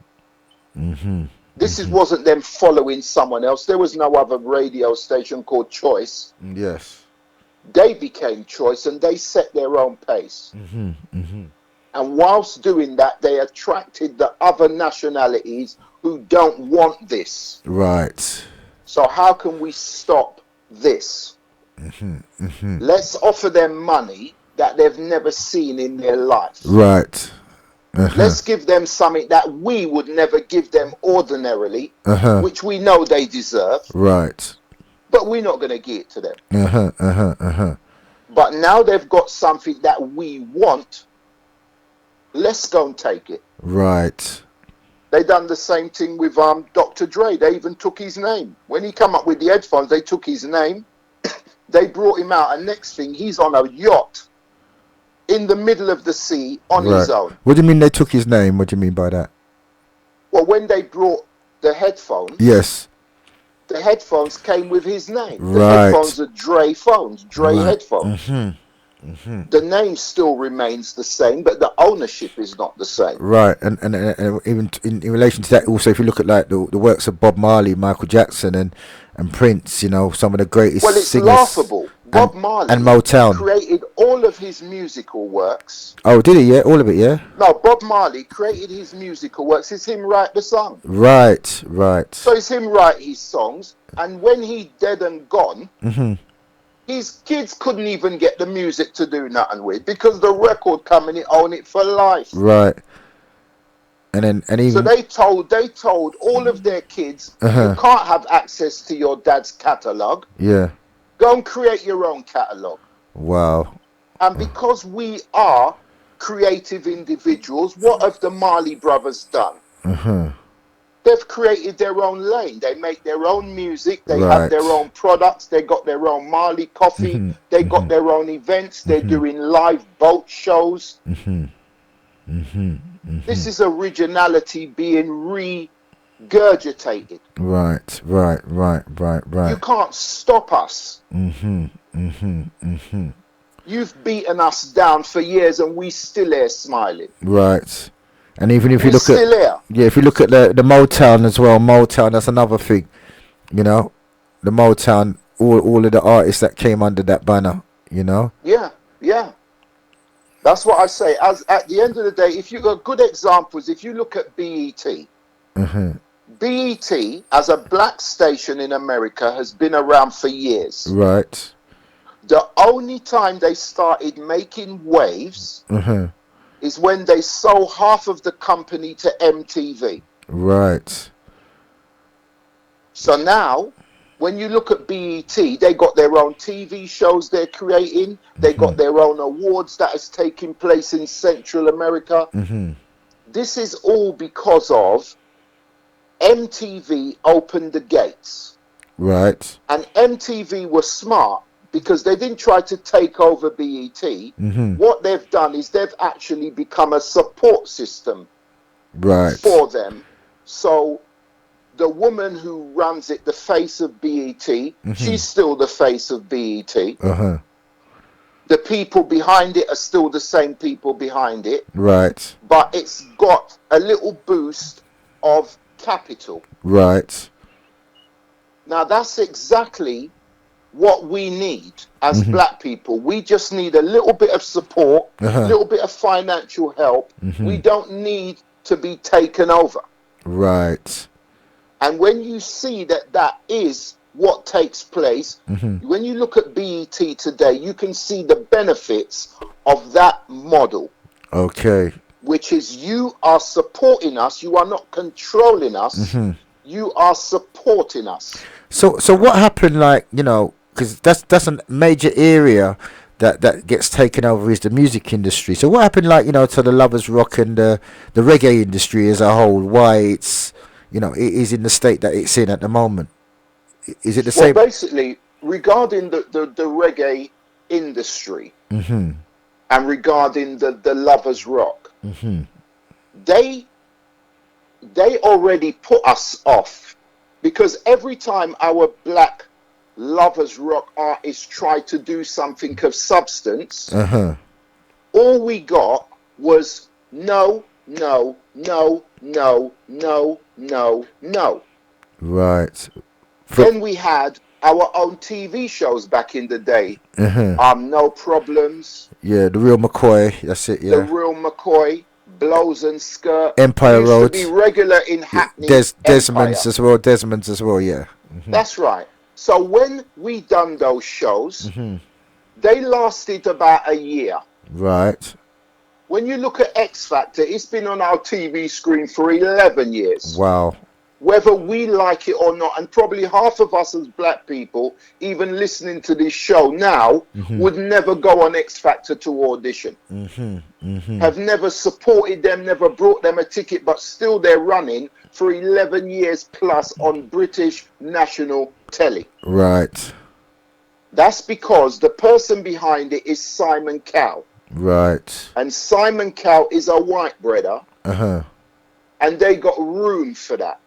S13: This wasn't them following someone else. There was no other radio station called Choice.
S3: Yes.
S13: They became choice and they set their own pace. And whilst doing that, they attracted the other nationalities who don't want this.
S3: Right.
S13: So how can we stop this? Let's offer them money that they've never seen in their life.
S3: Right.
S13: Let's give them something that we would never give them ordinarily, which we know they deserve.
S3: Right.
S13: But we're not going to give it to them. But now they've got something that we want. Let's go and take it.
S3: Right.
S13: They done the same thing with Dr. Dre. They even took his name. When he come up with the headphones, they took his name. They brought him out, and next thing, he's on a yacht in the middle of the sea on his own.
S3: What do you mean they took his name? What do you mean by that?
S13: Well, when they brought the headphones,
S3: yes,
S13: the headphones came with his name. The
S3: right.
S13: headphones are Dre phones, Dre
S3: right.
S13: headphones. The name still remains the same, but the ownership is not the same.
S3: Right, and even in relation to that, also, if you look at like the works of Bob Marley, Michael Jackson, and Prince, you know, some of the greatest
S13: well, it's
S3: singers.
S13: Laughable. Bob Marley
S3: and Motown
S13: created all of his musical works.
S3: Oh, did he? Yeah, all of it. Yeah.
S13: No, Bob Marley created his musical works. It's him write the song.
S3: Right, right.
S13: So it's him write his songs, and when he dead and gone, his kids couldn't even get the music to do nothing with because the record company own it for life.
S3: Right. And even
S13: so they told all of their kids, you can't have access to your dad's catalog.
S3: Yeah.
S13: Go and create your own catalog.
S3: Wow.
S13: And because we are creative individuals, what have the Marley brothers done? They've created their own lane. They make their own music. They have their own products. They got their own Marley coffee. They got their own events. They're doing live boat shows. This is originality being regurgitated.
S3: Right.
S13: You can't stop us. You've beaten us down for years and we still here smiling.
S3: Right. And even if you look
S13: still
S3: at if you look at the Motown as well, Motown, that's another thing. You know, the Motown, all of the artists that came under that banner, you know.
S13: Yeah. That's what I say. As at the end of the day, if you got good examples, if you look at BET, BET as a black station in America has been around for years.
S3: Right.
S13: The only time they started making waves is when they sold half of the company to MTV.
S3: Right.
S13: So now, when you look at BET, they got their own TV shows they're creating. They got their own awards that is taking place in Central America. This is all because of MTV opened the gates.
S3: Right.
S13: And MTV was smart because they didn't try to take over BET. What they've done is they've actually become a support system for them. So the woman who runs it, the face of BET, she's still the face of BET. The people behind it are still the same people behind it.
S3: Right.
S13: But it's got a little boost of capital.
S3: Right.
S13: Now that's exactly what we need as black people. We just need a little bit of support, a little bit of financial help. We don't need to be taken over.
S3: Right.
S13: And when you see that is what takes place, when you look at BET today, you can see the benefits of that model.
S3: Okay.
S13: Which is you are supporting us, you are not controlling us, you are supporting us.
S3: So what happened, like, you know, because that's a major area that gets taken over is the music industry. So what happened, like, you know, to the lovers rock and the reggae industry as a whole? Why it's, you know, it is in the state that it's in at the moment? Is it the same?
S13: Well, basically, regarding the reggae industry and regarding the lovers rock, they they already put us off, because every time our black lovers rock artists try to do something of substance, all we got was no, no, no, no, no, no, no.
S3: Right.
S13: Then we had our own TV shows back in the day. No Problems.
S3: Yeah, the real McCoy. That's it.
S13: The
S3: Yeah.
S13: Real McCoy. Blows and Skirt.
S3: Empire
S13: used
S3: Road.
S13: to be regular in Hackney.
S3: Desmond's as well. Desmond's as well. Yeah.
S13: That's right. So when we done those shows, they lasted about a year.
S3: Right.
S13: When you look at X Factor, it's been on our TV screen for 11 years.
S3: Wow.
S13: Whether we like it or not, and probably half of us as black people, even listening to this show now, would never go on X Factor to audition. Have never supported them, never brought them a ticket, but still they're running for 11 years plus on British national telly.
S3: Right.
S13: That's because the person behind it is Simon Cowell.
S3: Right.
S13: And Simon Cowell is a white brother. And they got room for that.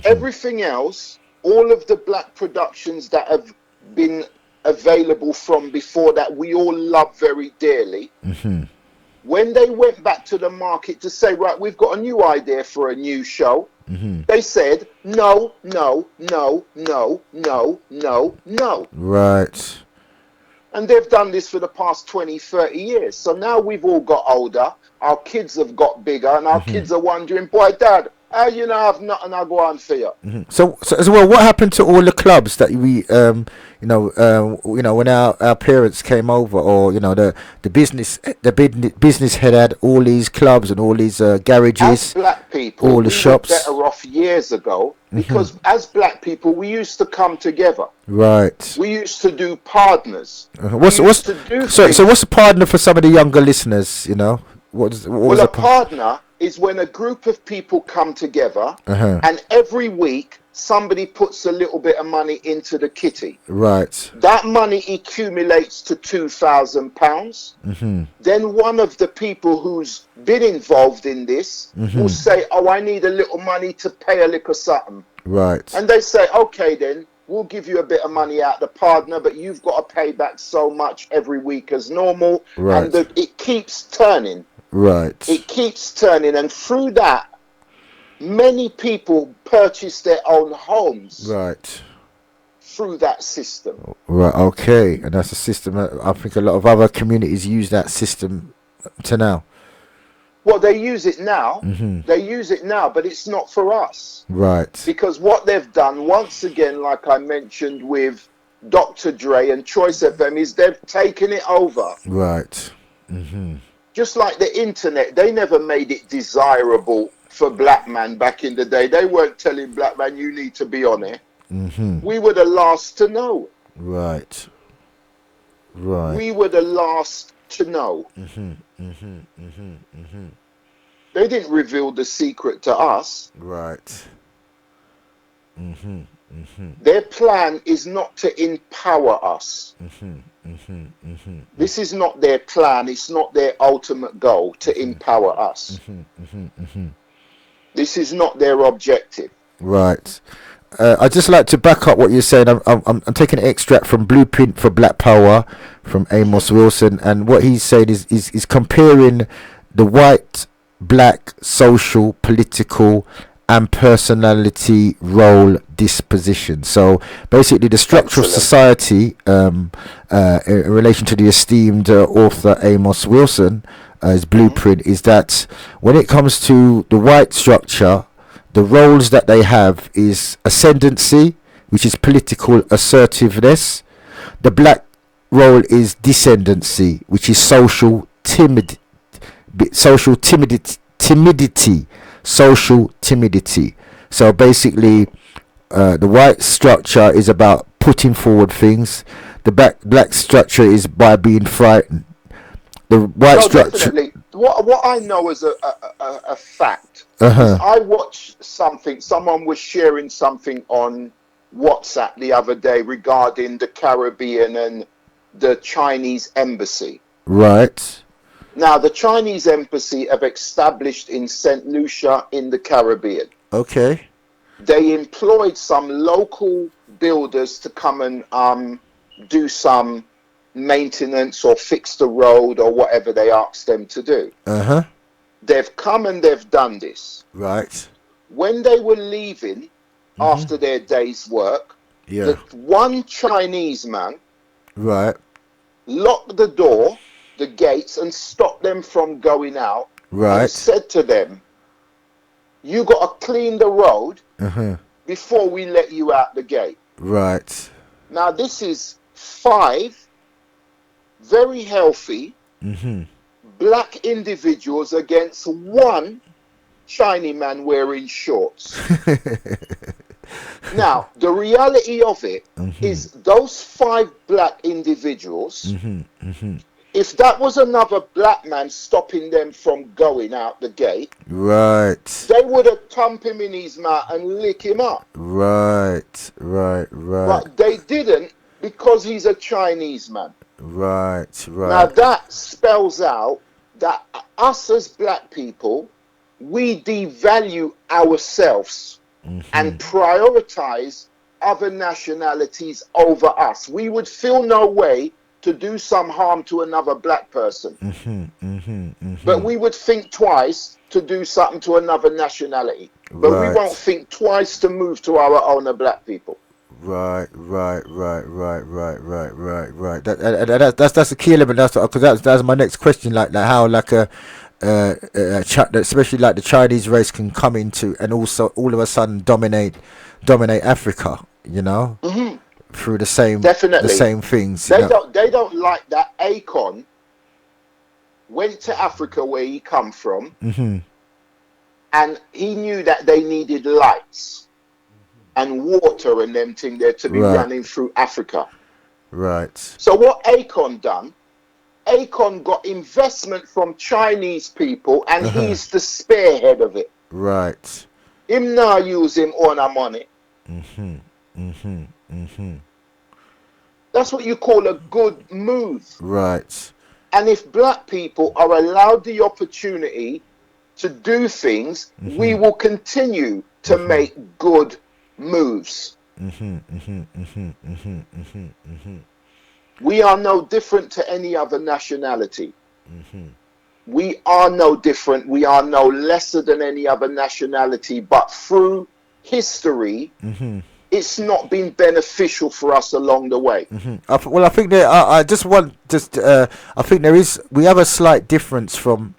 S13: Everything else, all of the black productions that have been available from before that we all love very dearly, when they went back to the market to say, right, we've got a new idea for a new show, they said, no, no, no, no, no, no, no.
S3: Right.
S13: And they've done this for the past 20, 30 years. So now we've all got older, our kids have got bigger, and our kids are wondering, boy, Dad, how you know have nothing I go on for you?
S3: So as well, what happened to all the clubs that we, when our parents came over, or the business head had all these clubs and all these garages,
S13: as black people,
S3: all the
S13: we
S3: shops.
S13: were better off years ago, because as black people, we used to come together.
S3: Right.
S13: We used to do partners.
S3: So what's the partner for some of the younger listeners? A
S13: partner is when a group of people come together, and every week somebody puts a little bit of money into the kitty.
S3: Right.
S13: That money accumulates to £2,000. Then one of the people who's been involved in this will say, oh, I need a little money to pay a little something.
S3: Right.
S13: And they say, okay, then we'll give you a bit of money out the partner, but you've got to pay back so much every week as normal.
S3: Right.
S13: And it keeps turning.
S3: Right.
S13: It keeps turning, and through that, many people purchase their own homes.
S3: Right.
S13: Through that system.
S3: Right. Okay, and that's a system that I think a lot of other communities use that system to now.
S13: Well, they use it now. They use it now, but it's not for us.
S3: Right.
S13: Because what they've done, once again, like I mentioned with Dr. Dre and Choice FM, is they've taken it over.
S3: Right.
S13: Just like the internet, they never made it desirable for black man back in the day. They weren't telling black man, you need to be on it. We were the last to know.
S3: Right. Right.
S13: We were the last to know. They didn't reveal the secret to us.
S3: Right.
S13: Their plan is not to empower us. This is not their plan. It's not their ultimate goal to empower us. This is not their objective.
S3: Right. I'd just like to back up what you're saying. I'm taking an extract from Blueprint for Black Power from Amos Wilson, and what he's saying is comparing the white, black, social, political, and personality role disposition. So basically, the structure of society, in relation to the esteemed author Amos Wilson, his blueprint, is that when it comes to the white structure, the roles that they have is ascendancy, which is political assertiveness. The black role is descendancy, which is social timidity. So basically, the white structure is about putting forward things. The black structure is by being frightened. The white structure.
S13: Definitely. What I know as a fact is I watched something. Someone was sharing something on WhatsApp the other day regarding the Caribbean and the Chinese embassy.
S3: Right.
S13: Now, the Chinese embassy have established in St. Lucia in the Caribbean.
S3: Okay.
S13: They employed some local builders to come and do some maintenance or fix the road or whatever they asked them to do.
S3: Uh-huh.
S13: They've come and they've done this.
S3: Right.
S13: When they were leaving after their day's work,
S3: Yeah.
S13: the one Chinese man
S3: Right.
S13: locked the door, the gates, and stopped them from going out.
S3: Right.
S13: And said to them, "You got to clean the road
S3: Uh-huh.
S13: before we let you out the gate."
S3: Right.
S13: Now, this is 5 very healthy black individuals against one Chinese man wearing shorts. Now, the reality of it is those 5 black individuals, if that was another black man stopping them from going out the gate,
S3: Right.
S13: they would have thumped him in his mouth and lick him up.
S3: Right. Right. Right.
S13: But they didn't because he's a Chinese man.
S3: Right.
S13: Now
S3: Right.
S13: that spells out that us as black people, we devalue ourselves and prioritize other nationalities over us. We would feel no way to do some harm to another black person. But we would think twice to do something to another nationality. But we
S3: Right.
S13: won't think twice to move to our own black people.
S3: Right. That's the key element. That's because that's my next question. Like how like especially like the Chinese race can come into and also all of a sudden dominate Africa. You know, through the same
S13: Definitely.
S3: the same things.
S13: They don't like that. Akon went to Africa where he come from, and he knew that they needed lights and water and them thing there to be
S3: Right.
S13: running through Africa.
S3: Right.
S13: So what Akon done? Akon got investment from Chinese people, and he's the spearhead of it.
S3: Right.
S13: Him now use him on our money. That's what you call a good move.
S3: Right.
S13: And if black people are allowed the opportunity to do things, we will continue to make good moves. We are no different to any other nationality. We are no different. We are no lesser than any other nationality. But through history, it's not been beneficial for us along the way.
S3: Well, I think that I think we have a slight difference from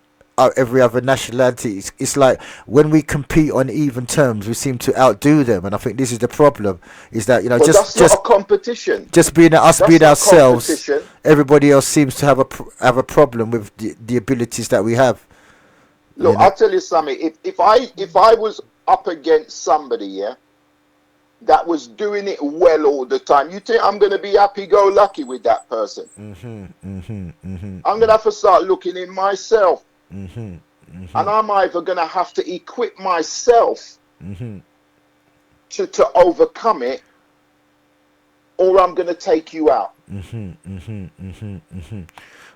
S3: every other nationality. It's like when we compete on even terms, we seem to outdo them, and I think this is the problem. Is that
S13: But that's not a competition.
S3: just being us,
S13: That's
S3: being
S13: not
S3: ourselves,
S13: competition.
S3: everybody else seems to have a problem with the abilities that we have.
S13: Look, I'll tell you something. If I was up against somebody, yeah, that was doing it well all the time, you think I'm going to be happy-go-lucky with that person? I'm going to have to start looking in myself. And I'm either going to have to equip myself to overcome it, or I'm going to take you out.
S3: And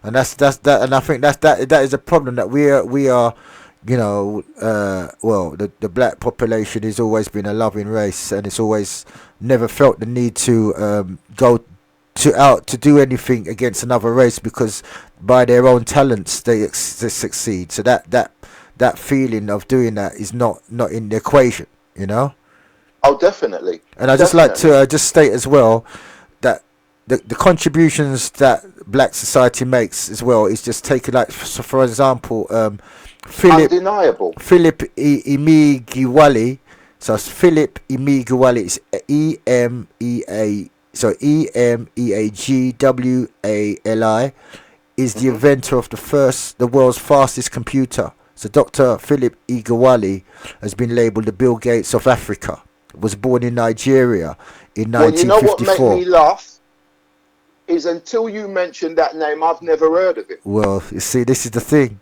S3: that's that, and I think that is a problem that we are. You know, well, the black population has always been a loving race, and it's always never felt the need to go to do anything against another race, because by their own talents they succeed. So that feeling of doing that is not in the equation, you know.
S13: Oh, definitely.
S3: And I just like to just state as well that the contributions that black society makes as well is just taken, like, so for example,
S13: undeniable.
S3: Philip Emeagwali. So it's Philip Emeagwali. It's EMEAGWALI is the inventor of the world's fastest computer. So Dr. Philip Emeagwali has been labelled the Bill Gates of Africa. Was born in Nigeria in 1954.
S13: Well, you know what made me laugh is until you mentioned that name, I've never heard of it.
S3: Well, you see, this is the thing.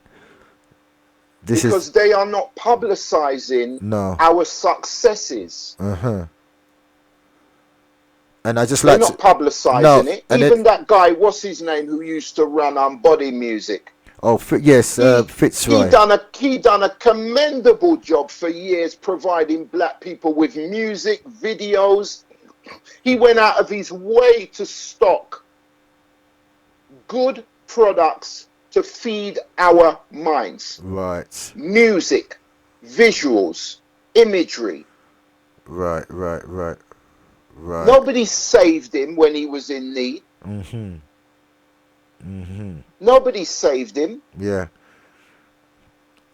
S13: Because they are not publicizing our successes.
S3: And I just
S13: They're
S3: like
S13: not publicizing it. Even that guy, what's his name, who used to run Body Music?
S3: Oh, yes, Fitzroy.
S13: He done a commendable job for years providing black people with music, videos. He went out of his way to stock good products to feed our minds.
S3: Right.
S13: Music, visuals, imagery.
S3: Right.
S13: Nobody saved him when he was in need. Nobody saved him.
S3: Yeah.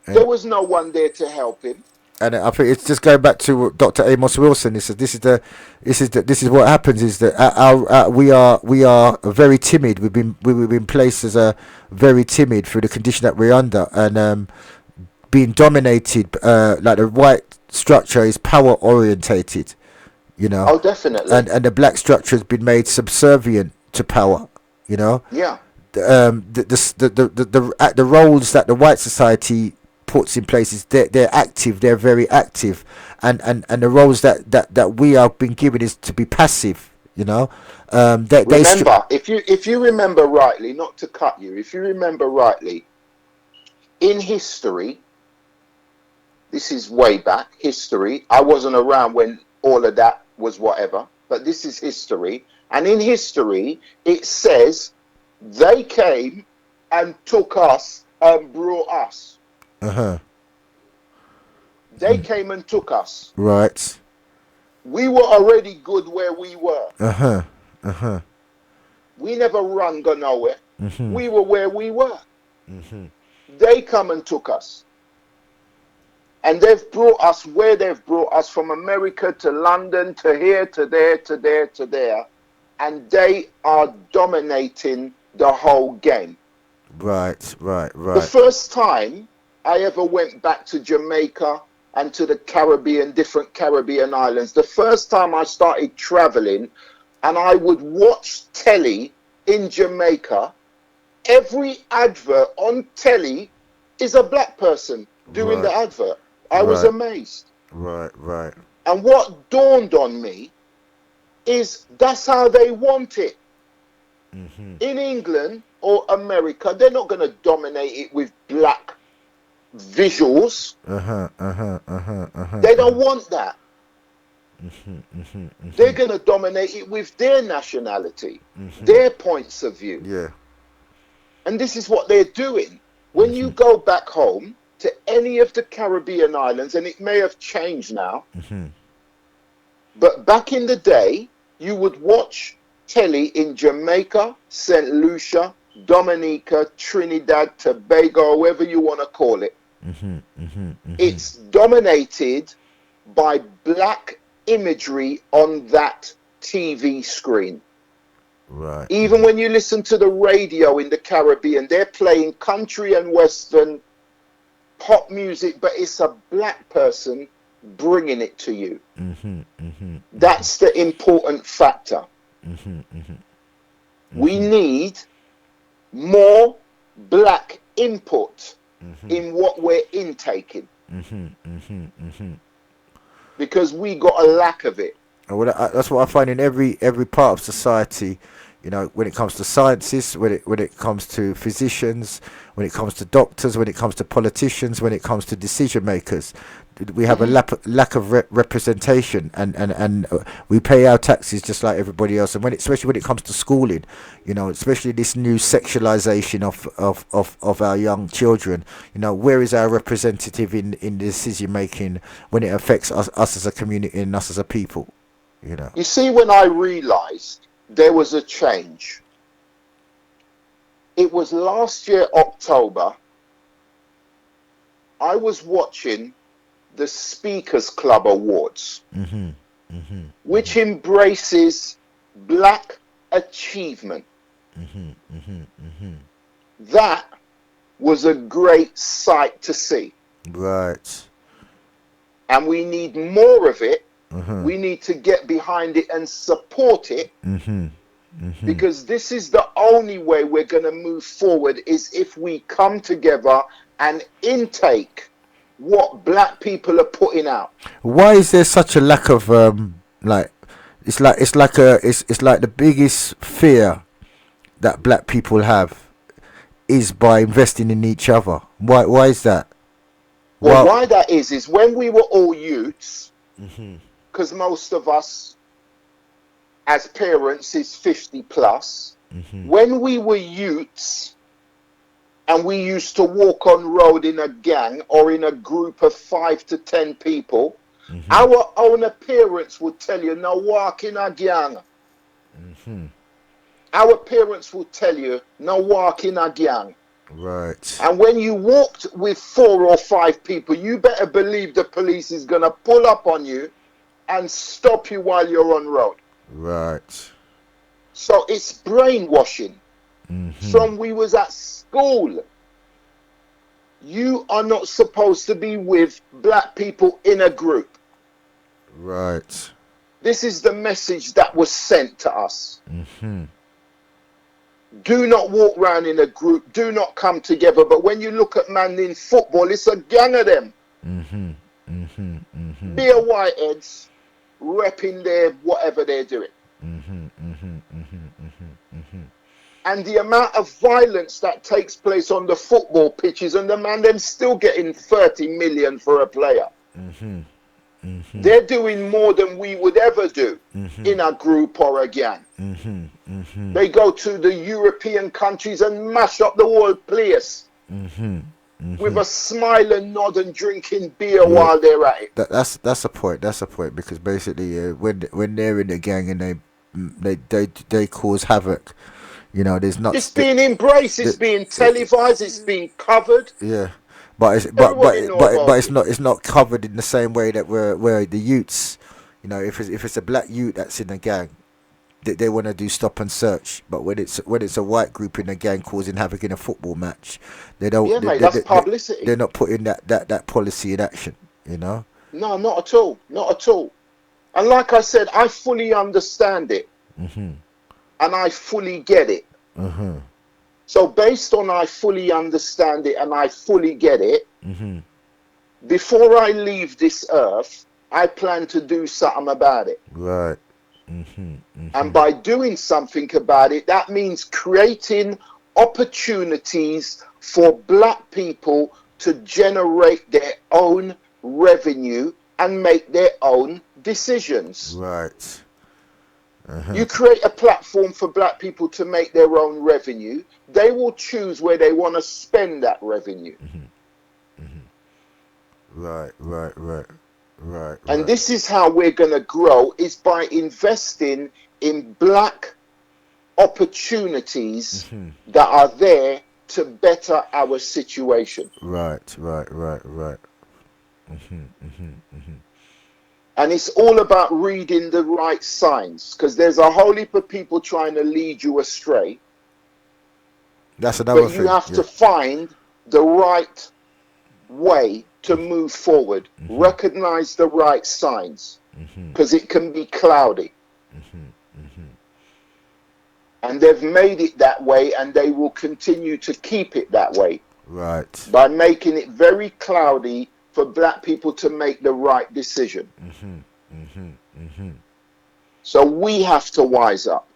S13: There was no one there to help him.
S3: And I think it's just going back to Dr. Amos Wilson. This is what happens is that we are very timid. We've been placed as a very timid through the condition that we're under, and being dominated. Like the white structure is power orientated,
S13: Oh, definitely.
S3: and the black structure has been made subservient to power.
S13: Yeah.
S3: The roles that the white society puts in place is they're active, they're very active, and the roles that we have been given is to be passive. Remember,
S13: if you remember rightly, not to cut you, if you remember rightly, in history, this is way back history. I wasn't around when all of that was whatever, but this is history, and in history it says they came and took us and brought us. They came and took us.
S3: Right.
S13: We were already good where we were. We never run go nowhere. We were where we were. They come and took us. And they've brought us where they've brought us, from America to London to here to there to there to there. And they are dominating the whole game.
S3: Right.
S13: The first time I ever went back to Jamaica and to the Caribbean, different Caribbean islands, the first time I started traveling and I would watch telly in Jamaica, every advert on telly is a black person doing the advert. I was amazed.
S3: Right.
S13: And what dawned on me is that's how they want it. In England or America, they're not going to dominate it with black visuals. They don't want that. They're going to dominate it with their nationality, their points of view.
S3: Yeah.
S13: And this is what they're doing. When you go back home to any of the Caribbean islands, and it may have changed now, but back in the day, you would watch telly in Jamaica, St. Lucia, Dominica, Trinidad, Tobago, however you want to call it. It's dominated by black imagery on that TV screen.
S3: Right.
S13: Even when you listen to the radio in the Caribbean, they're playing country and western pop music, but it's a black person bringing it to you. That's the important factor. We need more black input in what we're intaking, because we got a lack of it.
S3: Well, that's what I find in every part of society. When it comes to sciences, when it comes to physicians, when it comes to doctors, when it comes to politicians, when it comes to decision makers, we have a lack of representation, and we pay our taxes just like everybody else. And especially when it comes to schooling, especially this new sexualization of our young children, where is our representative in decision making when it affects us as a community and us as a people?
S13: You see, when I realized there was a change, it was last year, October. I was watching the Speakers Club Awards, which embraces black achievement. That was a great sight to see.
S3: Right.
S13: And we need more of it. We need to get behind it and support it, because this is the only way we're going to move forward, is if we come together and intake what black people are putting out.
S3: Why is there such a lack of it's like the biggest fear that black people have is by investing in each other. Why is that?
S13: Well, why that is when we were all youths, because most of us as parents is 50 plus. When we were youths and we used to walk on road in a gang or in a group of 5 to 10 people, our own parents would tell you, no walk in a gang. Our parents would tell you, no walk in a gang.
S3: Right.
S13: And when you walked with 4 or 5 people, you better believe the police is going to pull up on you and stop you while you're on road.
S3: Right.
S13: So it's brainwashing. From we was at school, you are not supposed to be with black people in a group.
S3: Right.
S13: This is the message that was sent to us. Do not walk around in a group. Do not come together. But when you look at man in football, it's a gang of them. Bare whiteheads repping their whatever they're doing. And the amount of violence that takes place on the football pitches, and the man them still getting 30 million for a player. They're doing more than we would ever do in a group or a gang. They go to the European countries and mash up the whole place with a smile and nod and drinking beer while they're at it.
S3: That's a point. That's a point, because basically, when they're in the gang and they cause havoc, you know, there's not.
S13: It's being embraced. It's being televised. It's being covered.
S3: Yeah. But it's not covered in the same way that where the youths, you know, if it's a black youth that's in a gang, they want to do stop and search. But when it's a white group in a gang causing havoc in a football match, they don't.
S13: Yeah, mate, that's publicity.
S3: They're not putting that policy in action. You know.
S13: No, not at all. Not at all. And like I said, I fully understand it, and I fully get it. So based on I fully understand it and I fully get it, before I leave this earth, I plan to do something about it.
S3: Right.
S13: And by doing something about it, that means creating opportunities for black people to generate their own revenue and make their own decisions.
S3: Right.
S13: You create a platform for black people to make their own revenue. They will choose where they want to spend that revenue.
S3: Right.
S13: And this is how we're going to grow, is by investing in black opportunities that are there to better our situation.
S3: Right.
S13: And it's all about reading the right signs, because there's a whole heap of people trying to lead you astray.
S3: That's another
S13: thing. But you have
S3: to
S13: find the right way to move forward. Recognize the right signs, because it can be cloudy. And they've made it that way, and they will continue to keep it that way.
S3: Right.
S13: By making it very cloudy for black people to make the right decision. So we have to wise up.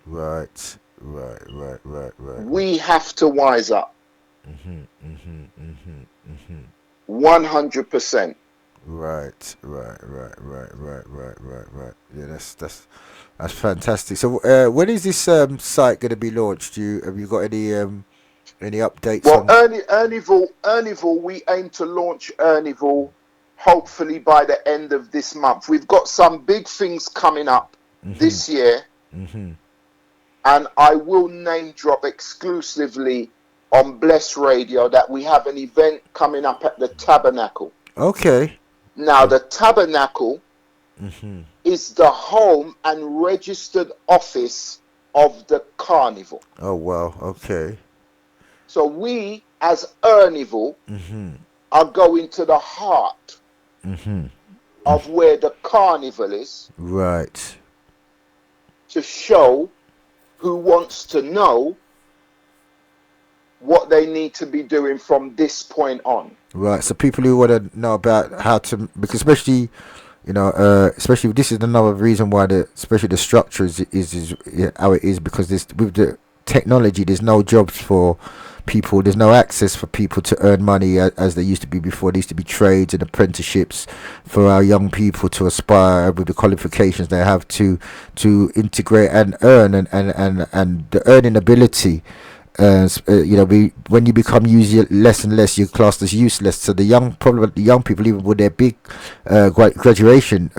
S3: Right.
S13: We have to wise up. 100%.
S3: Right. Yeah, that's fantastic. So, when is this site going to be launched? Have you got any updates?
S13: Well, Ernieville, we aim to launch Ernieville hopefully by the end of this month. We've got some big things coming up this year, and I will name drop exclusively on Bless Radio that we have an event coming up at the Tabernacle.
S3: Okay.
S13: Now, the Tabernacle is the home and registered office of the Carnival.
S3: Oh, wow. Okay.
S13: So we, as Ernieville, are going to the heart of where the Carnival is.
S3: Right.
S13: To show who wants to know what they need to be doing from this point on.
S3: Right. So people who want to know about how to, because especially, you know, especially this is another reason why especially the structure is how it is, because with the technology, there's no jobs for people. There's no access for people to earn money as there used to be before. There used to be trades and apprenticeships for our young people to aspire with the qualifications they have to integrate and earn, and the earning ability. When you become less and less, you're classed as useless. So the young people, even with their big graduation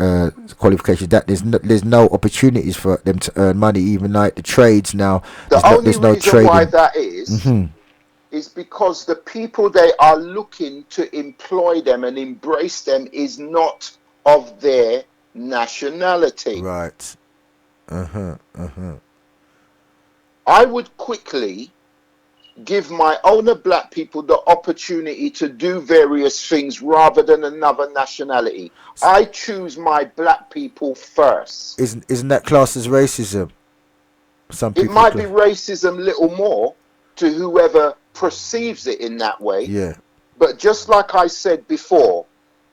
S3: qualifications, that there's no opportunities for them to earn money. Even like the trades now,
S13: The only
S3: there's no
S13: reason
S3: trading.
S13: why that is because the people they are looking to employ them and embrace them is not of their nationality.
S3: Right.
S13: I would quickly give my owner black people the opportunity to do various things rather than another nationality. I choose my black people first.
S3: Isn't that classed as racism? Some people
S13: it might be racism little more to whoever perceives it in that way.
S3: Yeah.
S13: But just like I said before,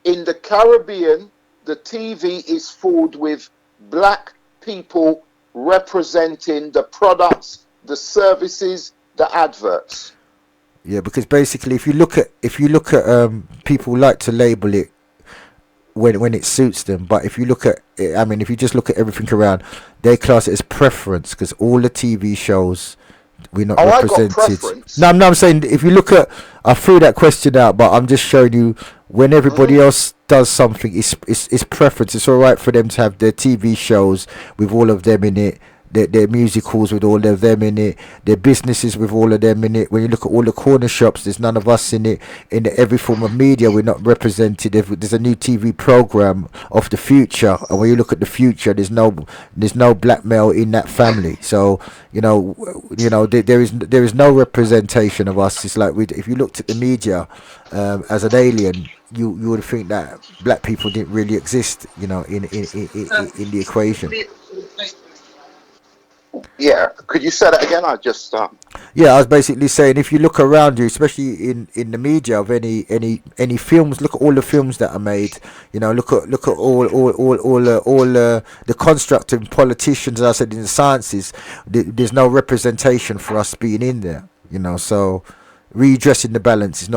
S13: in the Caribbean, the TV is filled with black people representing the products, the services, the adverts.
S3: Yeah, because basically, if you look at people like to label it when it suits them, but if you look at it, I mean, if you just look at everything around, they class it as preference because all the TV shows we're not represented.
S13: I got preference.
S3: No, I'm saying if you look at, I threw that question out, but I'm just showing you when everybody else does something, it's preference. It's all right for them to have their TV shows with all of them in it. Their musicals with all of them in it, their businesses with all of them in it. When you look at all the corner shops, there's none of us in it. In every form of media, we're not represented. There's a new TV program of the future, and when you look at the future, there's no black male in that family. So there is no representation of us. It's like if you looked at the media as an alien, you would think that black people didn't really exist. In the equation.
S13: Yeah, could you say that again? I just
S3: Yeah, I was basically saying if you look around you, especially in the media of any films, look at all the films that are made. Look at all the construct of politicians. As I said in the sciences, there's no representation for us being in there. So redressing the balance it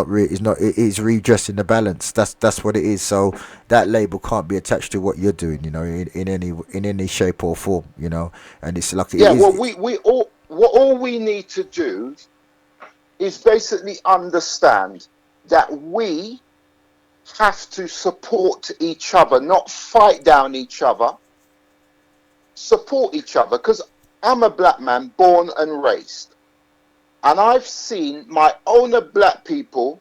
S3: is redressing the balance. That's what it is. So that label can't be attached to what you're doing, in any shape or form, and it's like
S13: all we need to do is basically understand that we have to support each other, not fight down each other. Support each other, because I'm a black man born and raised. And I've seen my owner black people,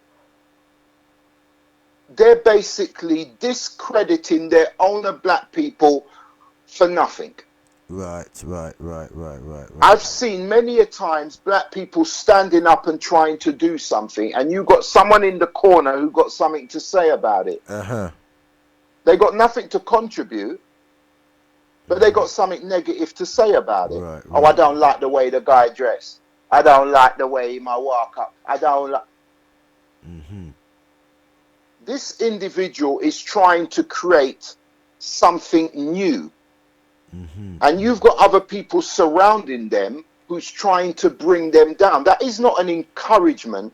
S13: they're basically discrediting their owner black people for nothing.
S3: Right.
S13: I've seen many a times black people standing up and trying to do something, and you got someone in the corner who got something to say about it. They got nothing to contribute, but they got something negative to say about it.
S3: Right.
S13: Oh, I don't like the way the guy dressed. I don't like the way he might walk up. I don't like. This individual is trying to create something new. And you've got other people surrounding them who's trying to bring them down. That is not an encouragement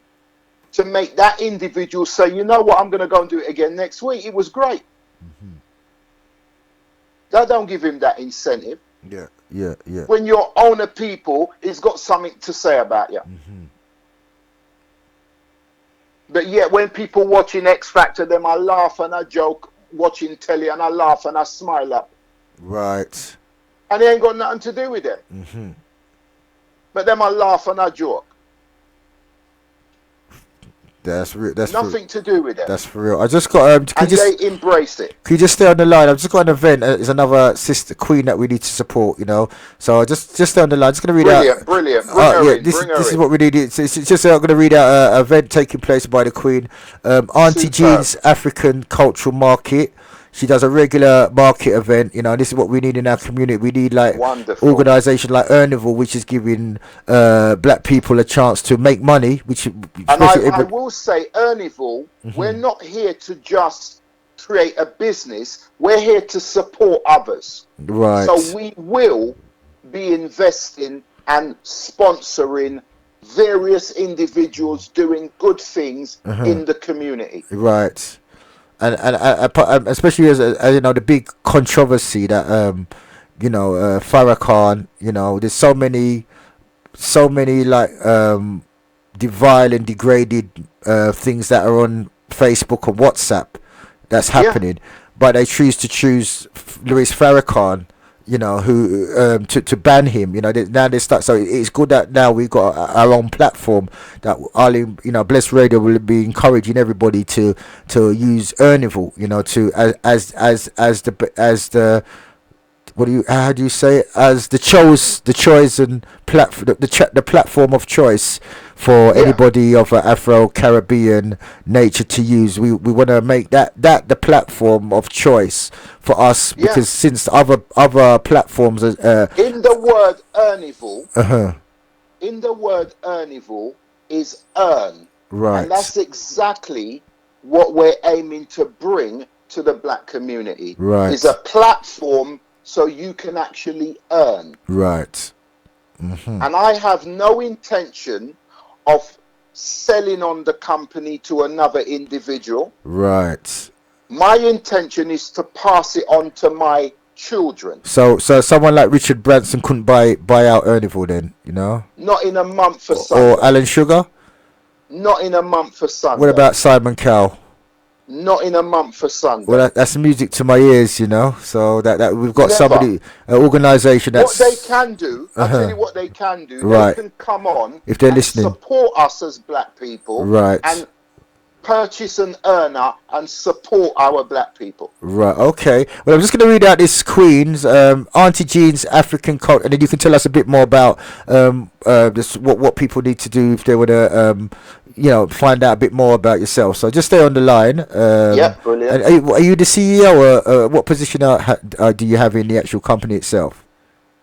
S13: to make that individual say, you know what, I'm going to go and do it again next week. It was great. That don't give him that incentive.
S3: Yeah.
S13: When your owner people has got something to say about you. But yet when people watching X Factor, them I laugh and I joke, watching telly and I laugh and I smile up.
S3: Right.
S13: And they ain't got nothing to do with it. But them I laugh and I joke.
S3: That's
S13: nothing to do with it.
S3: That's for real. I just got
S13: they embrace it.
S3: Can you just stay on the line? I've just got an event. There's another sister queen that we need to support. So just stay on the line. I'm just gonna read out.
S13: Brilliant.
S3: This is what we need. It's just I'm gonna read out an event taking place by the Queen. Auntie Jean's African Cultural Market. She does a regular market event. This is what we need in our community. We need organisations like Earnival, which is giving black people a chance to make money. Which
S13: I will say, Earnival, we're not here to just create a business. We're here to support others.
S3: Right.
S13: So we will be investing and sponsoring various individuals doing good things in the community.
S3: Right. And especially as you know, the big controversy that Farrakhan, there's so many like the vile and degraded things that are on Facebook or WhatsApp that's happening, but they choose Louis Farrakhan, who to ban him. Now they start. So it's good that now we've got our own platform that Blessed Radio will be encouraging everybody to use Ernival, to as the how do you say it, as the chosen platform, the platform of choice for anybody of Afro-Caribbean nature to use. We want to make that the platform of choice for us, because since other platforms
S13: in the word Ernival, in the word Ernival is earn,
S3: right,
S13: and that's exactly what we're aiming to bring to the black community.
S3: Right,
S13: is a platform so you can actually earn.
S3: Right.
S13: And I have no intention of selling on the company to another individual.
S3: Right.
S13: My intention is to pass it on to my children.
S3: So someone like Richard Branson couldn't buy out Ernival then,
S13: Not in a month for Sunday.
S3: Or Alan Sugar?
S13: Not in a month for Sunday.
S3: What about Simon Cowell?
S13: Not in a month for Sunday.
S3: Well, that's music to my ears, So that we've got somebody, an organisation that's...
S13: What they can do, I'll tell you what they can do.
S3: Right.
S13: They can come on
S3: if they're
S13: and
S3: listening,
S13: support us as black people.
S3: Right.
S13: And purchase an earner and support our black people.
S3: Right, okay. Well, I'm just going to read out this Queen's, Auntie Jean's African culture, and then you can tell us a bit more about this, what people need to do if they want to, find out a bit more about yourself. So just stay on the line.
S13: Brilliant.
S3: And are you the CEO, or what position do you have in the actual company itself?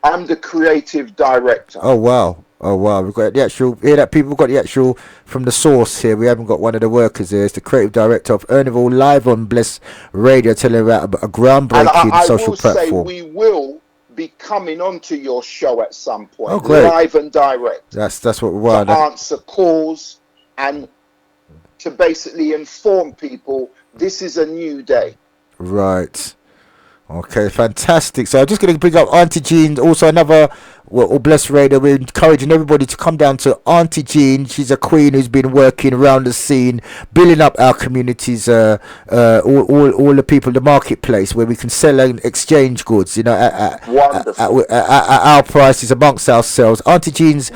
S13: I'm the creative director.
S3: Oh, wow. We've got the actual, hear that, people? We've got the actual from the source here. We haven't got one of the workers here. It's the creative director of Ernival, live on Bless Radio, telling about a groundbreaking social platform.
S13: Say we will be coming onto your show at some point.
S3: Oh, great.
S13: Live and direct.
S3: That's what we want.
S13: To answer calls and to basically inform people this is a new day.
S3: Right. Okay, fantastic. So I'm just going to bring up Auntie Jean, also another Blessed Radio. We're encouraging everybody to come down to Auntie Jean. She's a queen who's been working around the scene, building up our communities, all the people, the marketplace where we can sell and exchange goods, at our prices amongst ourselves. Auntie Jean's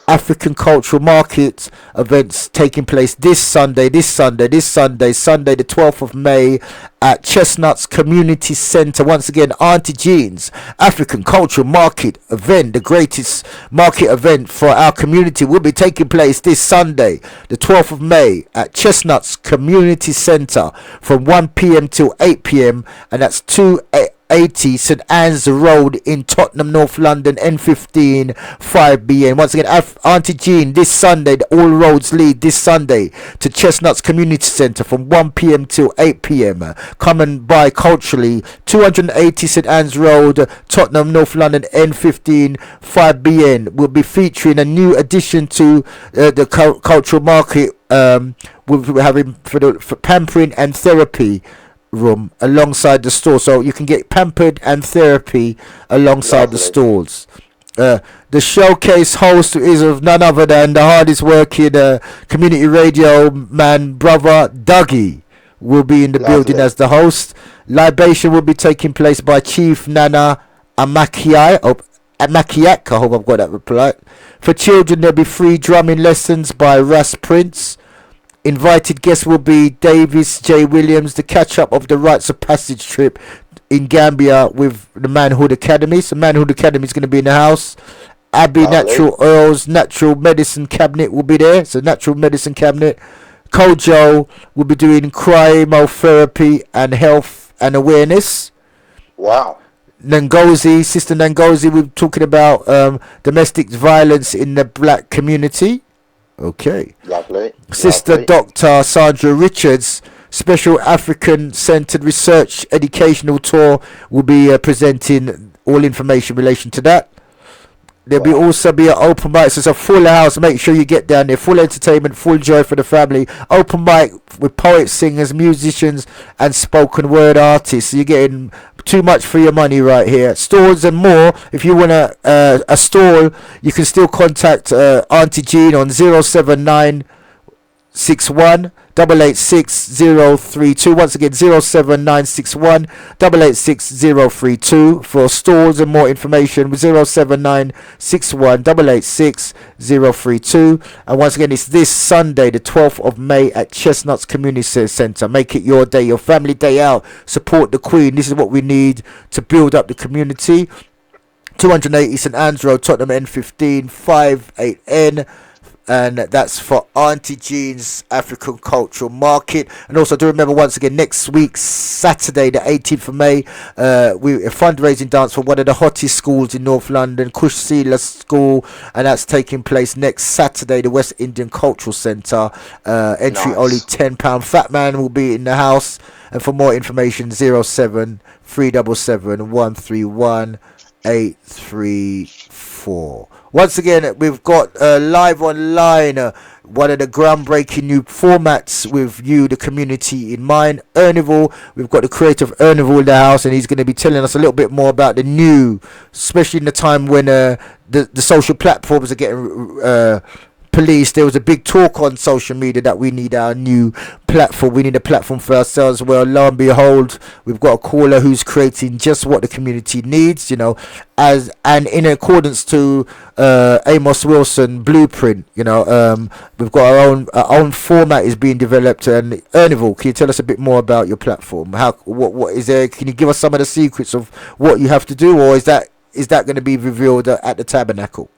S3: African Cultural Market events taking place this Sunday, the 12th of May at Chestnuts Community Centre. Once again, Auntie Jean's African Cultural Market event, the greatest market event for our community, will be taking place this Sunday, the 12th of May at Chestnuts Community Centre from 1 p.m. till 8 p.m. and that's 280 St Anne's Road in Tottenham, North London, N15 5BN. Once again, Auntie Jean, this Sunday, all roads lead this Sunday to Chestnuts Community Centre from 1 p.m. till 8 p.m. Come and buy culturally. 280 St Anne's Road, Tottenham, North London, N15 5BN will be featuring a new addition to the cultural market. We're having for pampering and therapy room alongside the store, so you can get pampered and therapy alongside the stalls. The showcase host is of none other than the hardest working community radio man, brother Dougie, will be in the building as the host. Libation will be taking place by Chief Nana Amakiak. I hope I've got that right. For children, there'll be free drumming lessons by Russ Prince. Invited guests will be Davis J. Williams, the catch-up of the Rites of Passage trip in Gambia with the Manhood Academy. So Manhood Academy is going to be in the house. Abbey Natural Oils, Natural Medicine Cabinet will be there. So Natural Medicine Cabinet. Kojo will be doing cryotherapy and health and awareness.
S13: Wow.
S3: Nangozi, Sister Nangozi, we're talking about domestic violence in the black community. Okay.
S13: Lovely.
S3: Sister Dr. Sandra Richards, Special African Centered Research Educational Tour, will be presenting all information in relation to that. There'll be also be an open mic. So it's a full house. Make sure you get down there. Full entertainment, full joy for the family. Open mic with poets, singers, musicians, and spoken word artists. So you're getting too much for your money right here. Stalls and more. If you want a stall, you can still contact Auntie Jean on 07961 886032. Once again, 07961 886032 for stalls and more information with 07961 886032. And once again, it's this Sunday, the 12th of May at Chestnuts Community Centre. Make it your day, your family day out. Support the Queen. This is what we need to build up the community. 280 St Anne's Road, Tottenham, N15 58N. And that's for Auntie Jean's African Cultural Market. And also do remember, once again, next week, Saturday the 18th of May, a fundraising dance for one of the hottest schools in North London, Kush Sela School, and that's taking place next Saturday, the West Indian Cultural Centre. Entry only £10. Fat Man will be in the house. And for more information, 07 377 131 834. Once again, we've got live online one of the groundbreaking new formats with you, the community, in mind. Ernival, we've got the creator of Ernival in the house, and he's going to be telling us a little bit more about the new, especially in the time when the social platforms are getting police. There was a big talk on social media that we need our new platform. We need a platform for ourselves. Well, lo and behold, we've got a caller who's creating just what the community needs, and in accordance to Amos Wilson blueprint. We've got our own format is being developed. And Ernival, can you tell us a bit more about your platform? What is there? Can you give us some of the secrets of what you have to do, or is that going to be revealed at the Tabernacle?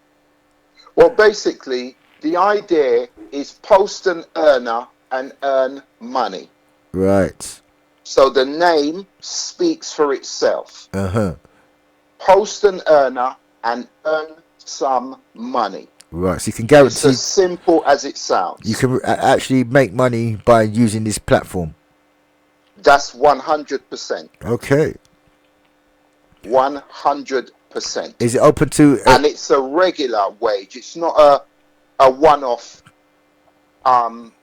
S13: Well, basically, the idea is post an earner and earn money.
S3: Right.
S13: So the name speaks for itself. Post an earner and earn some money.
S3: Right. So you can guarantee.
S13: It's as simple as it sounds.
S3: You can actually make money by using this platform.
S13: That's 100%.
S3: Okay.
S13: 100%.
S3: Is it open to?
S13: And it's a regular wage. It's not a one-off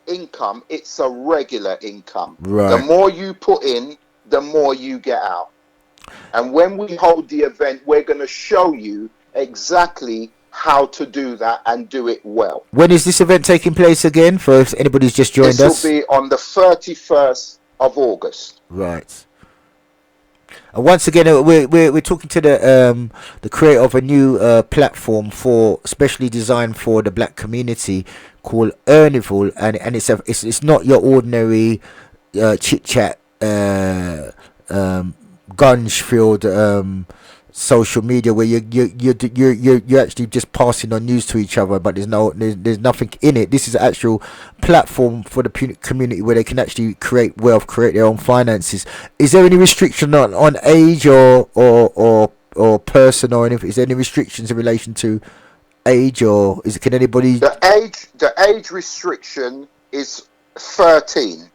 S13: income. It's a regular income.
S3: Right.
S13: The more you put in, the more you get out. And when we hold the event, we're going to show you exactly how to do that and do it well.
S3: When is this event taking place again? For if anybody's just joined us,
S13: this will be on the 31st of August.
S3: Right. And once again, we're talking to the creator of a new platform specially designed for the black community called Ernival, and it's not your ordinary chit chat gunge filled social media where you're actually just passing on news to each other, but there's nothing in it. This is an actual platform for the community where they can actually create wealth, create their own finances. Is there any restriction on age or person or anything? Is there any restrictions in relation to age, or can anybody?
S13: The age restriction is 13.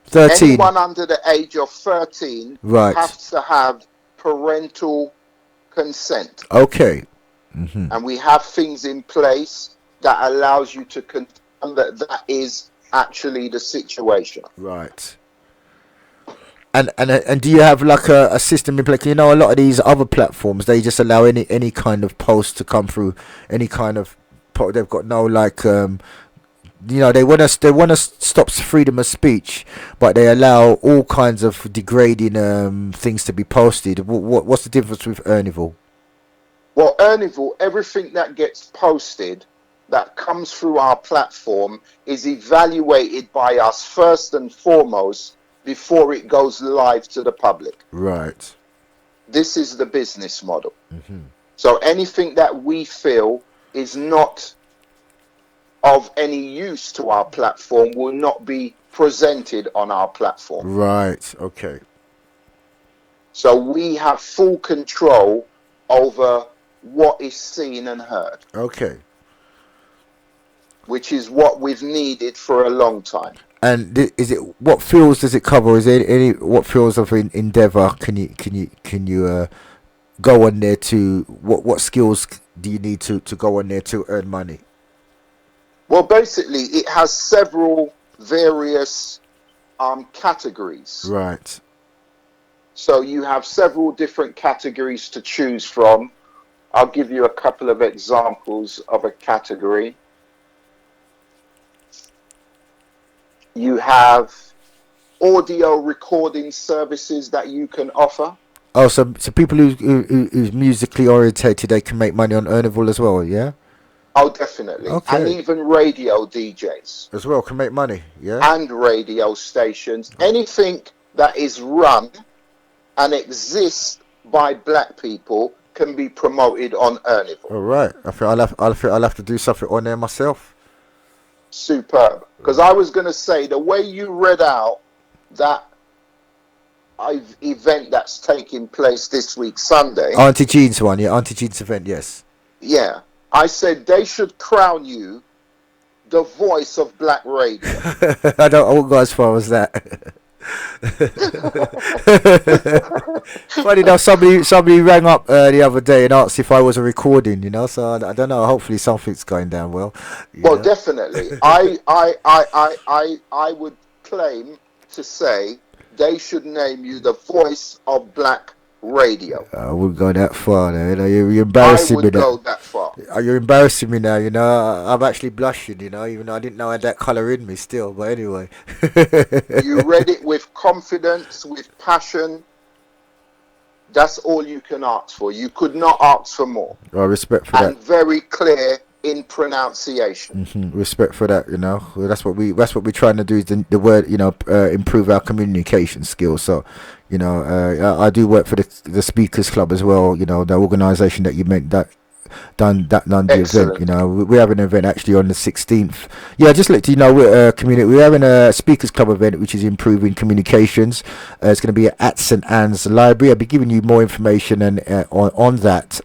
S3: 13.
S13: Anyone under the age of 13 has to have parental consent.
S3: Okay.
S13: And we have things in place that allows you to confirm that is actually the situation.
S3: Right. And do you have like a system in place? A lot of these other platforms, they just allow any kind of post to come through, any kind of they've got no they want to stop freedom of speech, but they allow all kinds of degrading things to be posted. What's the difference with Ernival?
S13: Well, Ernival, everything that gets posted that comes through our platform is evaluated by us first and foremost before it goes live to the public.
S3: Right.
S13: This is the business model. So anything that we feel is not of any use to our platform will not be presented on our platform.
S3: Right. Okay.
S13: So we have full control over what is seen and heard.
S3: Okay.
S13: Which is what we've needed for a long time.
S3: And is it, what fields does it cover? Is there any what fields of endeavour can you go on there to what skills do you need to go on there to earn money?
S13: Well, basically, it has several various categories.
S3: Right.
S13: So you have several different categories to choose from. I'll give you a couple of examples of a category. You have audio recording services that you can offer.
S3: Oh, so people who's musically orientated, they can make money on Earnable as well, yeah?
S13: Oh, definitely.
S3: Okay.
S13: And even radio DJs.
S3: As well, can make money, yeah?
S13: And radio stations. Anything that is run and exists by black people can be promoted on Earnable.
S3: All right. I think I'll have to do something on there myself.
S13: Superb. Because I was going to say, the way you read out that event that's taking place this week, Sunday.
S3: Auntie Jean's one, yeah. Auntie Jean's event, yes.
S13: Yeah. I said they should crown you the voice of black radio.
S3: I won't go as far as that. Funny enough, somebody rang up the other day and asked if I was a recording, you know. So I don't know. Hopefully something's going down well.
S13: Well, definitely. I would claim to say they should name you the voice of black radio.
S3: I wouldn't go that far, though. You know, you're embarrassing me. I would
S13: go that far.
S3: You're embarrassing me now. You know, I'm actually blushing. You know, even though I didn't know I had that color in me still. But anyway,
S13: you read it with confidence, with passion. That's all you can ask for. You could not ask for more.
S3: Well, respect for that.
S13: And very clear in pronunciation.
S3: Respect for that. You know, well, that's what we're trying to do. Is the word, you know, improve our communication skills. So, you know, I do work for the Speakers Club as well. You know, the organisation that you meant that done the event. You know, we have an event actually on the 16th. Yeah, just let you know, we're having a Speakers Club event which is improving communications. It's going to be at St Anne's Library. I'll be giving you more information and on that.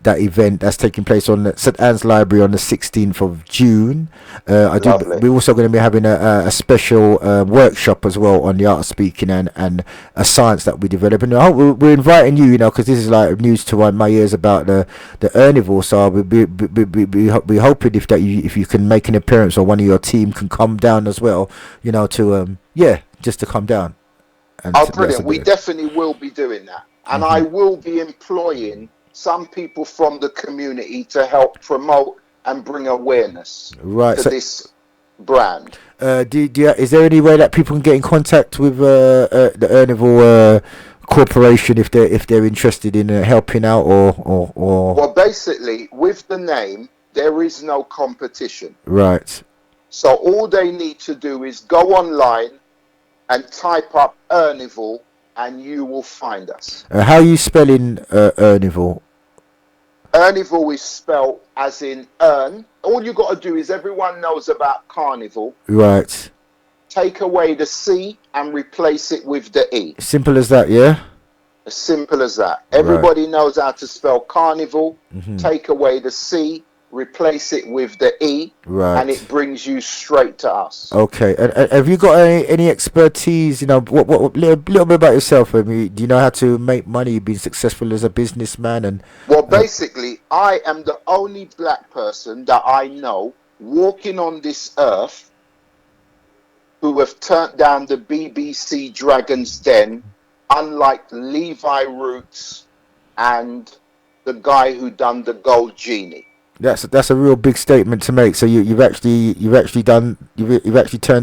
S3: That event that's taking place on St Anne's Library on the 16th of June. We're also going to be having a special workshop as well on the art of speaking and a science that we develop. And we're inviting you, you know, because this is like news to my ears about the Earnable. So we'll be hoping if you can make an appearance or one of your team can come down as well, you know, to just to come down. And
S13: brilliant! We definitely will be doing that, and I will be employing some people from the community to help promote and bring awareness to this brand.
S3: Is there any way that people can get in contact with the Earnable Corporation if they're interested in helping out or?
S13: Well, basically, with the name, there is no competition.
S3: Right.
S13: So all they need to do is go online and type up Earnable, and you will find us.
S3: How are you spelling Earnable?
S13: Earnable is spelled as in earn. All you got to do is, everyone knows about carnival.
S3: Right.
S13: Take away the C and replace it with the E.
S3: Simple as that, yeah?
S13: As simple as that. Everybody knows how to spell carnival. Take away the C, replace it with the E, and it brings you straight to us.
S3: Okay. And have you got any expertise? You know, what little bit about yourself? I mean, do you know how to make money? You've been successful as a businessman, and
S13: well, basically, I am the only black person that I know walking on this earth who have turned down the BBC Dragon's Den, unlike Levi Roots and the guy who done the Gold Genie.
S3: That's a real big statement to make. So you've actually turned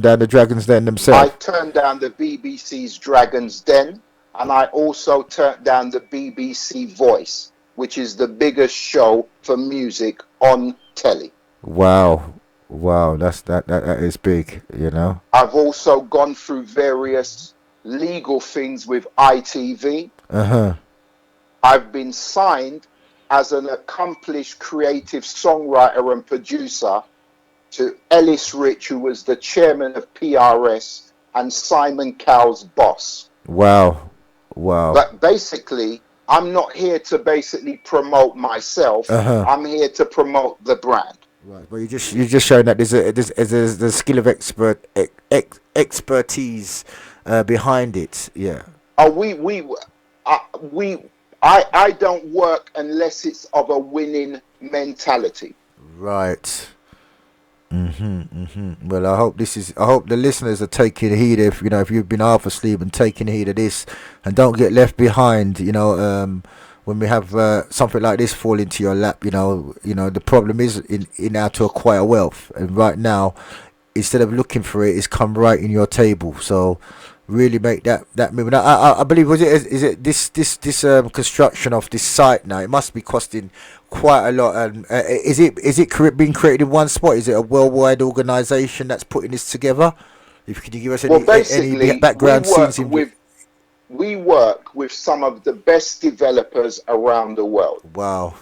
S3: down the Dragon's Den themselves.
S13: I turned down the BBC's Dragon's Den, and I also turned down the BBC Voice, which is the biggest show for music on telly.
S3: Wow, that is big. You know.
S13: I've also gone through various legal things with ITV. I've been signed as an accomplished creative songwriter and producer to Ellis Rich, who was the chairman of PRS, and Simon Cowell's boss.
S3: Wow.
S13: But basically, I'm not here to basically promote myself. I'm here to promote the brand.
S3: Right. Well, you're just showing that there's a skill of expertise behind it. Yeah.
S13: We I don't work unless it's of a winning mentality.
S3: Right. Well, I hope I hope the listeners are taking heed. If if you've been half asleep and taking heed of this, and don't get left behind. When we have something like this fall into your lap, the problem is in how to acquire wealth, and right now, instead of looking for it, it's come right in your table. So really make that move. Now, I believe is it this construction of this site now? It must be costing quite a lot. And is it being created in one spot? Is it a worldwide organisation that's putting this together? If could you give us any background scenes?
S13: We work with some of the best developers around the world.
S3: Wow.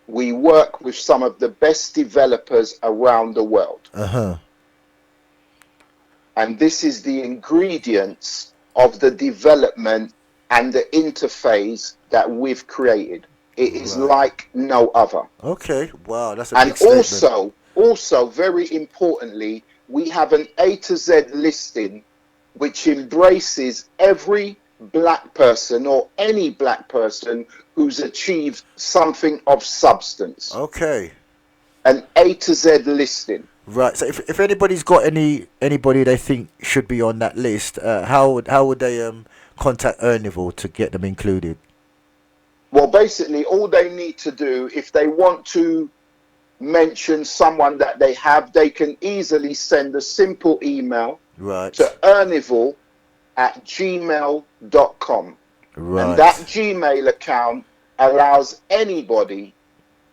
S13: We work with some of the best developers around the world. And this is the ingredients of the development and the interface that we've created. It is like no other.
S3: Okay, wow, that's a big statement.
S13: And also, very importantly, we have an A to Z listing which embraces every black person or any black person who's achieved something of substance.
S3: Okay.
S13: An A to Z listing.
S3: Right. So if anybody's got anybody they think should be on that list, how would they contact Ernival to get them included?
S13: Well, basically, all they need to do, if they want to mention someone that they have, they can easily send a simple email to ernival@gmail.com.
S3: Right.
S13: And that Gmail account allows anybody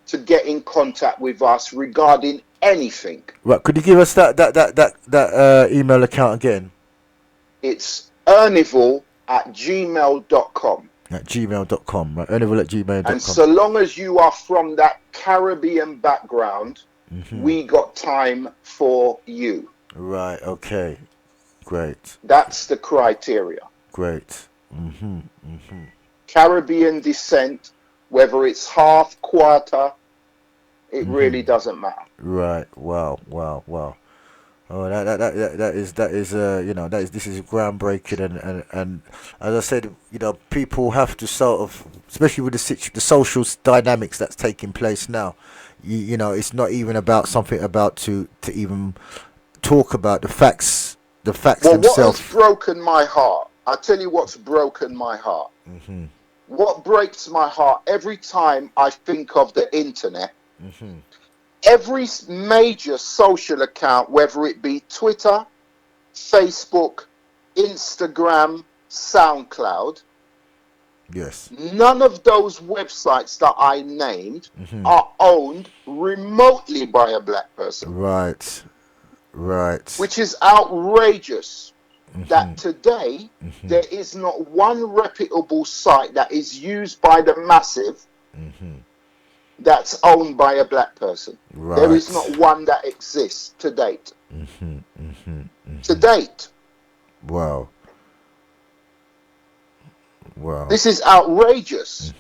S13: to get in contact with us regarding anything.
S3: Right. Could you give us that email account again?
S13: It's ernival@gmail.com.
S3: At gmail.com, right? Ernival@gmail.com.
S13: And so long as you are from that Caribbean background, we got time for you.
S3: Right. Okay. Great.
S13: That's the criteria.
S3: Great.
S13: Caribbean descent, whether it's half, quarter, it really doesn't matter.
S3: Right. Wow. Oh, this is groundbreaking, and as I said, people have to sort of, especially with the social dynamics that's taking place now. It's not even about something about to even talk about the facts themselves.
S13: What has broken my heart? I'll tell you what's broken my heart. What breaks my heart every time I think of the internet. Every major social account, whether it be Twitter, Facebook, Instagram, SoundCloud,
S3: yes,
S13: none of those websites that I named are owned remotely by a black person.
S3: Right.
S13: Which is outrageous. That today there is not one reputable site that is used by the masses that's owned by a black person.
S3: Right.
S13: There is not one that exists to date. To date.
S3: Wow.
S13: This is outrageous.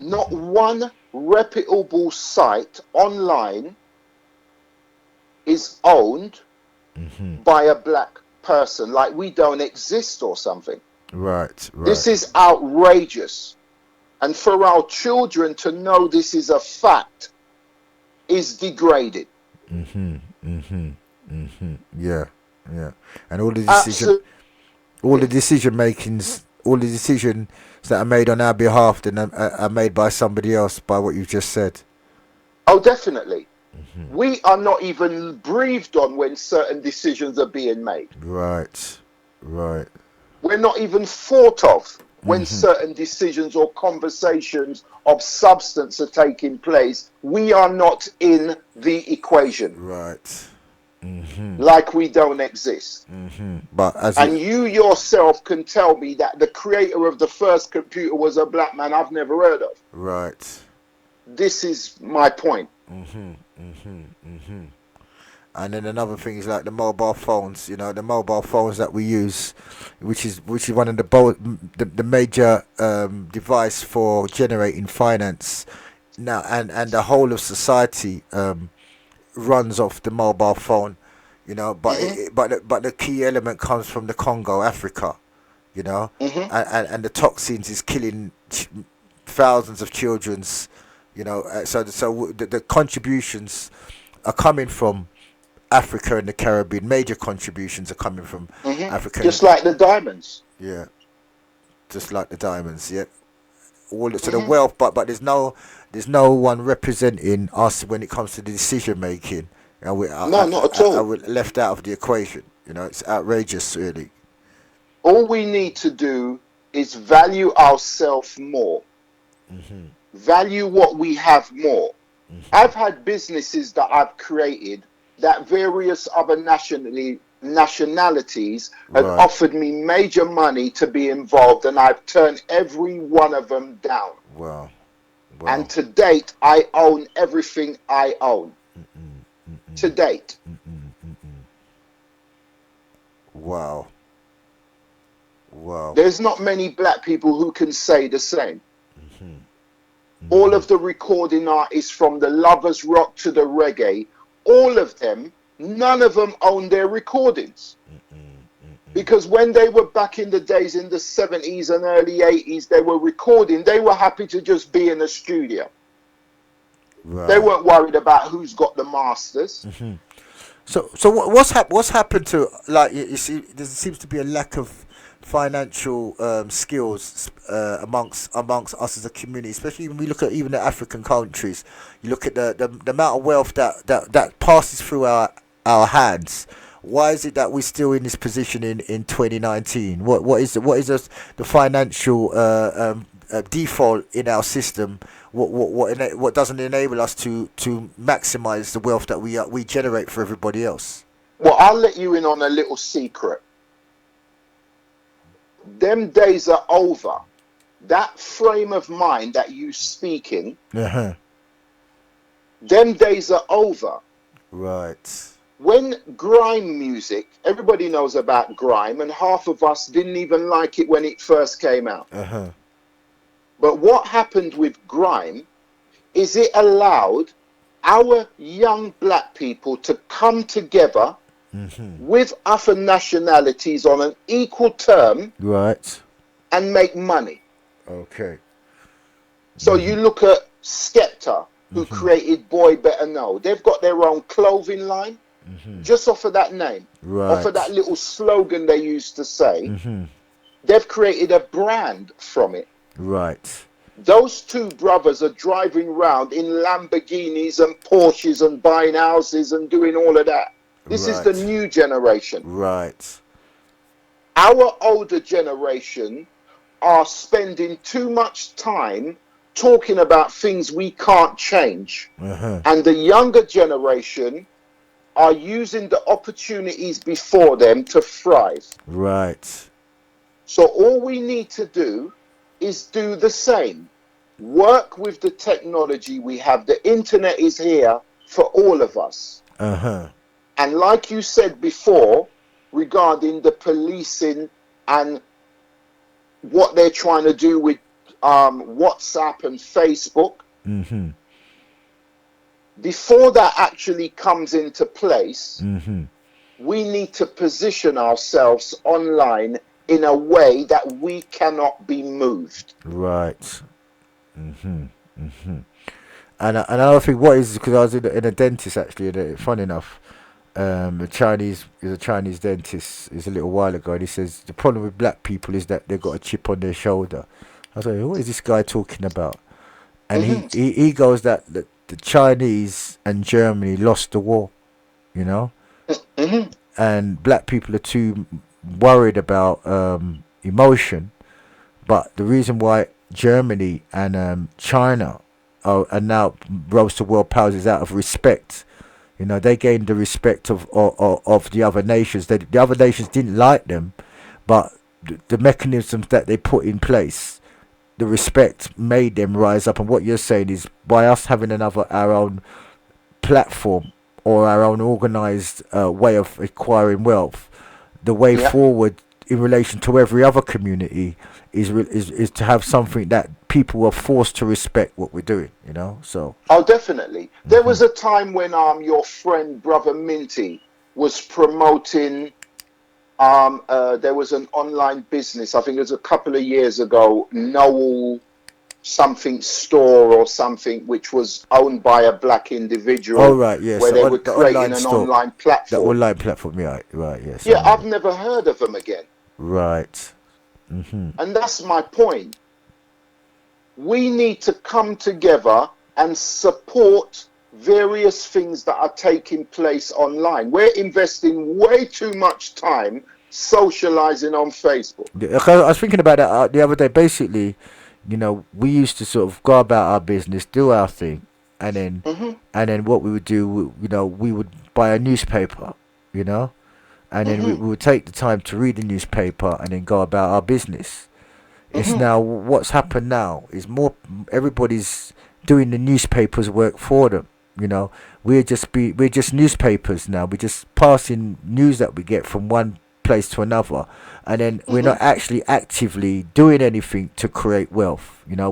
S13: Not one reputable site online is owned by a black person, like we don't exist or something.
S3: Right.
S13: This is outrageous. And for our children to know this is a fact is degraded.
S3: Yeah. And all the decisions that are made on our behalf then are made by somebody else, by what you've just said.
S13: Oh, definitely. We are not even breathed on when certain decisions are being made.
S3: Right.
S13: We're not even thought of when certain decisions or conversations of substance are taking place. We are not in the equation.
S3: Right.
S13: Like we don't exist.
S3: But
S13: you yourself can tell me that the creator of the first computer was a black man I've never heard of.
S3: Right.
S13: This is my point.
S3: And then another thing is like the mobile phones. The mobile phones that we use, which is one of the major device for generating finance now, and the whole of society runs off the mobile phone. But the key element comes from the Congo, Africa. you know,
S13: Mm-hmm.
S3: and the toxins is killing thousands of children's, you know. So the contributions are coming from Africa and the Caribbean. Major contributions are coming from
S13: Mm-hmm.
S3: Africa.
S13: Just like the diamonds.
S3: Yeah, just like the diamonds. Yeah, so the
S13: Mm-hmm.
S3: wealth, but there's no one representing us when it comes to the decision making. And
S13: No, not at all.
S3: we're left out of the equation. You know, it's outrageous, really.
S13: All we need to do is value ourselves more.
S3: Mm-hmm.
S13: Value what we have more. I've had businesses that I've created that various other nationalities had
S3: Right.
S13: offered me major money to be involved, and I've turned every one of them down.
S3: Wow. Wow.
S13: And to date, I own everything I own. To date.
S3: Wow. Wow.
S13: There's not many black people who can say the same. All of the recording artists, from the Lovers Rock to the reggae, all of them, none of them own their recordings. Because when they were back in the days in the 70s and early 80s, they were recording, they were happy to just be in the studio.
S3: Right.
S13: They weren't worried about who's got the masters.
S3: So what's happened to, like, you see, there seems to be a lack of financial skills amongst us as a community, especially when we look at even the African countries. You look at the amount of wealth that passes through our hands. Why is it that we're still in this position in 2019? What is the financial default in our system? What doesn't enable us to maximize the wealth that we generate for everybody else?
S13: Well, I'll let you in on a little secret. Them days are over. That frame of mind that you speak in,
S3: Uh-huh.
S13: them days are over.
S3: Right.
S13: When grime music, everybody knows about grime, and half of us didn't even like it when it first came out.
S3: Uh-huh.
S13: But what happened with grime is it allowed our young black people to come together with other nationalities on an equal term
S3: Right.
S13: and make money.
S3: Okay.
S13: So you look at Skepta, who created Boy Better Know. They've got their own clothing line, just off of that name, off of that little slogan they used to say. They've created a brand from it.
S3: Right.
S13: Those two brothers are driving around in Lamborghinis and Porsches and buying houses and doing all of that. This is the new generation.
S3: Right.
S13: Our older generation are spending too much time talking about things we can't change. And the younger generation are using the opportunities before them to thrive.
S3: Right.
S13: So all we need to do is do the same. Work with the technology we have. The internet is here for all of us. And like you said before, regarding the policing and what they're trying to do with WhatsApp and Facebook, before that actually comes into place, we need to position ourselves online in a way that we cannot be moved.
S3: Right. And another thing, what is, because I was in a dentist actually, and funny enough, a Chinese dentist is a little while ago, and he says the problem with black people is that they've got a chip on their shoulder. I was like, what is this guy talking about? And he goes that the Chinese and Germany lost the war, you know, and black people are too worried about emotion. But the reason why Germany and China are now rose to world powers is out of respect. You know, they gained the respect of the other nations. The other nations didn't like them, but the mechanisms that they put in place, the respect made them rise up. And what you're saying is, by us having our own platform or our own organized way of acquiring wealth, the way forward in relation to every other community is to have something that people are forced to respect what we're doing, you know. So
S13: definitely. There was a time when your friend brother Minty was promoting There was an online business, I think it was a couple of years ago, Noel something store or something, which was owned by a black
S3: Oh
S13: individual,
S3: right, yes,
S13: where they were
S3: the
S13: creating
S3: online
S13: an
S3: store,
S13: online
S3: the
S13: platform.
S3: online platform. Yeah, right, yes, I
S13: Yeah,
S3: know
S13: I've
S3: that.
S13: never heard of them again.
S3: Right. Mhm.
S13: And that's my point. We need to come together and support various things that are taking place online. We're investing way too much time socializing on Facebook.
S3: Yeah, 'cause I was thinking about that the other day. Basically, we used to sort of go about our business, do our thing, and then,
S13: Hmm.
S3: what we would do, we would buy a newspaper, you know, and then we,
S13: Hmm.
S3: we would take the time to read the newspaper and then go about our business. It's
S13: Hmm.
S3: now what's happened now is more everybody's doing the newspapers work for them. We're just newspapers now. We're just passing news that we get from one place to another, and then we're
S13: Hmm.
S3: not actually actively doing anything to create wealth.
S13: No,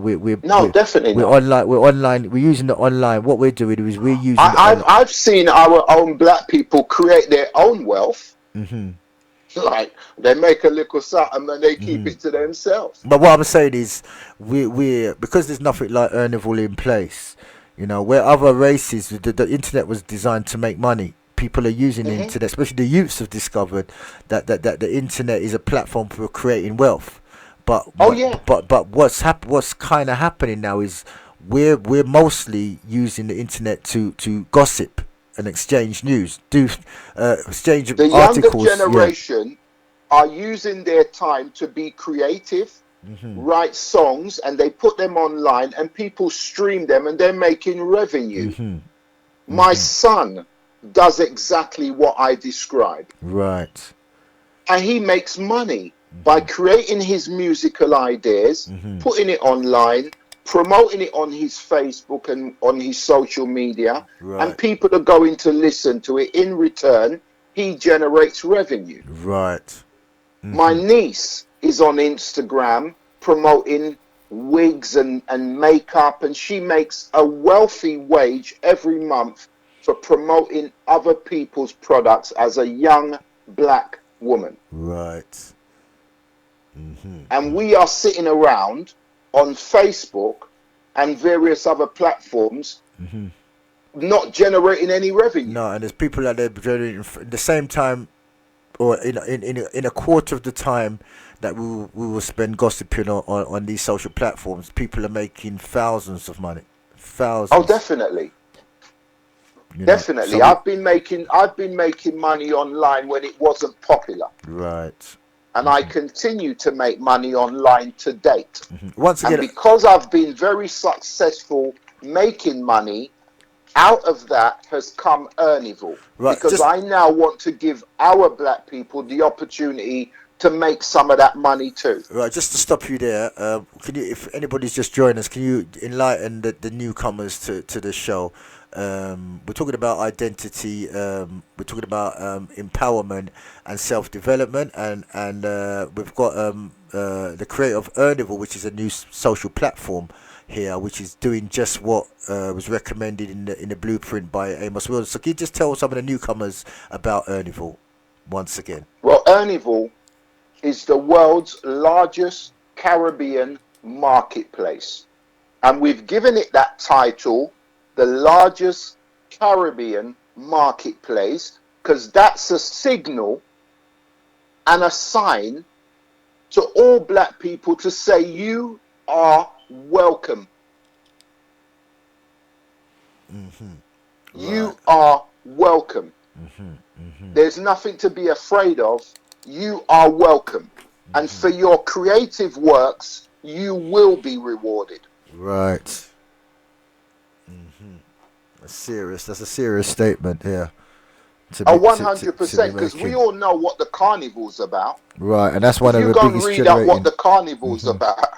S13: definitely
S3: We're
S13: not.
S3: online. We're online. We're using the online. What we're doing is we're using the
S13: I've
S3: online.
S13: I've seen our own black people create their own wealth.
S3: Mhm.
S13: Like they make a little something and they keep
S3: Mhm.
S13: it to themselves.
S3: But what I'm saying is, we're because there's nothing like Earnival in place. Where other races, the internet was designed to make money. People are using the
S13: Hmm.
S3: internet, especially the youths have discovered that the internet is a platform for creating wealth. But
S13: Oh yeah.
S3: what's kind of happening now is we're mostly using the internet to gossip and exchange news, do exchange
S13: The younger
S3: articles. Yeah.
S13: generation are using their time to be creative,
S3: Mhm.
S13: write songs, and they put them online and people stream them and they're making revenue.
S3: Mhm.
S13: My
S3: Mhm.
S13: son does exactly what I describe.
S3: Right.
S13: And he makes money by creating his musical ideas,
S3: Mhm.
S13: putting it online, promoting it on his Facebook and on his social media, and
S3: Right.
S13: people are going to listen to it. In return, he generates revenue.
S3: Right.
S13: My
S3: Mhm.
S13: niece is on Instagram promoting wigs and makeup, and she makes a wealthy wage every month for promoting other people's products as a young black woman.
S3: Right. Mhm.
S13: And we are sitting around on Facebook and various other platforms
S3: Mhm.
S13: not generating any revenue.
S3: No, and there's people out there generating the same time, or in a quarter of the time that we will spend gossiping on these social platforms. People are making thousands of money,
S13: Oh,
S3: thousands.
S13: definitely.
S3: So
S13: Definitely.
S3: we
S13: I've been making money online when it wasn't popular.
S3: right.
S13: And I continue to make money online to date.
S3: Once
S13: And
S3: again,
S13: because I've been very successful making money, out of that has come Earnival.
S3: right.
S13: Because
S3: Just
S13: I now want to give our black people the opportunity to make some of that money too.
S3: Right, just to stop you there, can you, if anybody's just joined us, can you enlighten the newcomers to the show? We're talking about identity. We're talking about empowerment and self development, and we've got the creator of Earnival, which is a new social platform here, which is doing just what was recommended in the blueprint by Amos Wilson. So can you just tell some of the newcomers about Earnival once again?
S13: Well, Earnival is the world's largest Caribbean marketplace. And we've given it that title, the largest Caribbean marketplace, because that's a signal and a sign to all black people to say you are welcome.
S3: Right.
S13: You are welcome. There's nothing to be afraid of. You are welcome. And for your creative works, you will be rewarded.
S3: Right. That's a serious statement here
S13: Oh,
S3: to be
S13: 100%, because we
S3: making.
S13: all know what the carnival's about.
S3: Right, and that's one
S13: If
S3: of
S13: you
S3: the
S13: go and
S3: biggest
S13: read up what
S3: generating.
S13: the carnival's about,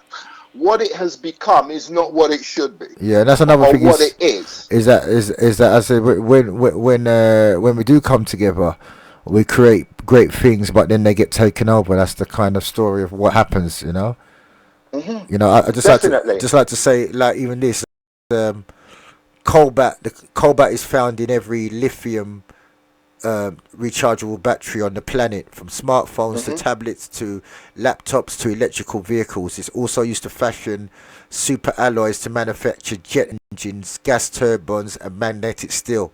S13: what it has become is not what it should be,
S3: Yeah, and that's another
S13: or
S3: thing
S13: what it is.
S3: is that I say when we do come together, we create great things, but then they get taken over. That's the kind of story of what happens.
S13: Hmm.
S3: I just
S13: Definitely.
S3: like to say, like, even this, um, cobalt. The cobalt is found in every lithium rechargeable battery on the planet, from smartphones to tablets to laptops to electrical vehicles. It's also used to fashion super alloys to manufacture jet engines, gas turbines, and magnetic steel.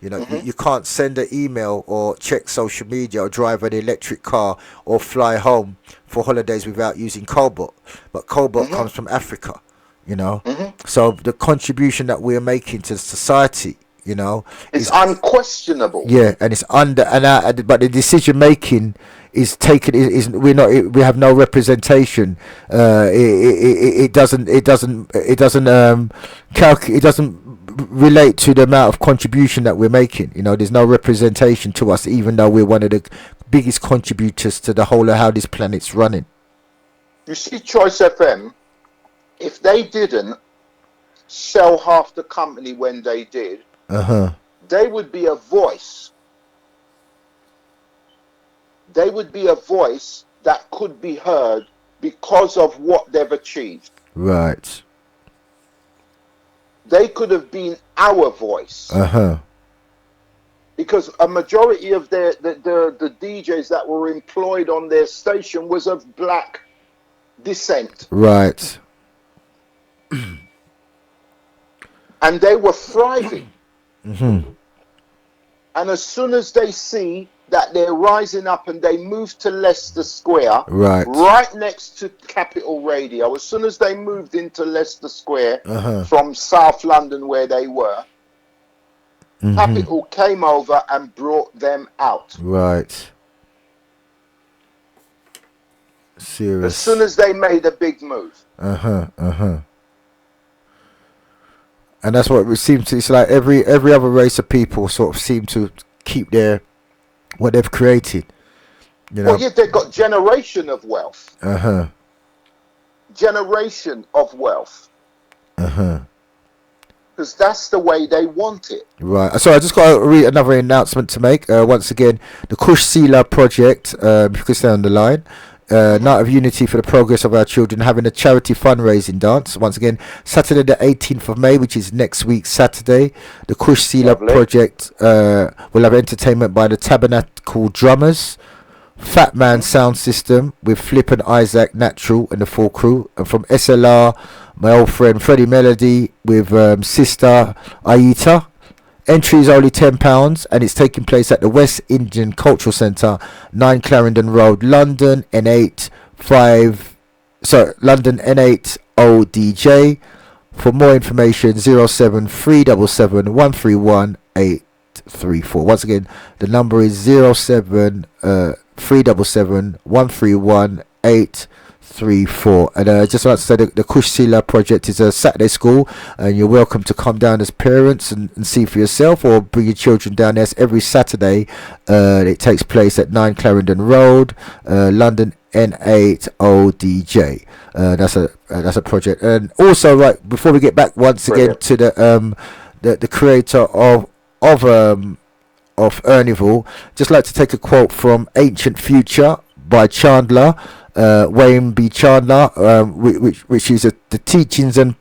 S3: You know, you can't send an email or check social media or drive an electric car or fly home for holidays without using cobalt. But cobalt comes from Africa, you know. So the contribution that we're making to society, you know,
S13: it's unquestionable.
S3: Yeah, and it's but the decision making is taken. We have no representation. It doesn't relate to the amount of contribution that we're making. You know, there's no representation to us, even though we're one of the biggest contributors to the whole of how this planet's running.
S13: You see, Choice FM, if they didn't sell half the company when they did, they would be a voice. They would be a voice that could be heard because of what they've achieved.
S3: Right.
S13: They could have been our voice. Because a majority of the DJs that were employed on their station was of black descent.
S3: Right.
S13: And they were thriving. And as soon as they see that they're rising up and they move to Leicester Square, right next to Capital Radio, as soon as they moved into Leicester Square from South London where they were, Capital came over and brought them out.
S3: Right. Serious.
S13: As soon as they made a big move.
S3: And that's what it seems to. It's like every other race of people sort of seem to keep what they've created. You know.
S13: Well, yeah, they've got generation of wealth. Generation of wealth. Because that's the way they want it.
S3: Right. So I just got to read another announcement to make. Once again, the Kush Sila project. If you could stay on the line. Night of Unity for the Progress of Our Children, having a charity fundraising dance. Once again, Saturday the 18th of May, which is next week Saturday. The Kush Sila project will have entertainment by the Tabernacle Drummers, Fat Man Sound System with Flip and Isaac Natural and the full crew, and from SLR, my old friend Freddie Melody with Sister Aita. Entry is only £10 and it's taking place at the West Indian Cultural Centre, 9 Clarendon Road, London, London N8 ODJ. For more information, 07377 131 834. Once again, the number is 07377 131 834. And just like to say, the Kush Sila project is a Saturday school, and you're welcome to come down as parents and see for yourself, or bring your children down there. It's every Saturday. It takes place at 9 Clarendon Road, London N8 ODJ. That's a project. And also, right before we get back once again to the creator of Ernival, just like to take a quote from Ancient Future by Chandler, Wayne B. Chandler, which is the teachings and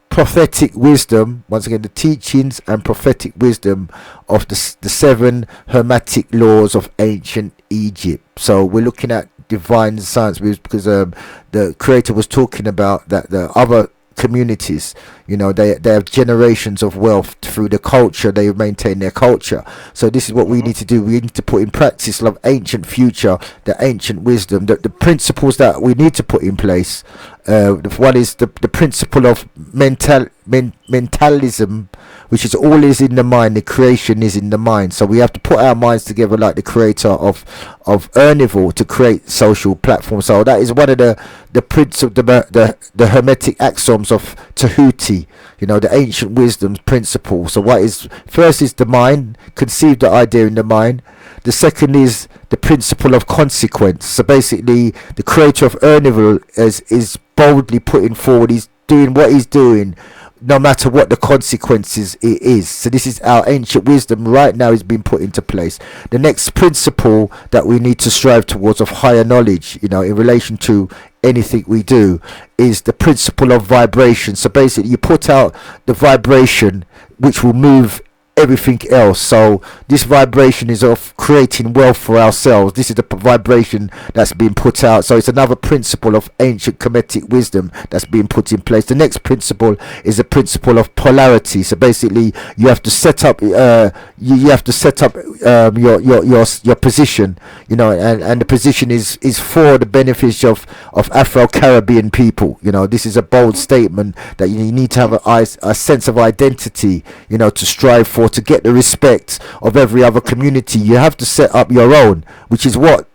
S3: prophetic wisdom. Once again, the teachings and prophetic wisdom of the 7 hermetic laws of ancient Egypt. So we're looking at divine science because the creator was talking about that the other communities, you know, they have generations of wealth through the culture. They maintain their culture. So this is what we need to do. We need to put in practice of ancient future, the ancient wisdom, the principles that we need to put in place. One is the principle of mentalism, which is all is in the mind. The creation is in the mind. So we have to put our minds together like the creator of Ernival to create social platforms. So that is one of the principles, the hermetic axioms of Tahuti, you know, the ancient wisdom principle. So what is first is the mind, conceive the idea in the mind. The second is the principle of consequence. So basically the creator of Ernival is boldly putting forward, he's doing what he's doing no matter what the consequences it is. So this is our ancient wisdom right now is being put into place. The next principle that we need to strive towards of higher knowledge, you know, in relation to anything we do, is the principle of vibration. So basically you put out the vibration which will move everything else. So this vibration is of creating wealth for ourselves. This is the vibration that's being put out. So it's another principle of ancient Kemetic wisdom that's being put in place. The next principle is the principle of polarity. So basically you have to set up you have to set up your position, you know, and the position is for the benefits of Afro-Caribbean people. You know, this is a bold statement that you need to have a sense of identity, you know, to strive for, to get the respect of every other community. You have to set up your own, which is what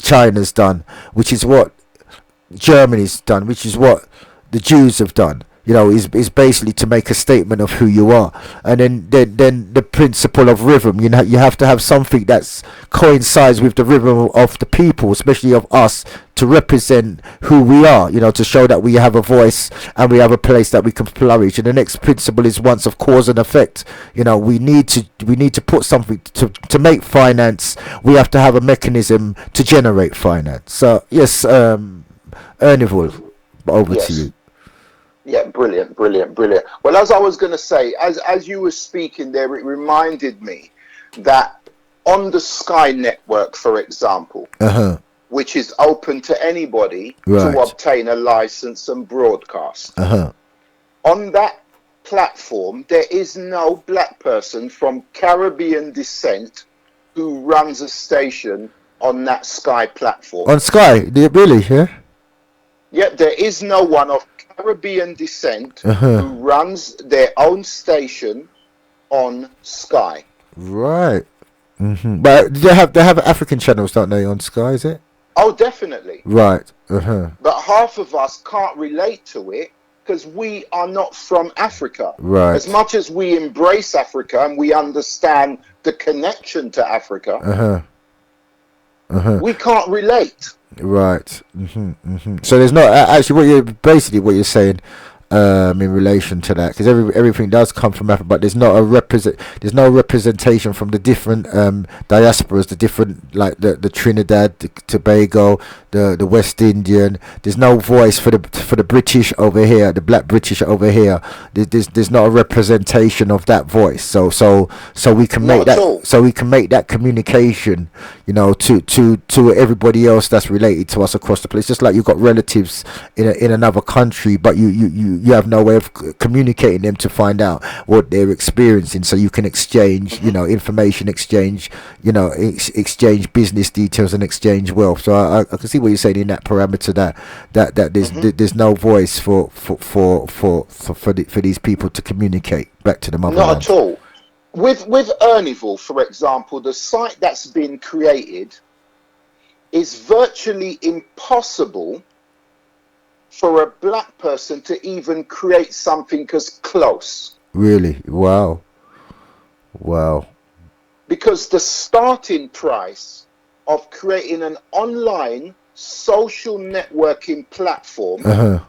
S3: China's done, which is what Germany's done, which is what the Jews have done. You know, is basically to make a statement of who you are. And then the principle of rhythm, you know, you have to have something that's coincides with the rhythm of the people, especially of us, to represent who we are, you know, to show that we have a voice and we have a place that we can flourish. And the next principle is once of cause and effect. You know, we need to put something to make finance. We have to have a mechanism to generate finance. So yes, Ernivul, over to you.
S13: Yeah, brilliant. Well, as I was going to say, as you were speaking there, it reminded me that on the Sky Network, for example, which is open to anybody to obtain a license and broadcast, on that platform, there is no black person from Caribbean descent who runs a station on that Sky platform.
S3: On Sky, really? Yeah.
S13: Yeah, there is no one of Caribbean descent who runs their own station on Sky.
S3: Right. But they have African channels, don't they, on Sky? Is it?
S13: Oh, definitely.
S3: Right.
S13: But half of us can't relate to it because we are not from Africa.
S3: Right.
S13: As much as we embrace Africa and we understand the connection to Africa, we can't relate.
S3: Right. So there's not actually what you're saying in relation to that, because everything does come from Africa, but there's no representation from the different diasporas, the different, like the Trinidad, the Tobago, the West Indian. There's no voice for the British over here, the black British over here. There's not a representation of that voice. So we can make that communication, you know, to everybody else that's related to us across the place. Just like you've got relatives in another country, but you have no way of communicating them to find out what they're experiencing, so you can exchange, you know, information exchange, you know, exchange business details and exchange wealth. So I can see what you're saying in that parameter, that there's no voice for these people to communicate back to the motherland.
S13: Not at all. With Ernivul, for example, the site that's been created is virtually impossible for a black person to even create something as close.
S3: Really? Wow.
S13: Because the starting price of creating an online social networking platform,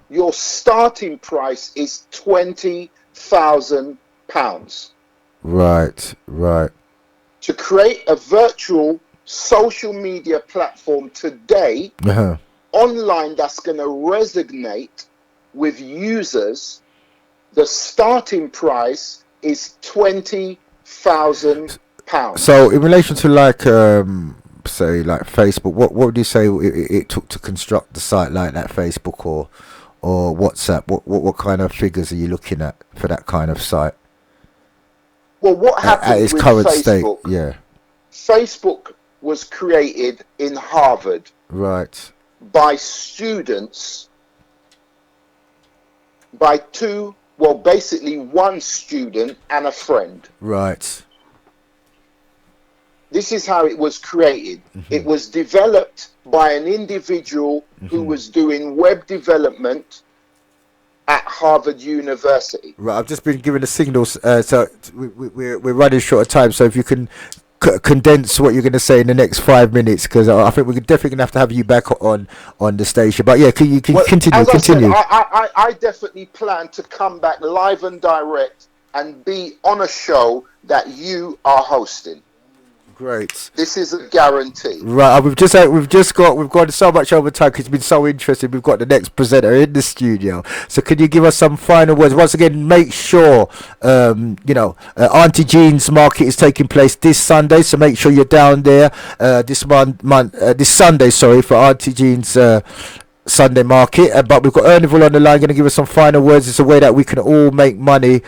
S13: your starting price is £20,000.
S3: Right.
S13: To create a virtual social media platform today, online, that's going to resonate with users, the starting price is £20,000.
S3: So in relation to like say like Facebook, what would you say it took to construct the site like that, Facebook or WhatsApp? What kind of figures are you looking at for that kind of site?
S13: Well, what happened
S3: at its
S13: with
S3: current
S13: Facebook?
S3: state? Yeah.
S13: Facebook was created in Harvard.
S3: Right.
S13: By students, basically one student and a friend.
S3: Right.
S13: This is how it was created. It was developed by an individual who was doing web development at Harvard University.
S3: Right, I've just been given the signals, so we're running short of time, so if you can condense what you're going to say in the next 5 minutes, because I think we're definitely going to have you back on the station. But yeah, can continue.
S13: I definitely plan to come back live and direct and be on a show that you are hosting.
S3: Great.
S13: This is a guarantee.
S3: Right, we've got so much over time 'cause it's been so interesting. We've got the next presenter in the studio. So could you give us some final words? Once again, make sure Auntie Jean's market is taking place this Sunday. So make sure you're down there this Sunday. Sorry, for Auntie Jean's Sunday market. But we've got Erneville on the line, going to give us some final words. It's a way that we can all make money,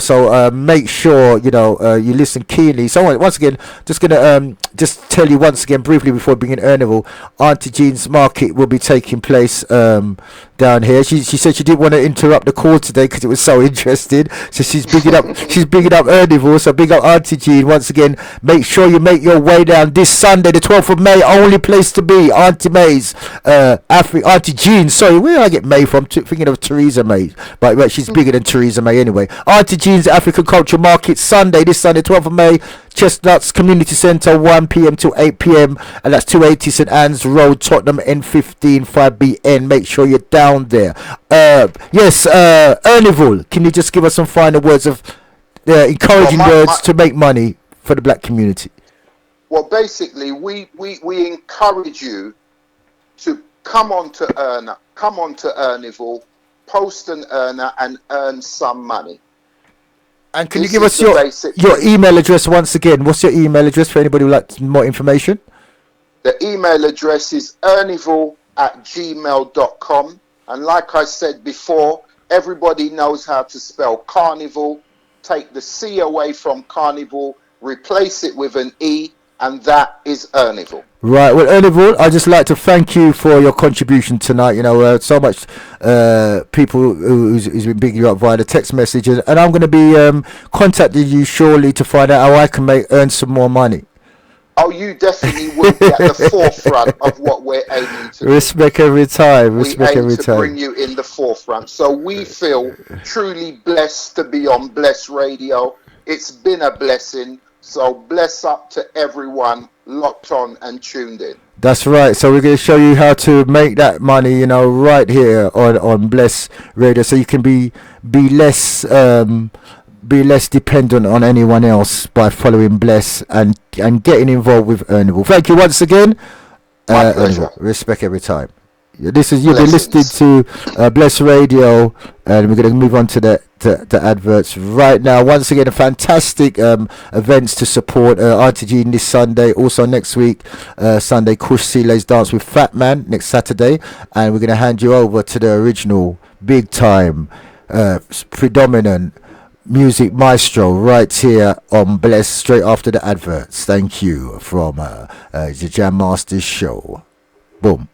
S3: so make sure you listen keenly. So once again, just going to just tell you once again briefly before bringing Erneville, Auntie Jean's market will be taking place down here. She said she didn't want to interrupt the call today because it was so interesting, so she's bigging up Erneville. So big up Auntie Jean once again. Make sure you make your way down this Sunday, the 12th of May. Only place to be, Auntie May's Auntie Jean, sorry, where did I get May from? Thinking of Theresa May, but she's bigger than Theresa May anyway. Auntie Jean's African Cultural Market this Sunday, 12th of May, Chestnuts Community Centre, 1 p.m. till 8 p.m. and that's 280 St Anne's Road, Tottenham, N15 5BN. Make sure you're down there. Erneville, can you just give us some final words of encouraging words to make money for the black community?
S13: Well, basically, we encourage you to come on to Erneville, post an earner and earn some money.
S3: And can you give us your email address once again? What's your email address for anybody who would like more information?
S13: The email address is erneville@gmail.com. And like I said before, everybody knows how to spell carnival. Take the C away from carnival, replace it with an E, and that is Erneville. Right,
S3: well, Erneville, I'd just like to thank you for your contribution tonight. So much people who's been bigging you up via the text messages, and I'm going to be contacting you shortly to find out how I can earn some more money.
S13: Oh, you definitely will be at the forefront of what we're aiming to do.
S3: Respect every time.
S13: We aim to bring you in the forefront. So we feel truly blessed to be on Bless Radio. It's been a blessing. So bless up to everyone locked on and tuned in.
S3: That's right. So we're going to show you how to make that money, right here on Bless Radio, so you can be less dependent on anyone else by following Bless and getting involved with Erneville. Thank you once again.
S13: My pleasure.
S3: Respect every time. You've been listening to Bless Radio, and we're going to move on to the adverts right now. Once again, a fantastic events to support Auntie Jean this Sunday. Also next week, Sunday, Kush Sile's Dance with Fat Man next Saturday, and we're going to hand you over to the original, big time, predominant music maestro right here on Bless straight after the adverts. Thank you from the Jammaster show. Boom.